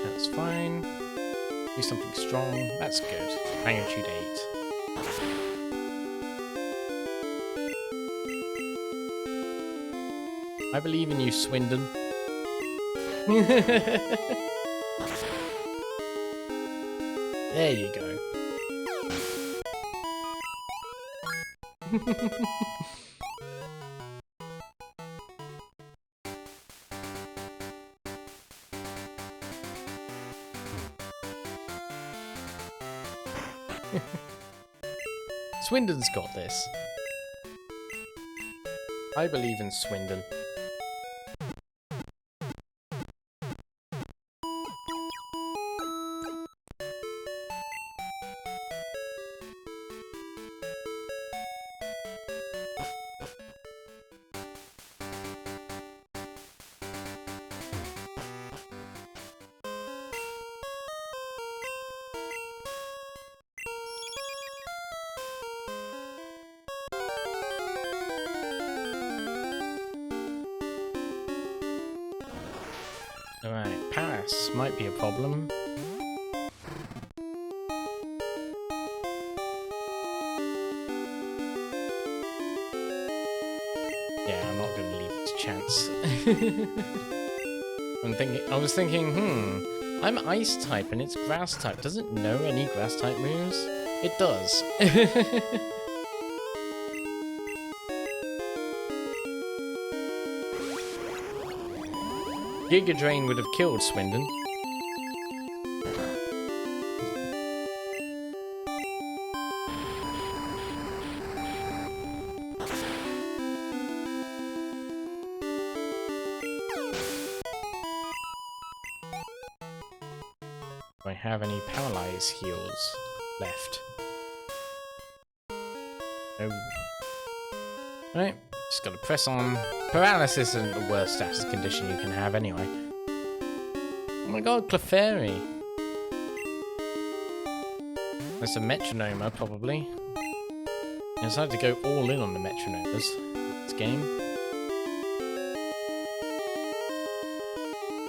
That's fine. Do something strong. That's good. Magnitude 8. I believe in you, Swindon. There you go. Swindon's got this. I believe in Swindon. Alright, Paris might be a problem. Yeah, I'm not gonna leave it to chance. I was thinking, I'm ice type and it's grass type. Does it know any grass type moves? It does. Giga Drain would have killed Swindon. Do I have any paralyze heals left? No. Right, just gotta press on. Paralysis isn't the worst status condition you can have anyway. Oh my god, Clefairy. There's a Metronoma, probably. I decided to go all in on the Metronomas this game.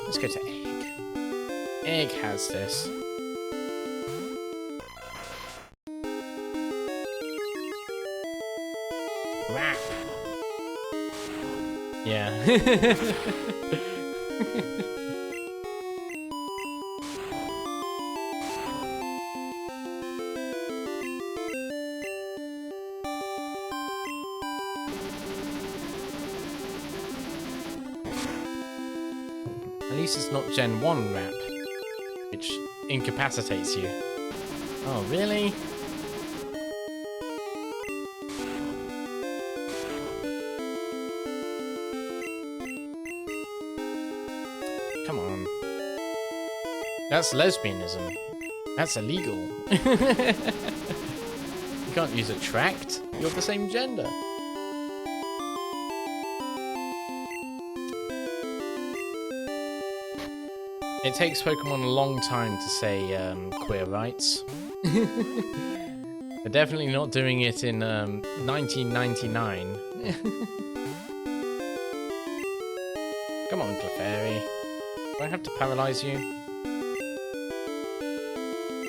Let's go to Egg. Egg has this. Rap. Yeah. At least it's not Gen 1 rap, which incapacitates you. Oh, really? Come on. That's lesbianism. That's illegal. You can't use attract. You're the same gender. It takes Pokemon a long time to say queer rights. They're definitely not doing it in 1999. Come on, Clefairy. Do I have to paralyze you?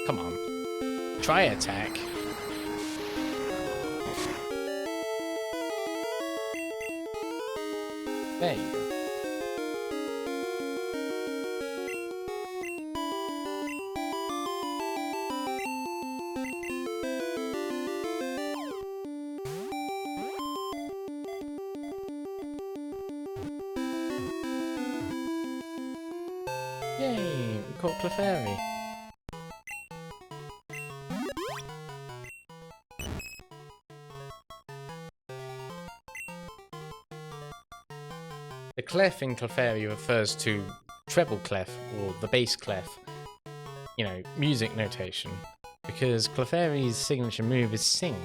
Come on. Try attack. There you go. Yay, we caught Clefairy. The clef in Clefairy refers to treble clef, or the bass clef. You know, music notation. Because Clefairy's signature move is sing.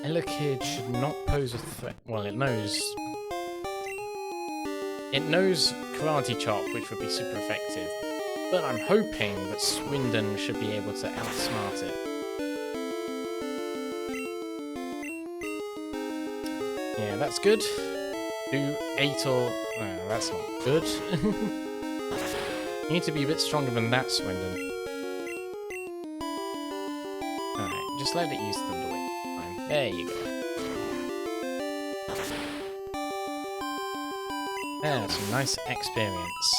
Elekid should not pose a threat. Well, it knows Karate Chop, which would be super effective. But I'm hoping that Swindon should be able to outsmart it. Yeah, that's good. Do 8 or... No, that's not good. You need to be a bit stronger than that, Swindon. Alright, just let it use Thunderwave. There you go. There's some nice experience.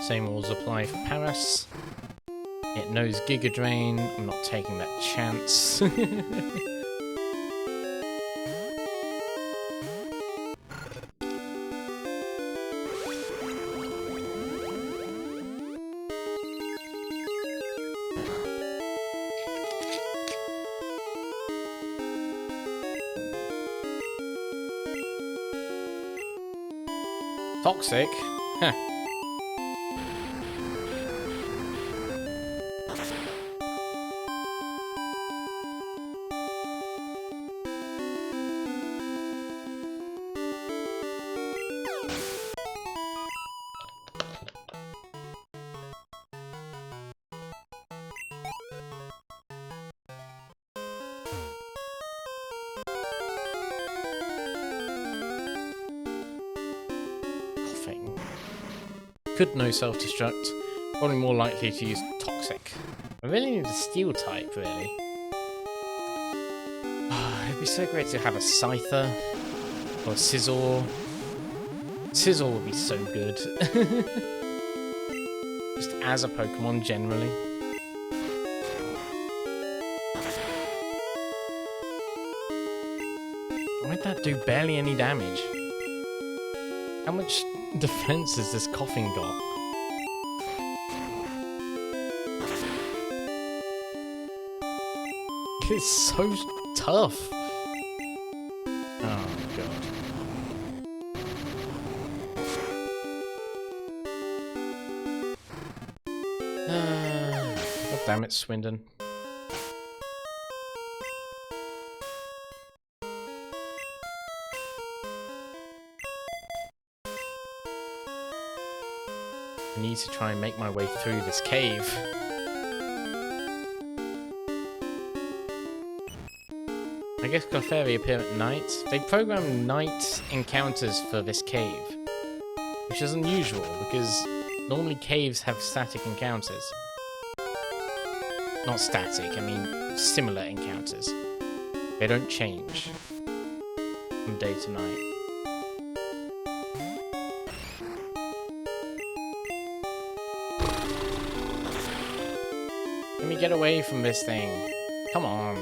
Same rules apply for Paris. It knows Giga Drain. I'm not taking that chance. Toxic? Huh. Coughing. Could no self-destruct. Probably more likely to use toxic. I really need a steel type, really. It'd be so great to have a Scyther or a Scizor. Scizor would be so good. Just as a Pokemon generally. Why'd that do barely any damage? How much defense has this coughing got? It's so tough. Oh god. God damn it, Swindon. I need to try and make my way through this cave. I guess Clefairy appear at night. They programmed night encounters for this cave, which is unusual because normally caves have static encounters. Not static, I mean similar encounters. They don't change from day to night. Let me get away from this thing. Come on.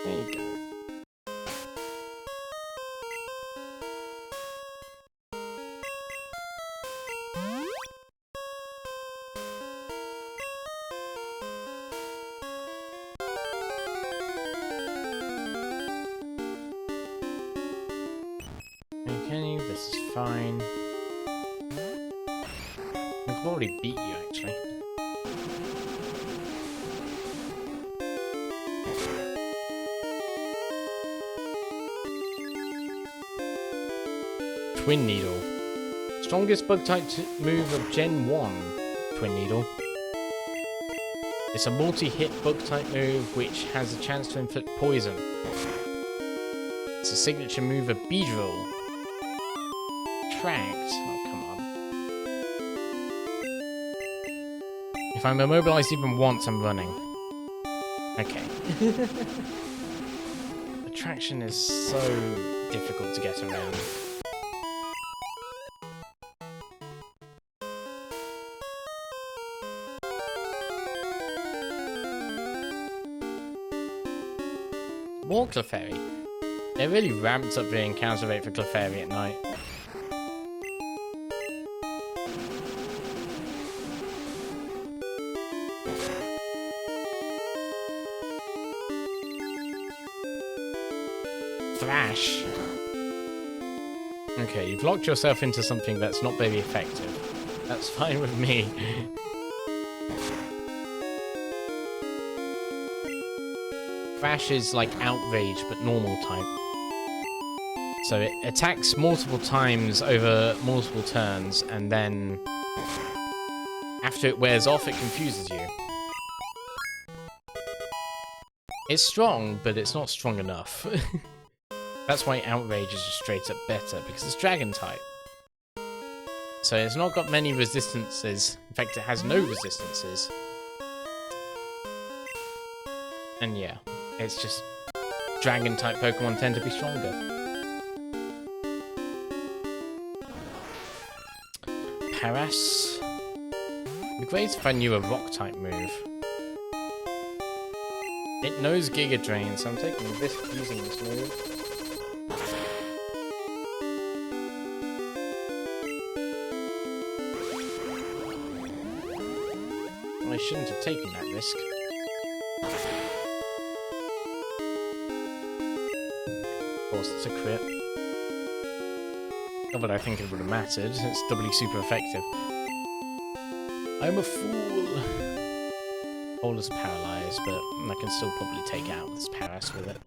There you go. Okay, this is fine. I could already beat you, actually. Twin Needle. Strongest bug-type move of Gen 1, Twin Needle. It's a multi-hit bug-type move which has a chance to inflict poison. It's a signature move of Beedrill. Attract. Oh, come on. If I'm immobilized even once, I'm running. Okay. Attraction is so difficult to get around. More Clefairy. They really ramped up the encounter rate for Clefairy at night. Thrash. Okay, you've locked yourself into something that's not very effective. That's fine with me. Thrash is like Outrage, but normal type. So it attacks multiple times over multiple turns, and then after it wears off, it confuses you. It's strong, but it's not strong enough. That's why Outrage is just straight up better, because it's Dragon type. So it's not got many resistances. In fact, it has no resistances. And yeah, it's just Dragon type Pokemon tend to be stronger. Paras. It'd be great if I knew a Rock type move. It knows Giga Drain, so I'm taking a risk using this move. I shouldn't have taken that risk. it's a crit. Not that I think it would have mattered. It's doubly super effective. I'm a fool. Hole is paralyzed, but I can still probably take out this Paras with it.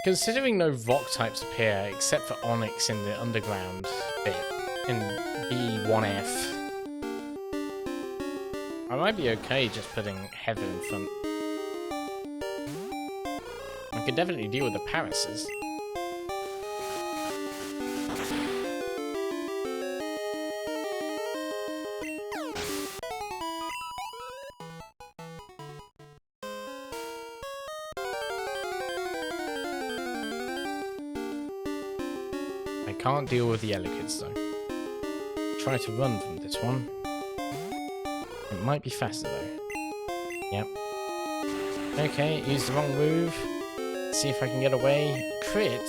Considering no rock types appear except for Onyx in the underground bit in B1F, I might be okay just putting Heather in front. I could definitely deal with the Parases. Can't deal with the Elikids though. Try to run from this one. It might be faster though. Yep. Okay, use the wrong move. See if I can get away. Crit.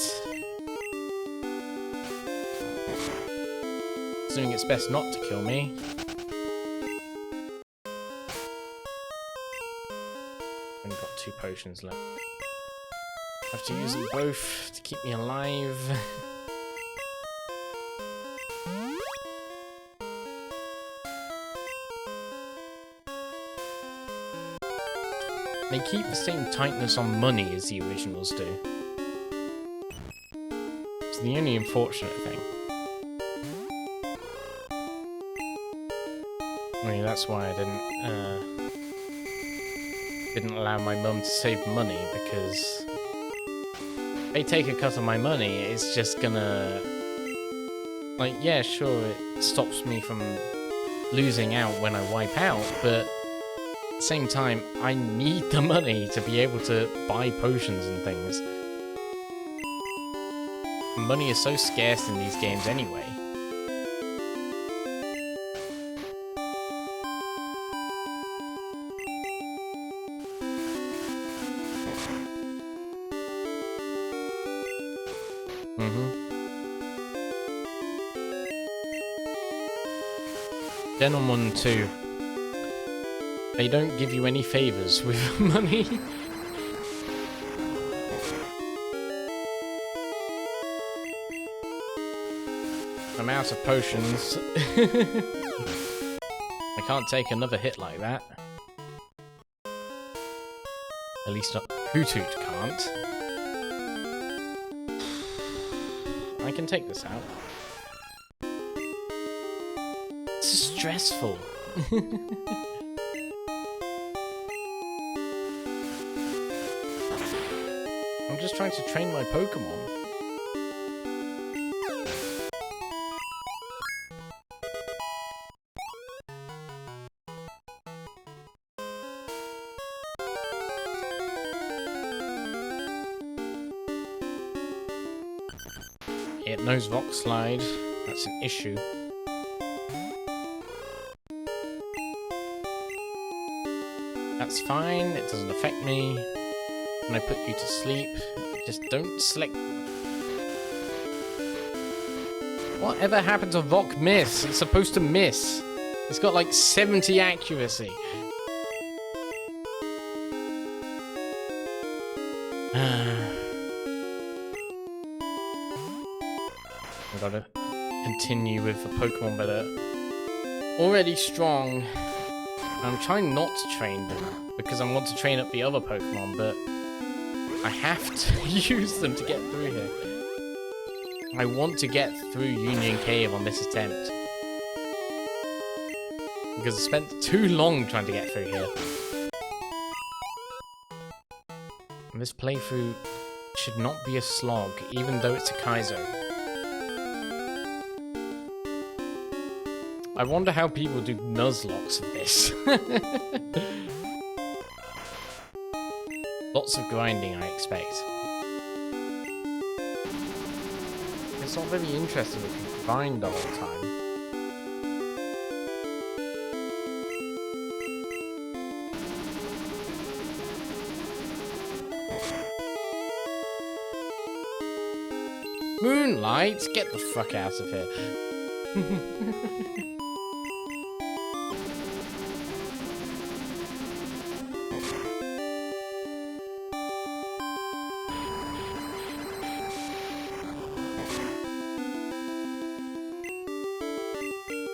Assuming it's best not to kill me. Only got 2 potions left. Have to use them both to keep me alive. They keep the same tightness on money as the originals do. It's the only unfortunate thing. I mean, that's why I didn't allow my mum to save money, because if they take a cut of my money, it's just gonna... Like, yeah, sure, it stops me from losing out when I wipe out, but at the same time, I need the money to be able to buy potions and things. Money is so scarce in these games anyway. Gentleman 2. They don't give you any favors with money. I'm out of potions. I can't take another hit like that. At least not Hoothoot can't. I can take this out. It's stressful. I'm just trying to train my Pokémon. It knows Rock Slide. That's an issue. That's fine. It doesn't affect me. When I put you to sleep, just don't select. Whatever happened to Rock Miss? It's supposed to miss. It's got like 70 accuracy. I've got to continue with the Pokemon that are already strong. I'm trying not to train them because I want to train up the other Pokemon, but I have to use them to get through here. I want to get through Union Cave on this attempt. Because I spent too long trying to get through here. And this playthrough should not be a slog, even though it's a Kaizo. I wonder how people do Nuzlocke of this. Lots of grinding, I expect. It's not very interesting if you grind the whole time. Moonlight, get the fuck out of here.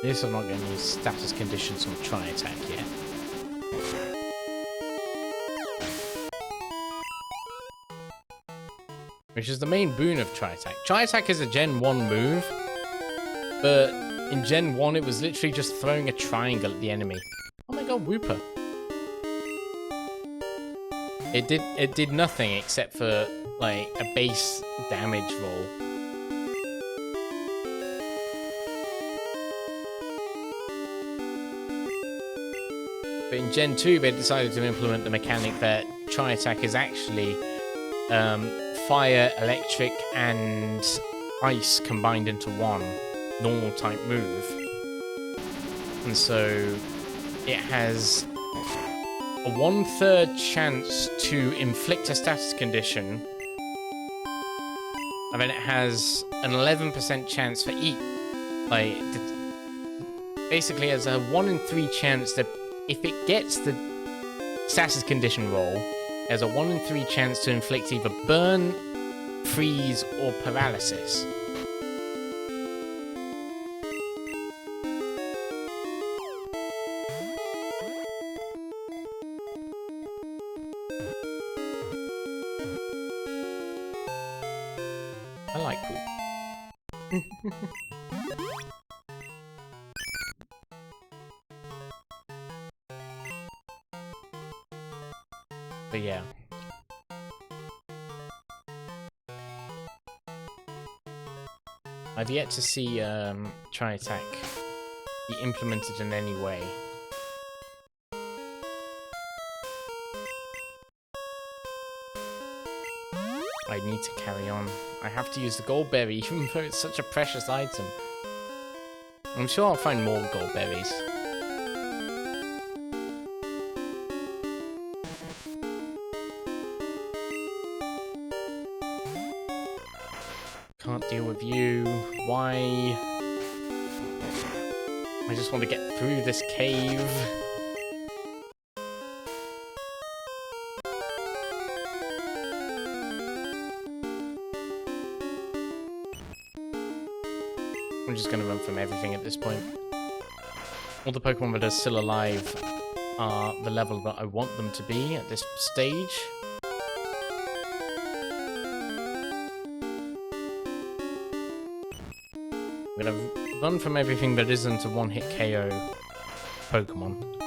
At least I'm not going to use status conditions on Tri-Attack yet. Which is the main boon of Tri-Attack. Tri-Attack is a Gen 1 move, but in Gen 1 it was literally just throwing a triangle at the enemy. Oh my god, Wooper. It did nothing except for, like, a base damage roll. But in Gen 2, they decided to implement the mechanic that Tri-Attack is actually fire, electric, and ice combined into one normal type move. And so it has a 1/3 chance to inflict a status condition, and then it has an 11% chance for each. Like, basically, has a 1 in 3 chance that if it gets the status condition roll, there's a 1 in 3 chance to inflict either burn, freeze, or paralysis. I like poop. But yeah. I've yet to see Tri-Attack be implemented in any way. I need to carry on. I have to use the gold berry, even though it's such a precious item. I'm sure I'll find more gold berries. Can't deal with you. Why? I just want to get through this cave. I'm just going to run from everything at this point. All the Pokemon that are still alive are the level that I want them to be at this stage. I'm going to run from everything that isn't a one-hit KO Pokemon.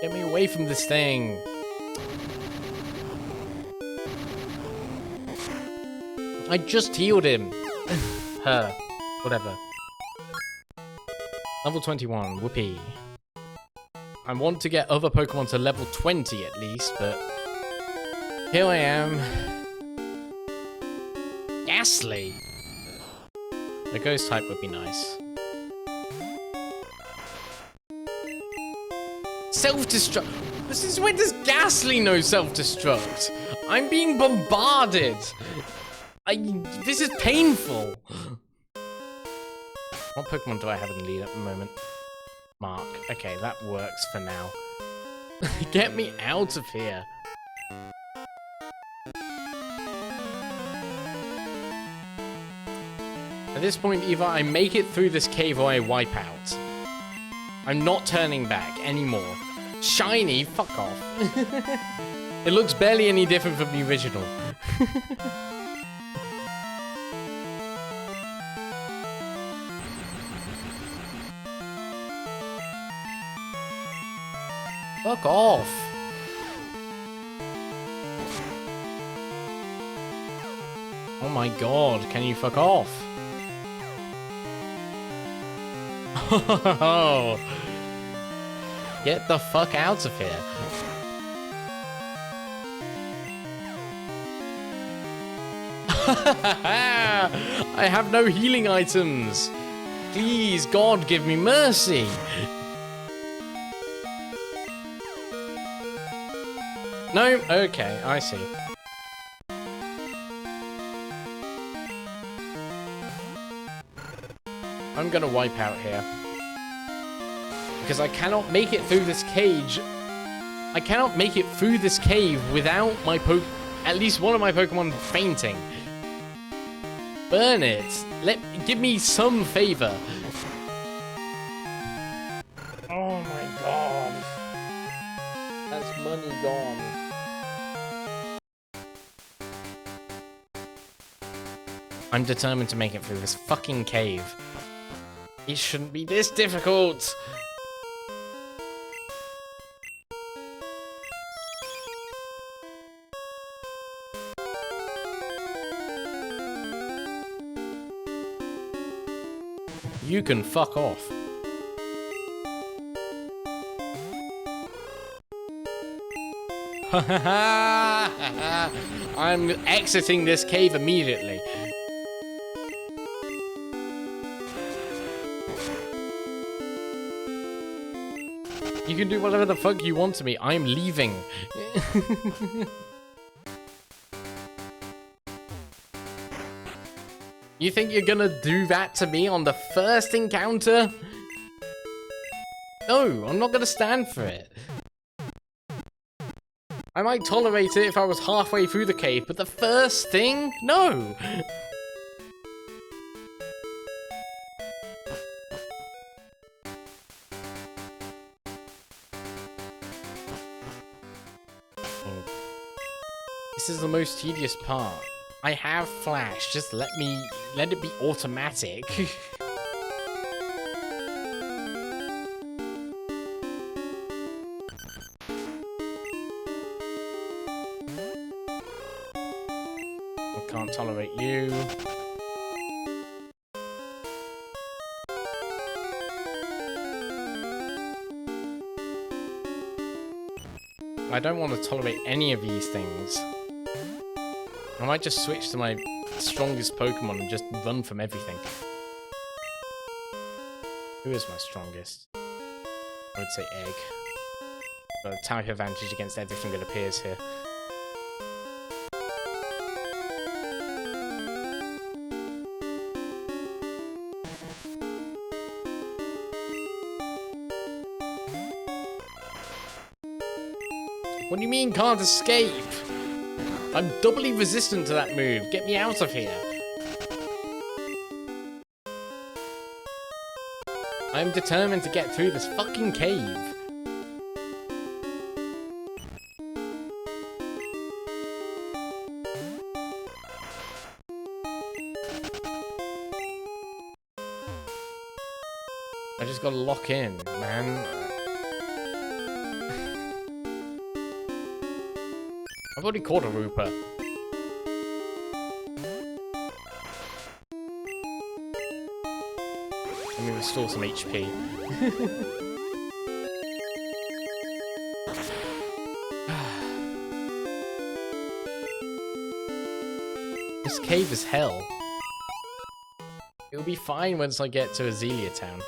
Get me away from this thing. I just healed him. Her. Whatever. Level 21. Whoopee. I want to get other Pokemon to level 20 at least, but here I am. Ghastly. The ghost type would be nice. Self-destruct. Since when does Ghastly know self-destruct? I'm being bombarded. This is painful. What Pokemon do I have in the lead at the moment? Mark. Okay, that works for now. Get me out of here. At this point, either I make it through this cave or I wipe out. I'm not turning back anymore. Shiny? Fuck off. It looks barely any different from the original. Fuck off. Oh my god, can you fuck off? Get the fuck out of here. I have no healing items. Please, God, give me mercy. No? Okay, I see. I'm gonna wipe out here. Because I cannot make it through this cage. I cannot make it through this cave without my at least one of my Pokemon fainting. Burn it. Give me some favor. Oh my god. That's money gone. I'm determined to make it through this fucking cave. It shouldn't be this difficult. You can fuck off. I'm exiting this cave immediately. You can do whatever the fuck you want to me. I'm leaving. You think you're gonna do that to me on the first encounter? No, I'm not gonna stand for it. I might tolerate it if I was halfway through the cave, but the first thing? No! This is the most tedious part. I have Flash, just let it be automatic. I can't tolerate you. I don't want to tolerate any of these things. I might just switch to my strongest Pokemon and just run from everything. Who is my strongest? I would say Egg. Got a type advantage against everything that appears here. What do you mean can't escape? I'm doubly resistant to that move. Get me out of here. I'm determined to get through this fucking cave. I just gotta lock in, man. I've already caught a Rooper. Let me restore some HP. This cave is hell. It'll be fine once I get to Azalea Town.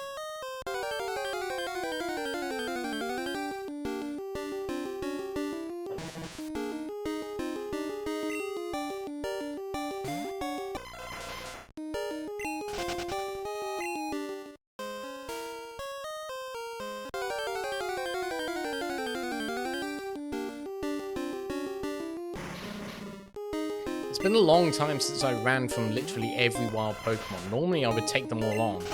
It's been a long time since I ran from literally every wild Pokemon. Normally I would take them all on.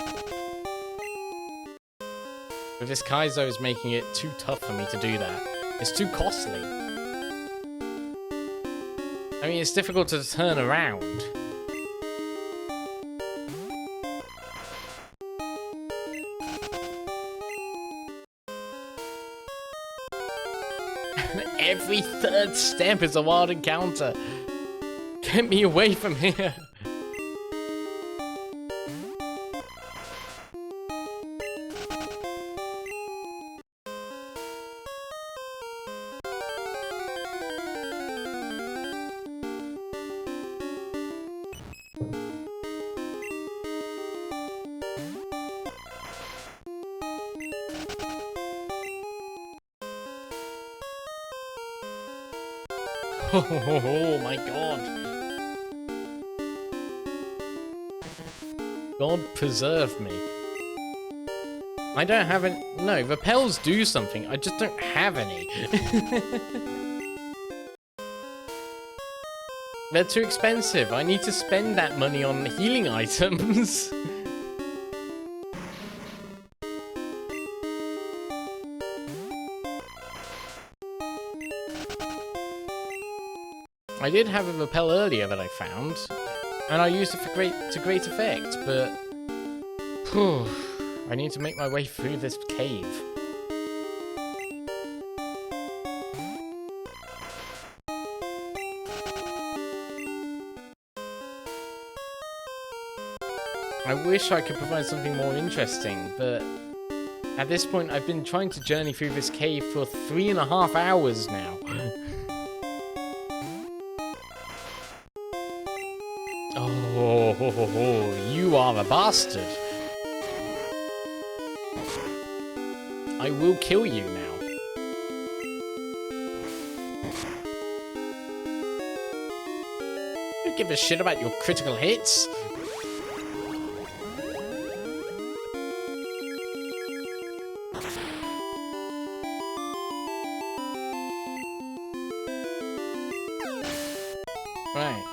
But this Kaizo is making it too tough for me to do that. It's too costly. I mean, it's difficult to turn around. Every third step is a wild encounter. Get me away from here. Oh my god. God preserve me. I don't have any. No, repels do something. I just don't have any. They're too expensive. I need to spend that money on healing items. I did have a repel earlier that I found, and I used it to great effect, but whew, I need to make my way through this cave. I wish I could provide something more interesting, but at this point I've been trying to journey through this cave for 3.5 hours now. Oh, you are a bastard. I will kill you now. I don't give a shit about your critical hits. Right.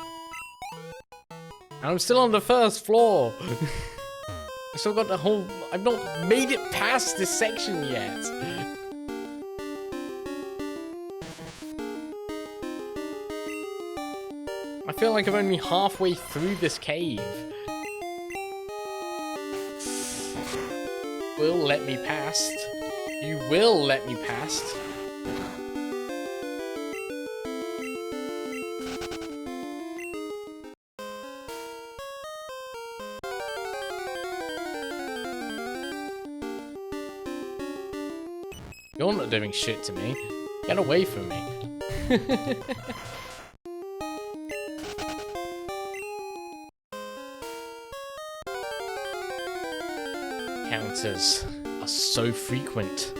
I'm still on the first floor. I still got the whole... I've not made it past this section yet. I feel like I'm only halfway through this cave. Will let me past. You will let me past. You're not doing shit to me. Get away from me. Counters are so frequent.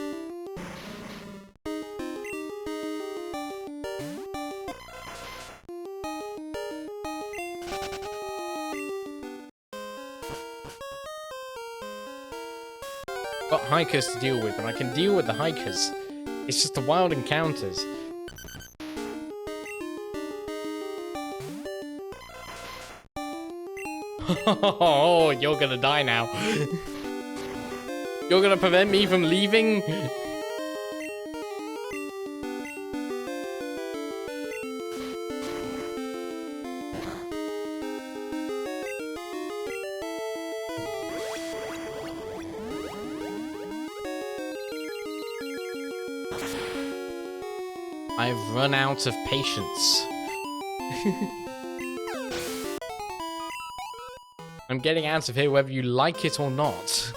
Got hikers to deal with, and I can deal with the hikers. It's just the wild encounters. Oh, you're gonna die now. You're gonna prevent me from leaving? I've run out of patience. I'm getting out of here whether you like it or not.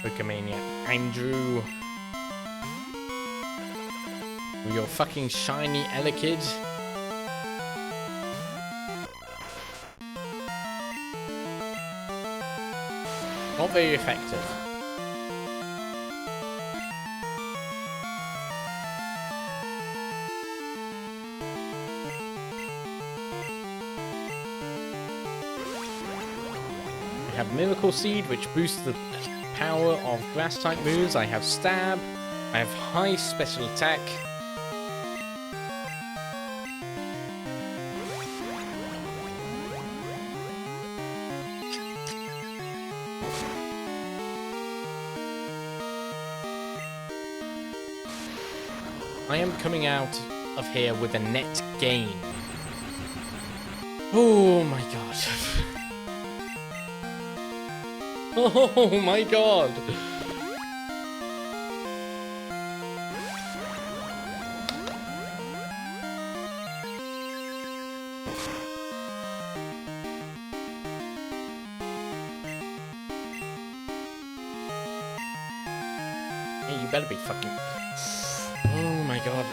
Pokemania Andrew. With your fucking shiny Elekid. Not very effective. I have Miracle Seed, which boosts the power of grass-type moves. I have Stab. I have high special attack. I am coming out of here with a net gain. Oh my god. Oh my god. Hey, you better be fucking... Oh my god.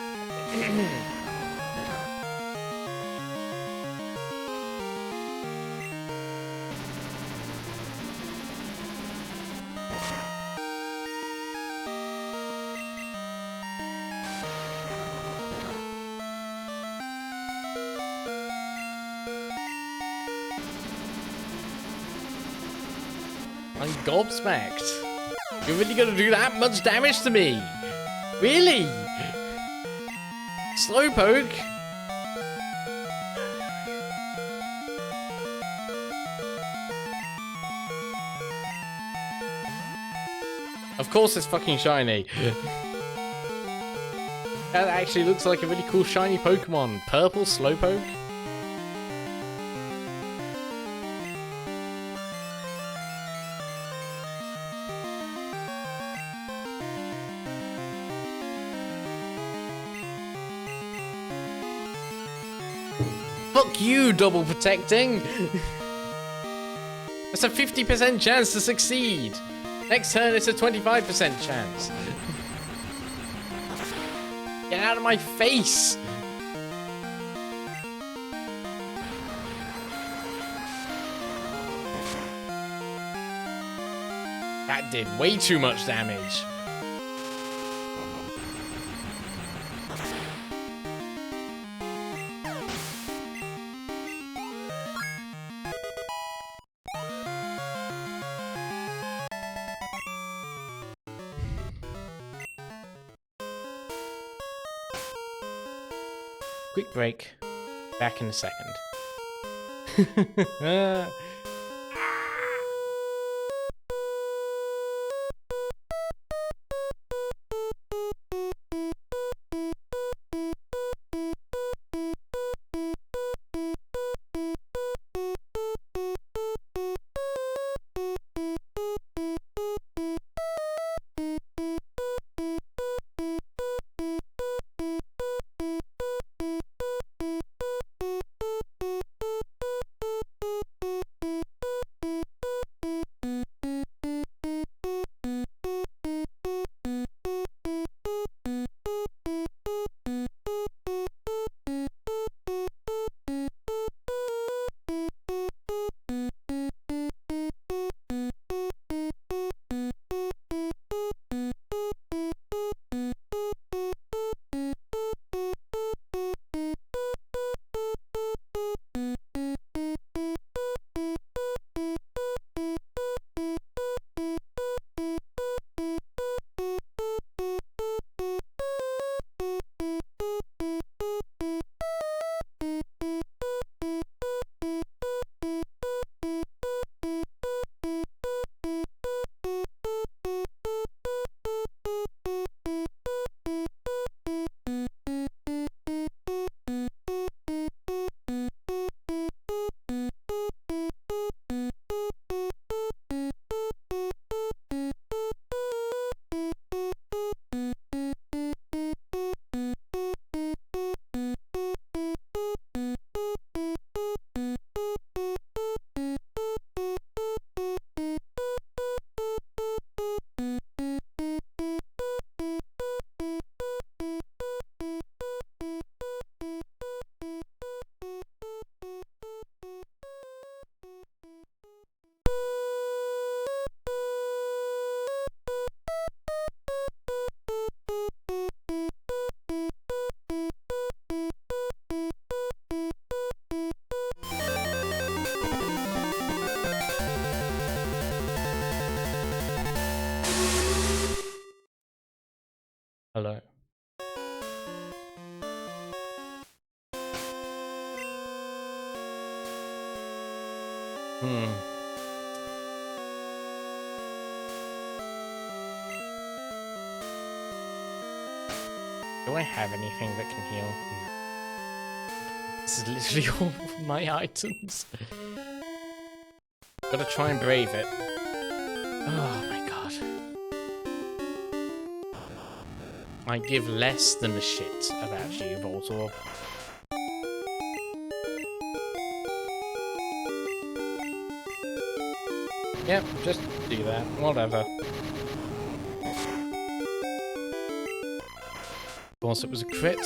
I'm gobsmacked. You're really gonna do that much damage to me? Really? Slowpoke? Of course it's fucking shiny. That actually looks like a really cool shiny Pokemon. Purple Slowpoke? Fuck you, double protecting! That's a 50% chance to succeed! Next turn it's a 25% chance. Get out of my face! That did way too much damage. Quick break. Back in a second. Hello. Do I have anything that can heal? This is literally all my items. Gotta try and brave it. Oh my god. I give less than a shit about you, Voltor. Yep, just do that. Whatever. Of course, it was a crit.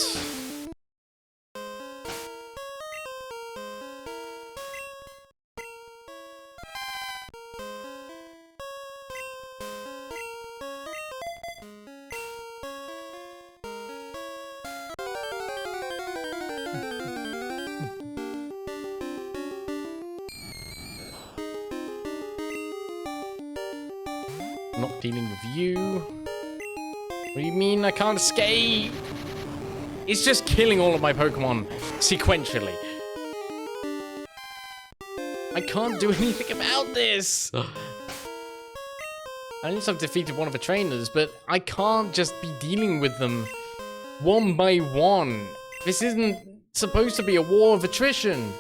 I'm not dealing with you. What do you mean I can't escape? It's just killing all of my Pokemon sequentially. I can't do anything about this. I know I've defeated one of the trainers, but I can't just be dealing with them one by one. This isn't supposed to be a war of attrition.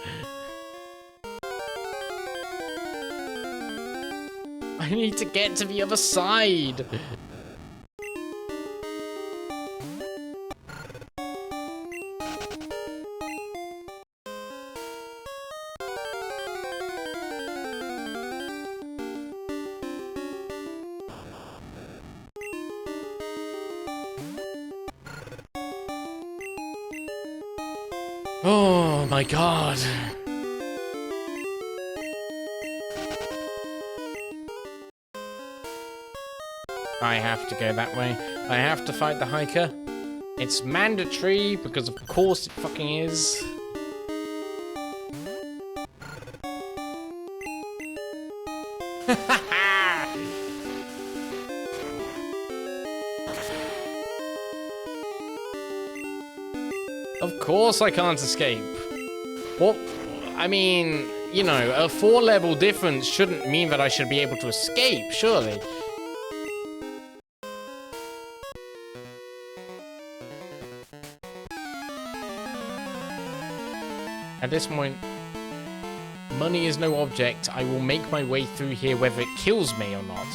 I need to get to the other side. Oh my god. I have to go that way. I have to fight the hiker. It's mandatory because of course it fucking is. Of course I can't escape. What? I mean, you know, a 4-level difference shouldn't mean that I should be able to escape, surely. At this point, money is no object. I will make my way through here whether it kills me or not.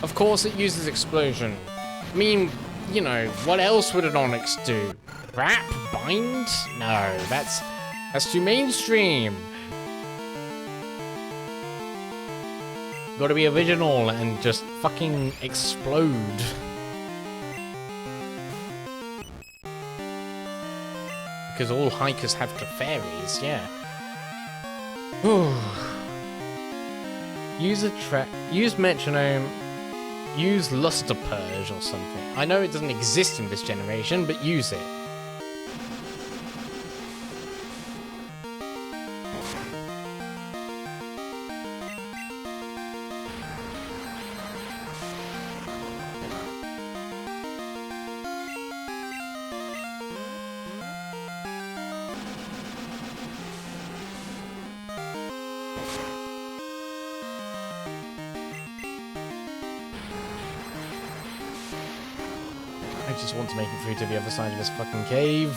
Of course it uses explosion. I mean, you know, what else would an Onyx do? Wrap? Bind? No, that's too mainstream. Gotta be original and just fucking explode. Because all hikers have Clefairies, yeah. Use metronome. Use Luster Purge or something. I know it doesn't exist in this generation, but use it. I just want to make it through to the other side of this fucking cave.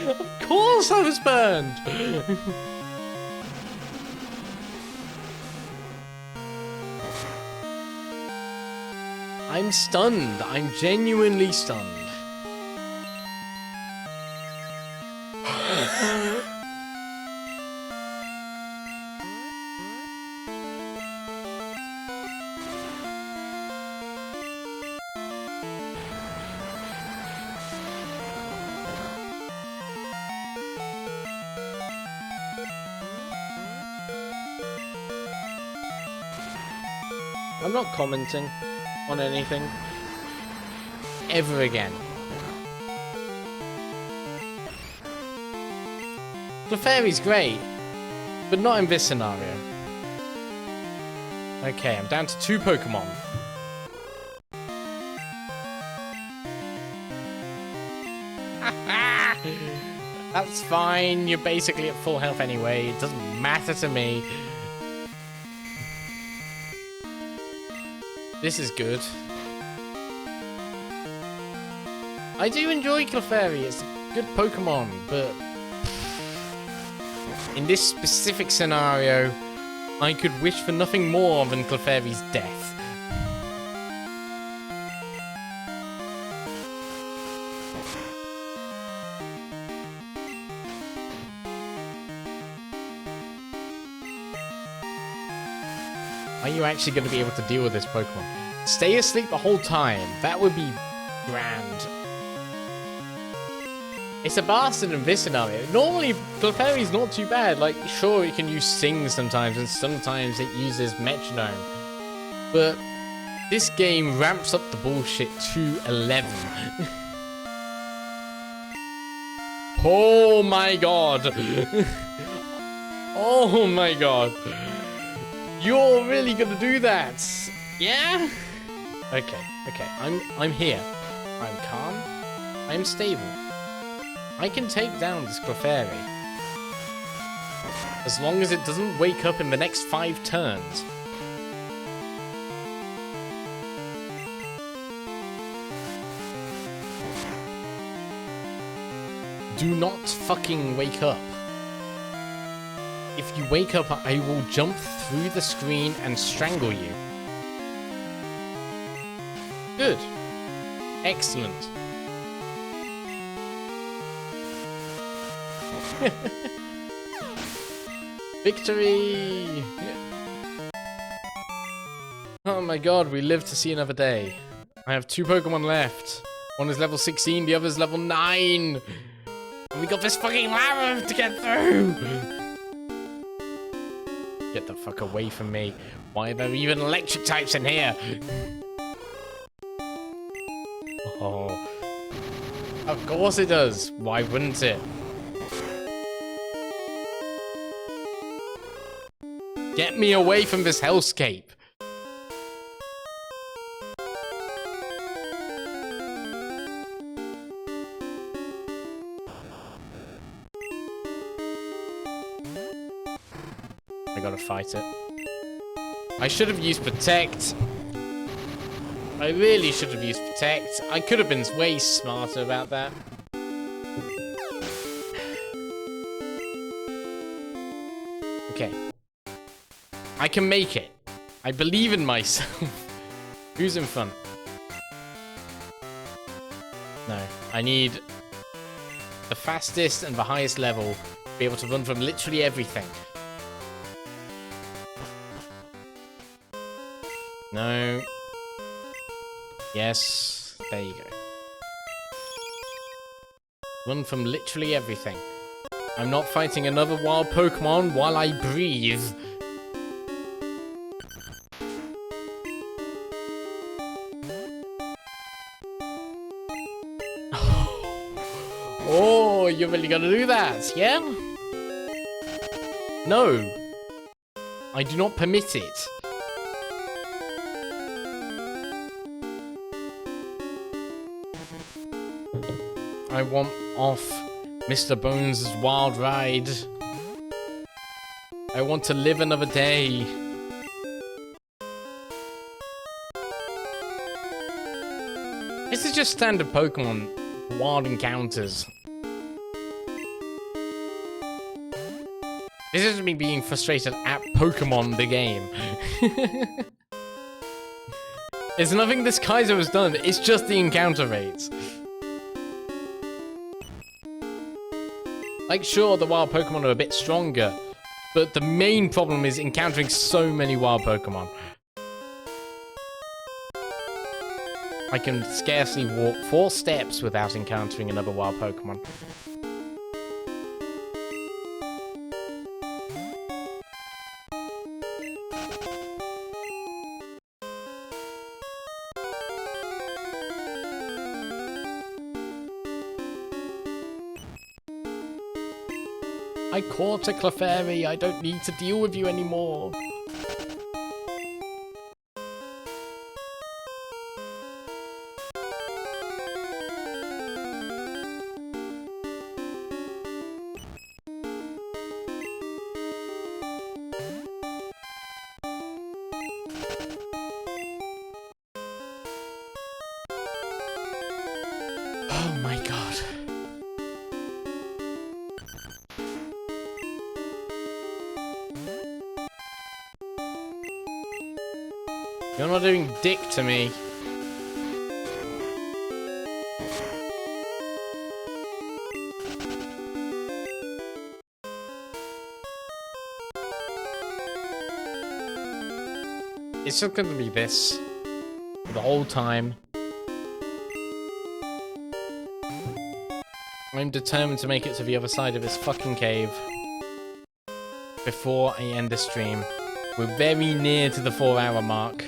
Of course I was burned! I'm stunned. I'm genuinely stunned. I'm not commenting on anything ever again. Clefairy's great, but not in this scenario. Okay, I'm down to 2 Pokemon. That's fine, you're basically at full health anyway, it doesn't matter to me. This is good. I do enjoy Clefairy. It's a good Pokemon, but in this specific scenario, I could wish for nothing more than Clefairy's death. Are you actually going to be able to deal with this Pokemon? Stay asleep the whole time. That would be grand. It's a bastard in this scenario. Normally, Clefairy's not too bad. Like, sure, it can use Sing sometimes, and sometimes it uses Metronome. But this game ramps up the bullshit to 11. Oh my god. Oh my god. You're really gonna do that? Yeah? Okay. I'm here. I'm calm. I'm stable. I can take down this Clefairy. As long as it doesn't wake up in the next 5 turns. Do not fucking wake up. If you wake up, I will jump through the screen and strangle you. Good. Excellent. Victory! Oh my god, we live to see another day. I have 2 Pokemon left. One is level 16, the other is level 9. And we got this fucking lava to get through! Get the fuck away from me. Why are there even electric types in here? Oh. Of course it does. Why wouldn't it? Get me away from this hellscape. I gotta fight it. I should have used Protect. I really should have used Protect. I could have been way smarter about that. Okay. I can make it. I believe in myself. Who's in front? No. I need the fastest and the highest level to be able to run from literally everything. No. Yes. There you go. Run from literally everything. I'm not fighting another wild Pokemon while I breathe. Oh, you're really gonna do that, yeah? No. I do not permit it. I want off Mr. Bones' wild ride. I want to live another day. This is just standard Pokemon wild encounters. This is me being frustrated at Pokemon the game. There's nothing this Kaizo has done, it's just the encounter rates. Like, sure, the wild Pokemon are a bit stronger, but the main problem is encountering so many wild Pokemon. I can scarcely walk 4 steps without encountering another wild Pokemon. I caught a Clefairy, I don't need to deal with you anymore. Oh my god. You're not doing dick to me. It's just gonna be this the whole time. I'm determined to make it to the other side of this fucking cave before I end the stream. We're very near to the 4-hour mark.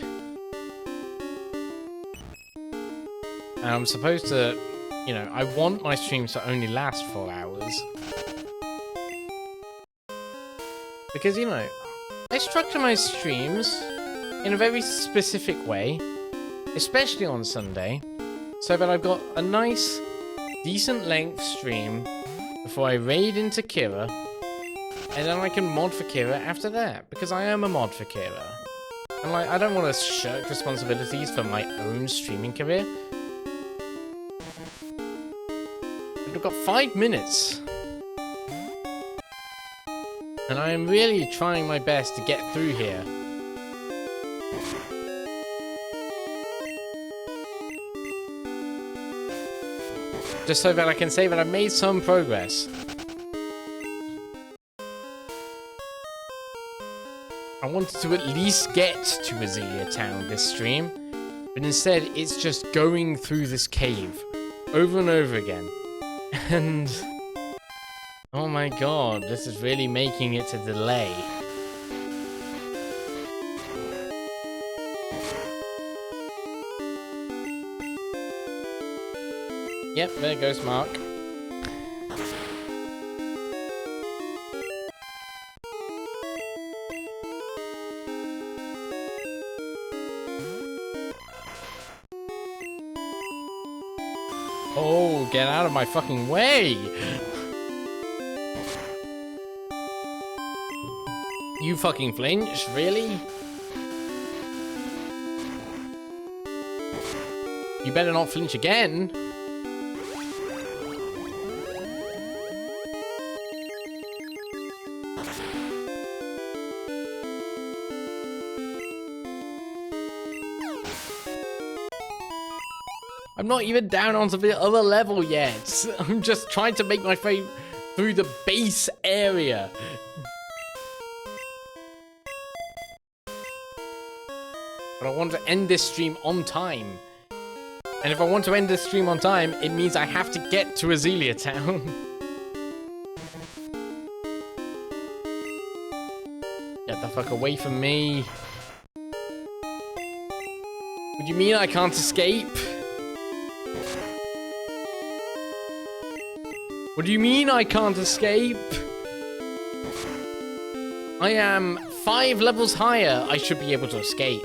And I'm supposed to, you know, I want my streams to only last 4 hours. Because, you know, I structure my streams in a very specific way, especially on Sunday, so that I've got a nice, decent length stream before I raid into Kira, and then I can mod for Kira after that, because I am a mod for Kira. And like, I don't want to shirk responsibilities for my own streaming career. And I've got 5 minutes. And I am really trying my best to get through here. Just so that I can say that I've made some progress. I wanted to at least get to Azelia Town this stream, but instead it's just going through this cave over and over again. And oh my god, this is really making it a delay. Yep, there goes Mark. Oh, get out of my fucking way! You fucking flinch, really? You better not flinch again. I'm not even down onto the other level yet. I'm just trying to make my way through the base area. But I want to end this stream on time. And if I want to end this stream on time, it means I have to get to Azelia Town. Get the fuck away from me. What do you mean I can't escape? What do you mean I can't escape? I am 5 levels higher. I should be able to escape.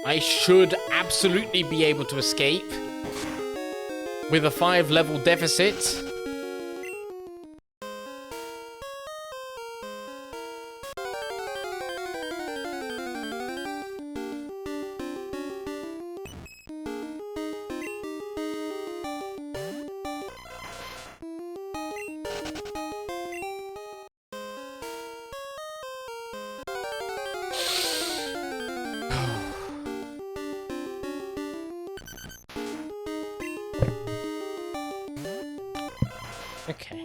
I should absolutely be able to escape with a 5-level deficit. Okay.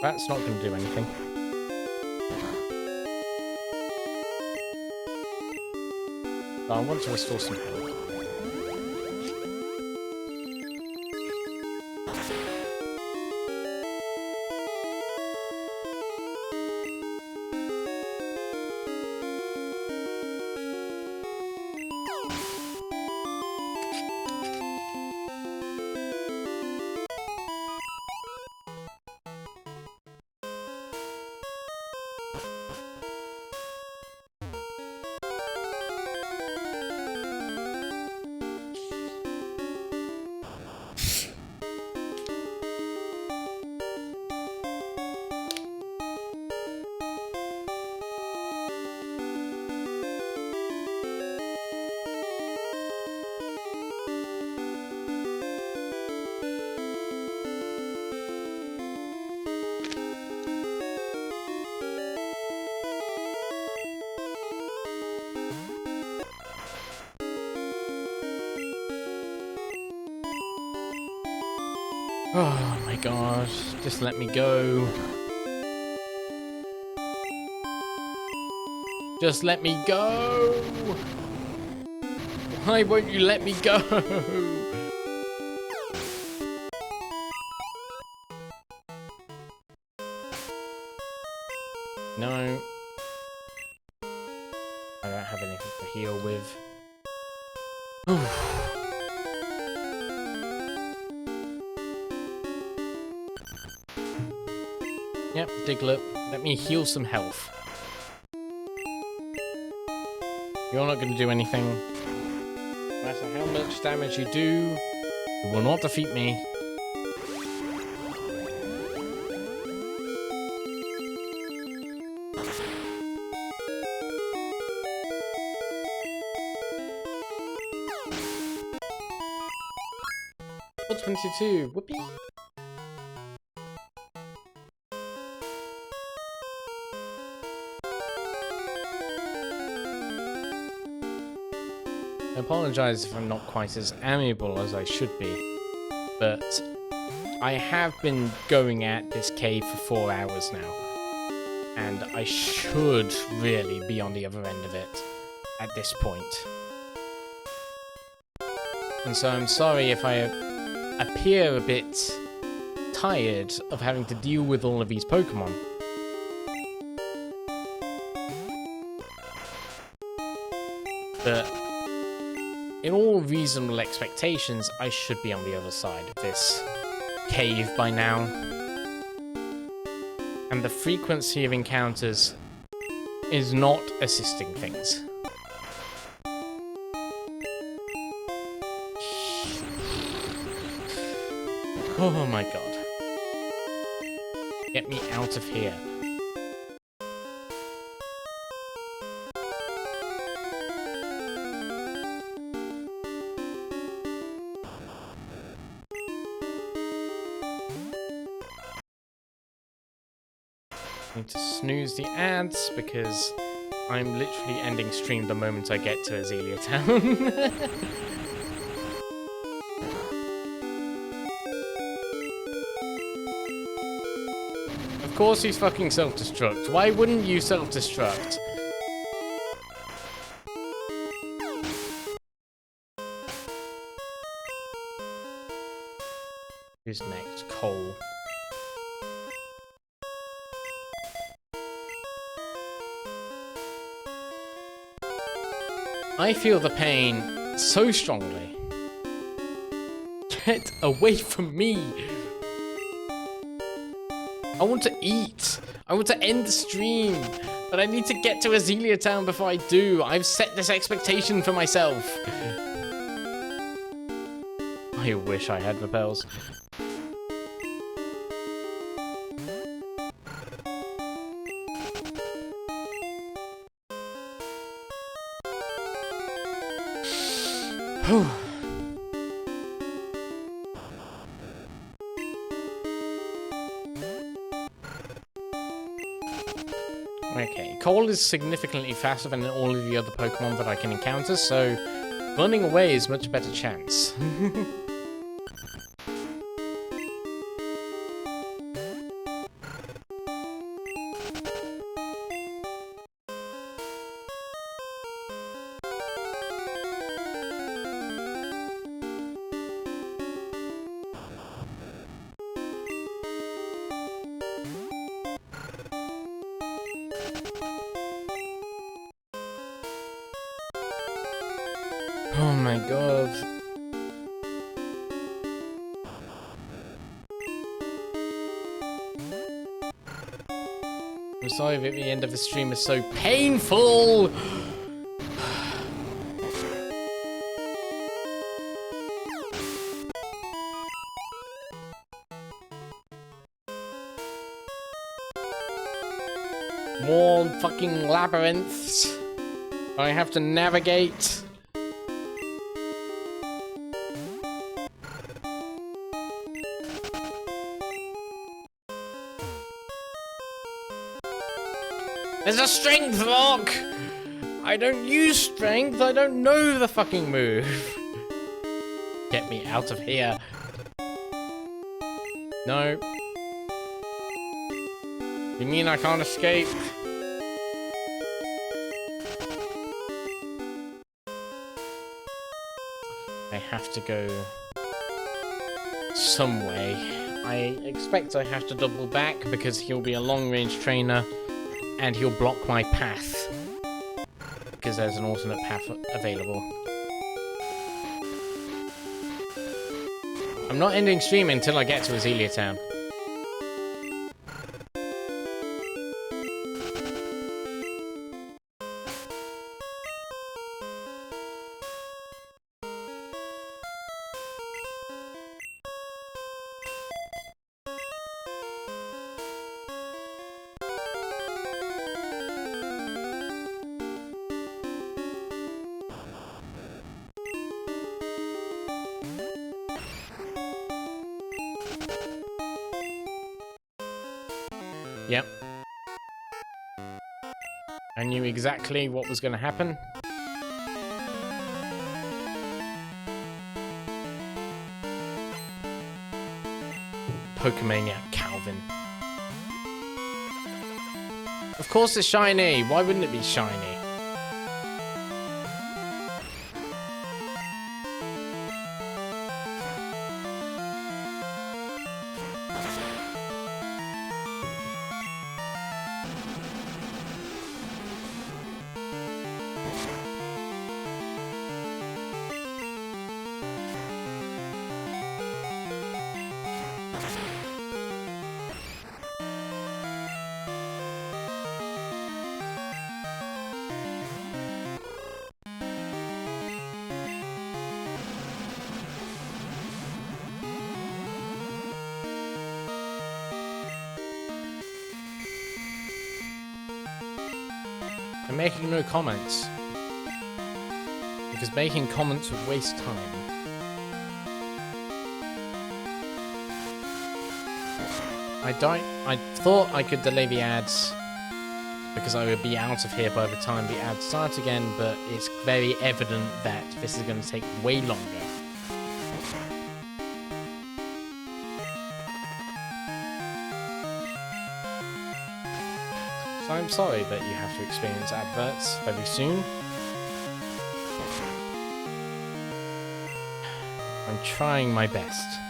That's not going to do anything. But I want to restore some health. Oh my gosh, just let me go. Just let me go! Why won't you let me go? No. I don't have anything to heal with. Yep, Diglett, let me heal some health. You're not going to do anything. No matter how much damage you do, you will not defeat me. What's 22? Whoopee! I apologize if I'm not quite as amiable as I should be, but I have been going at this cave for 4 hours now, and I should really be on the other end of it at this point. And so I'm sorry if I appear a bit tired of having to deal with all of these Pokémon. But in all reasonable expectations, I should be on the other side of this cave by now. And the frequency of encounters is not assisting things. Oh my god. Get me out of here. Need to snooze the ads because I'm literally ending stream the moment I get to Azalea Town. Of course he's fucking self-destruct. Why wouldn't you self-destruct? Who's next? Cole. I feel the pain so strongly. Get away from me! I want to eat! I want to end the stream! But I need to get to Azalea Town before I do! I've set this expectation for myself! I wish I had repels. Okay, Cole is significantly faster than all of the other Pokemon that I can encounter, so running away is much better chance. Oh my god. I'm sorry that the end of the stream is so painful! More fucking labyrinths I have to navigate. There's a strength rock! I don't use strength, I don't know the fucking move. Get me out of here. No. You mean I can't escape? I have to go some way. I expect I have to double back because he'll be a long-range trainer and he'll block my path because there's an alternate path available. I'm not ending streaming until I get to Azelia Town. Yep. I knew exactly what was going to happen. Pokemaniac Calvin. Of course it's shiny. Why wouldn't it be shiny? I'm making no comments. Because making comments would waste time. I thought I could delay the ads because I would be out of here by the time the ads start again, but it's very evident that this is going to take way longer. So I'm sorry that you have to experience adverts very soon. I'm trying my best.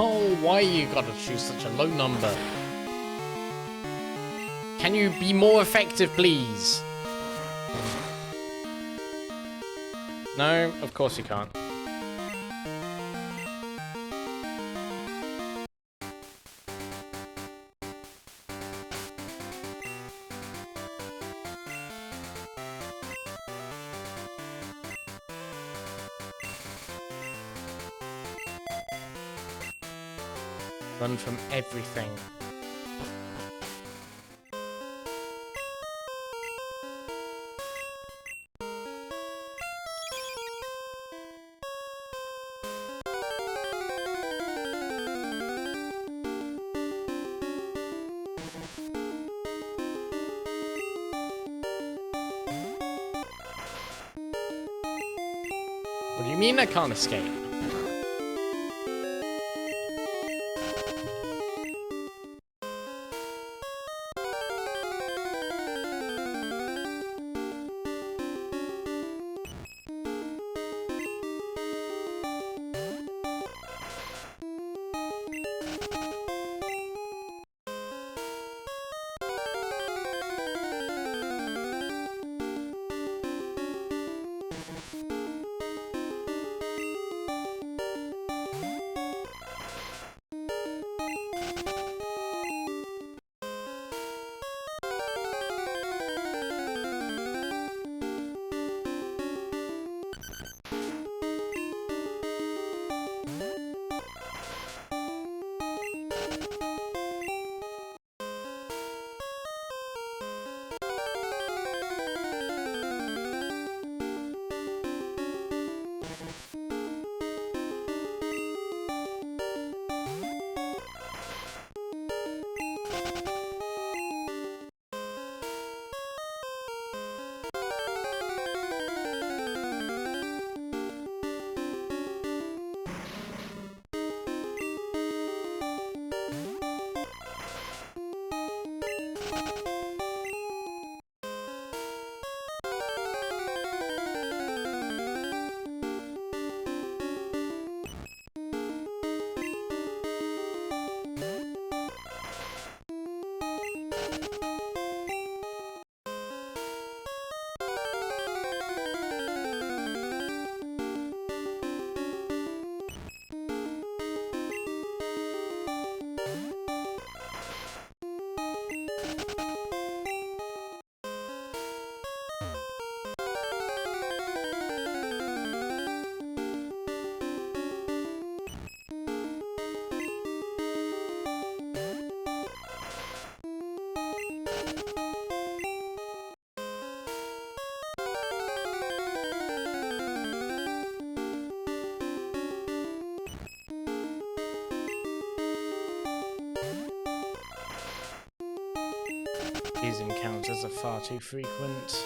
Oh, why you gotta choose such a low number? Can you be more effective, please? No, of course you can't. Run from everything. What do you mean I can't escape? These encounters are far too frequent.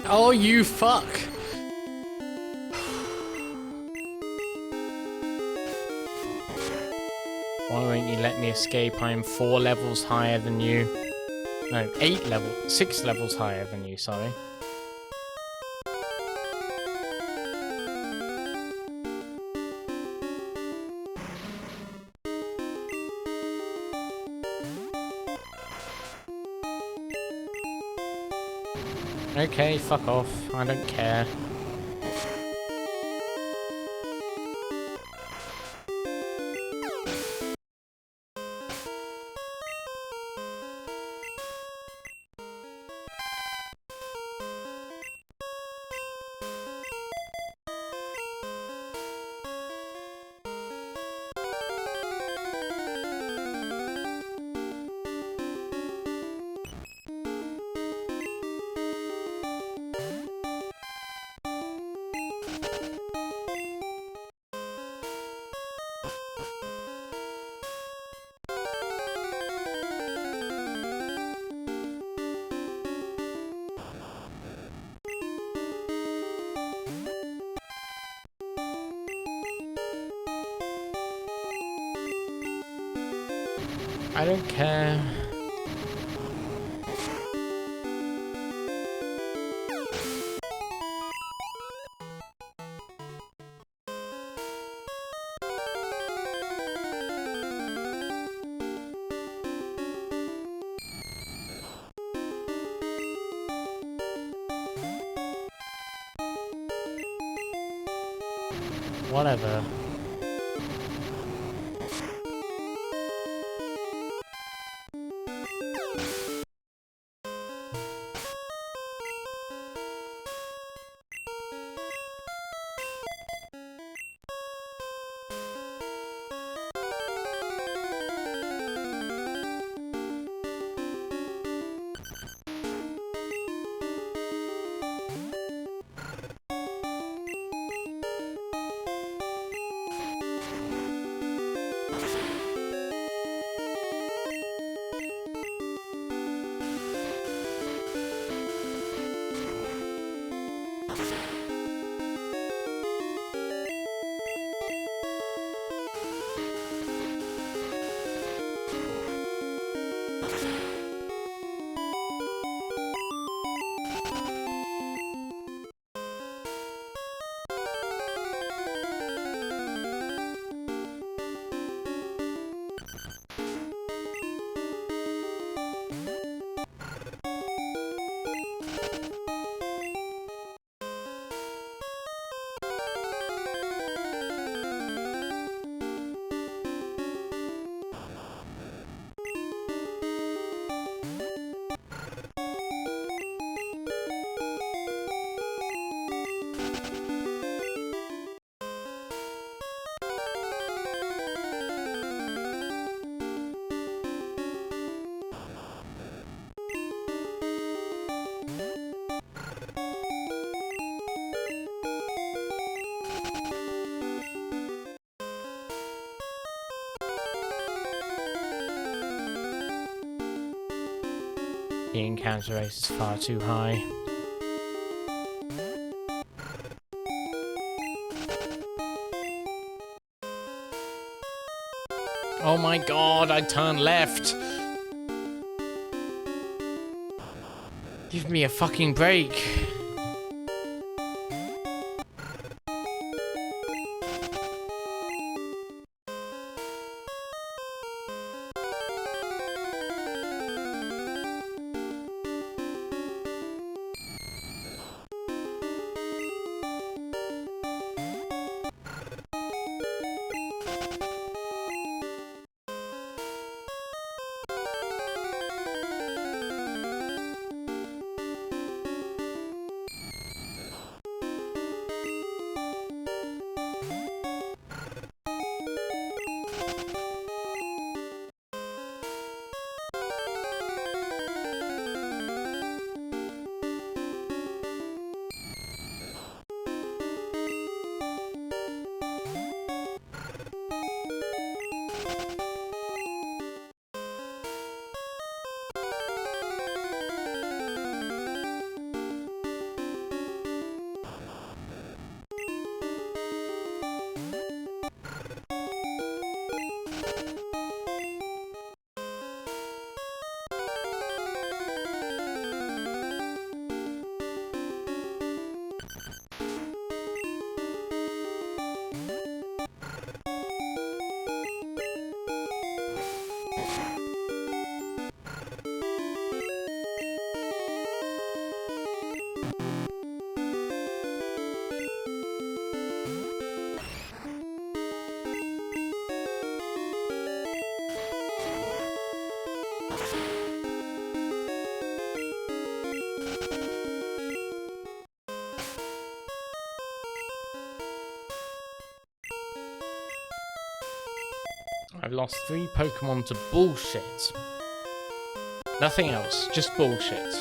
Oh, you fuck! Why won't you let me escape? I am 4 levels higher than you. No, 6 levels higher than you, sorry. Okay, fuck off. I don't care. I don't care. Whatever. The encounter rate is far too high. Oh my god, I turned left! Give me a fucking break. I've lost 3 Pokemon to bullshit. Nothing else, just bullshit.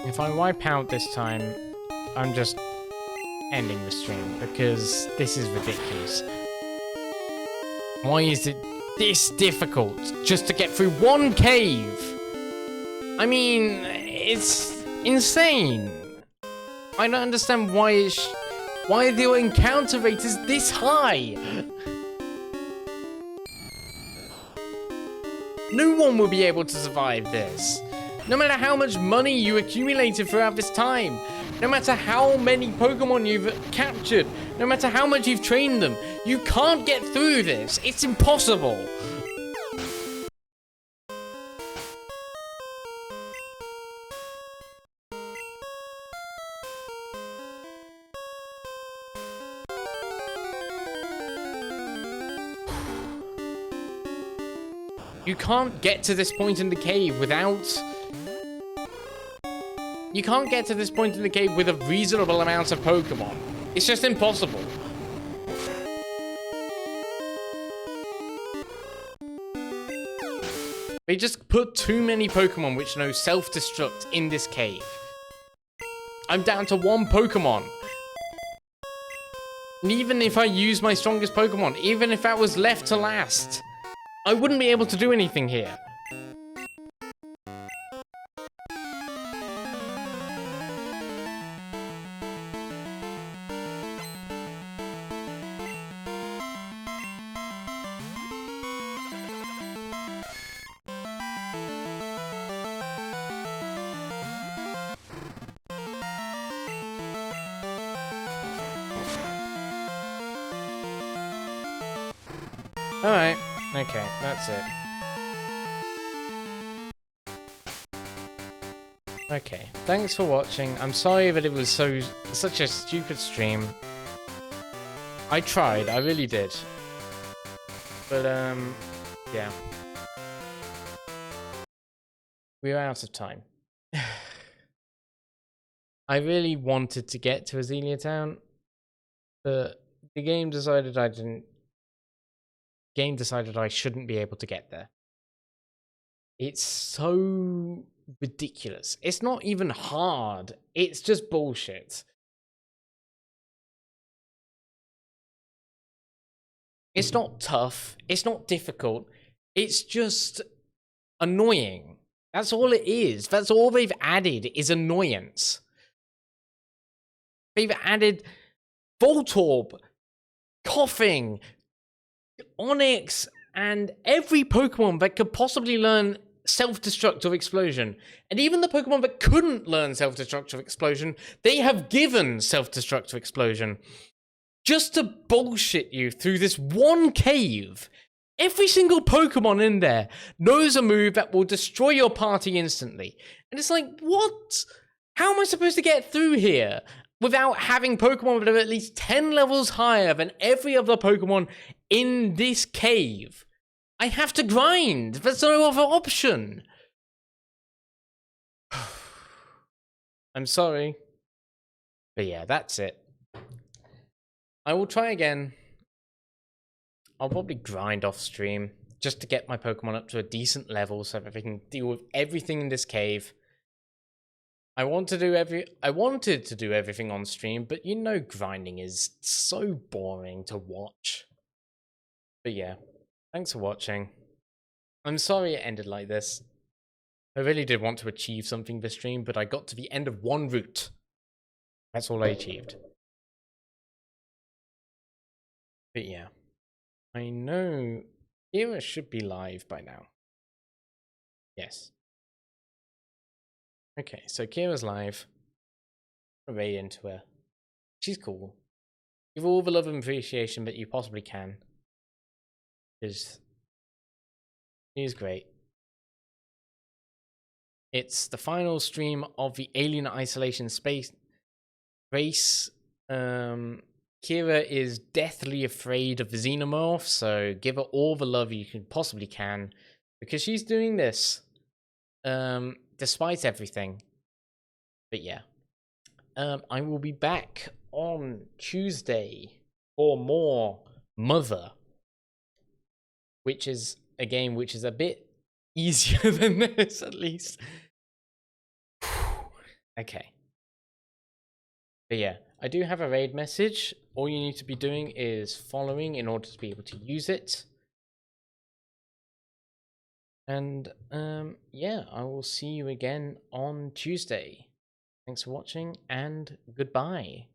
If I wipe out this time, I'm just ending the stream because this is ridiculous. Why is it this difficult just to get through one cave? I mean, it's insane. I don't understand why the encounter rate is this high. No one will be able to survive this. No matter how much money you accumulated throughout this time. No matter how many Pokemon you've captured. No matter how much you've trained them. You can't get through this. It's impossible. You can't get to this point in the cave without... You can't get to this point in the cave with a reasonable amount of Pokemon. It's just impossible. They just put too many Pokemon which know self-destruct in this cave. I'm down to 1 Pokemon. And even if I use my strongest Pokemon, even if that was left to last, I wouldn't be able to do anything here. Alright, okay, that's it. Okay, thanks for watching. I'm sorry that it was such a stupid stream. I tried, I really did. But, yeah. We're out of time. I really wanted to get to Azalea Town, but the game decided I shouldn't be able to get there. It's so ridiculous. It's not even hard. It's just bullshit. It's not tough. It's not difficult. It's just annoying. That's all it is. That's all they've added is annoyance. They've added Voltorb, Coughing, Onyx, and every Pokemon that could possibly learn Self-Destruct or Explosion. And even the Pokemon that couldn't learn Self-Destruct or Explosion, they have given Self-Destruct or Explosion. Just to bullshit you through this one cave. Every single Pokemon in there knows a move that will destroy your party instantly. And it's like, what? How am I supposed to get through here without having Pokemon that are at least 10 levels higher than every other Pokemon in this cave? I have to grind. There's no other option. I'm sorry. But yeah, that's it. I will try again. I'll probably grind off stream just to get my Pokemon up to a decent level so that they can deal with everything in this cave. I wanted to do everything on stream, but you know grinding is so boring to watch. But yeah, thanks for watching. I'm sorry it ended like this. I really did want to achieve something this stream, but I got to the end of one route. That's all I achieved. But yeah, I know Kira should be live by now. Yes. Okay, so Kira's live. I'm very into her. She's cool. Give all the love and appreciation that you possibly can. Because she's great. It's the final stream of the Alien Isolation Space race. Kira is deathly afraid of the Xenomorph, so give her all the love you can possibly can, because she's doing this, despite everything. But yeah, I will be back on Tuesday for more Mother, which is a game which is a bit easier than this, at least. Okay. But yeah, I do have a raid message. All you need to be doing is following in order to be able to use it. And yeah, I will see you again on Tuesday. Thanks for watching and goodbye.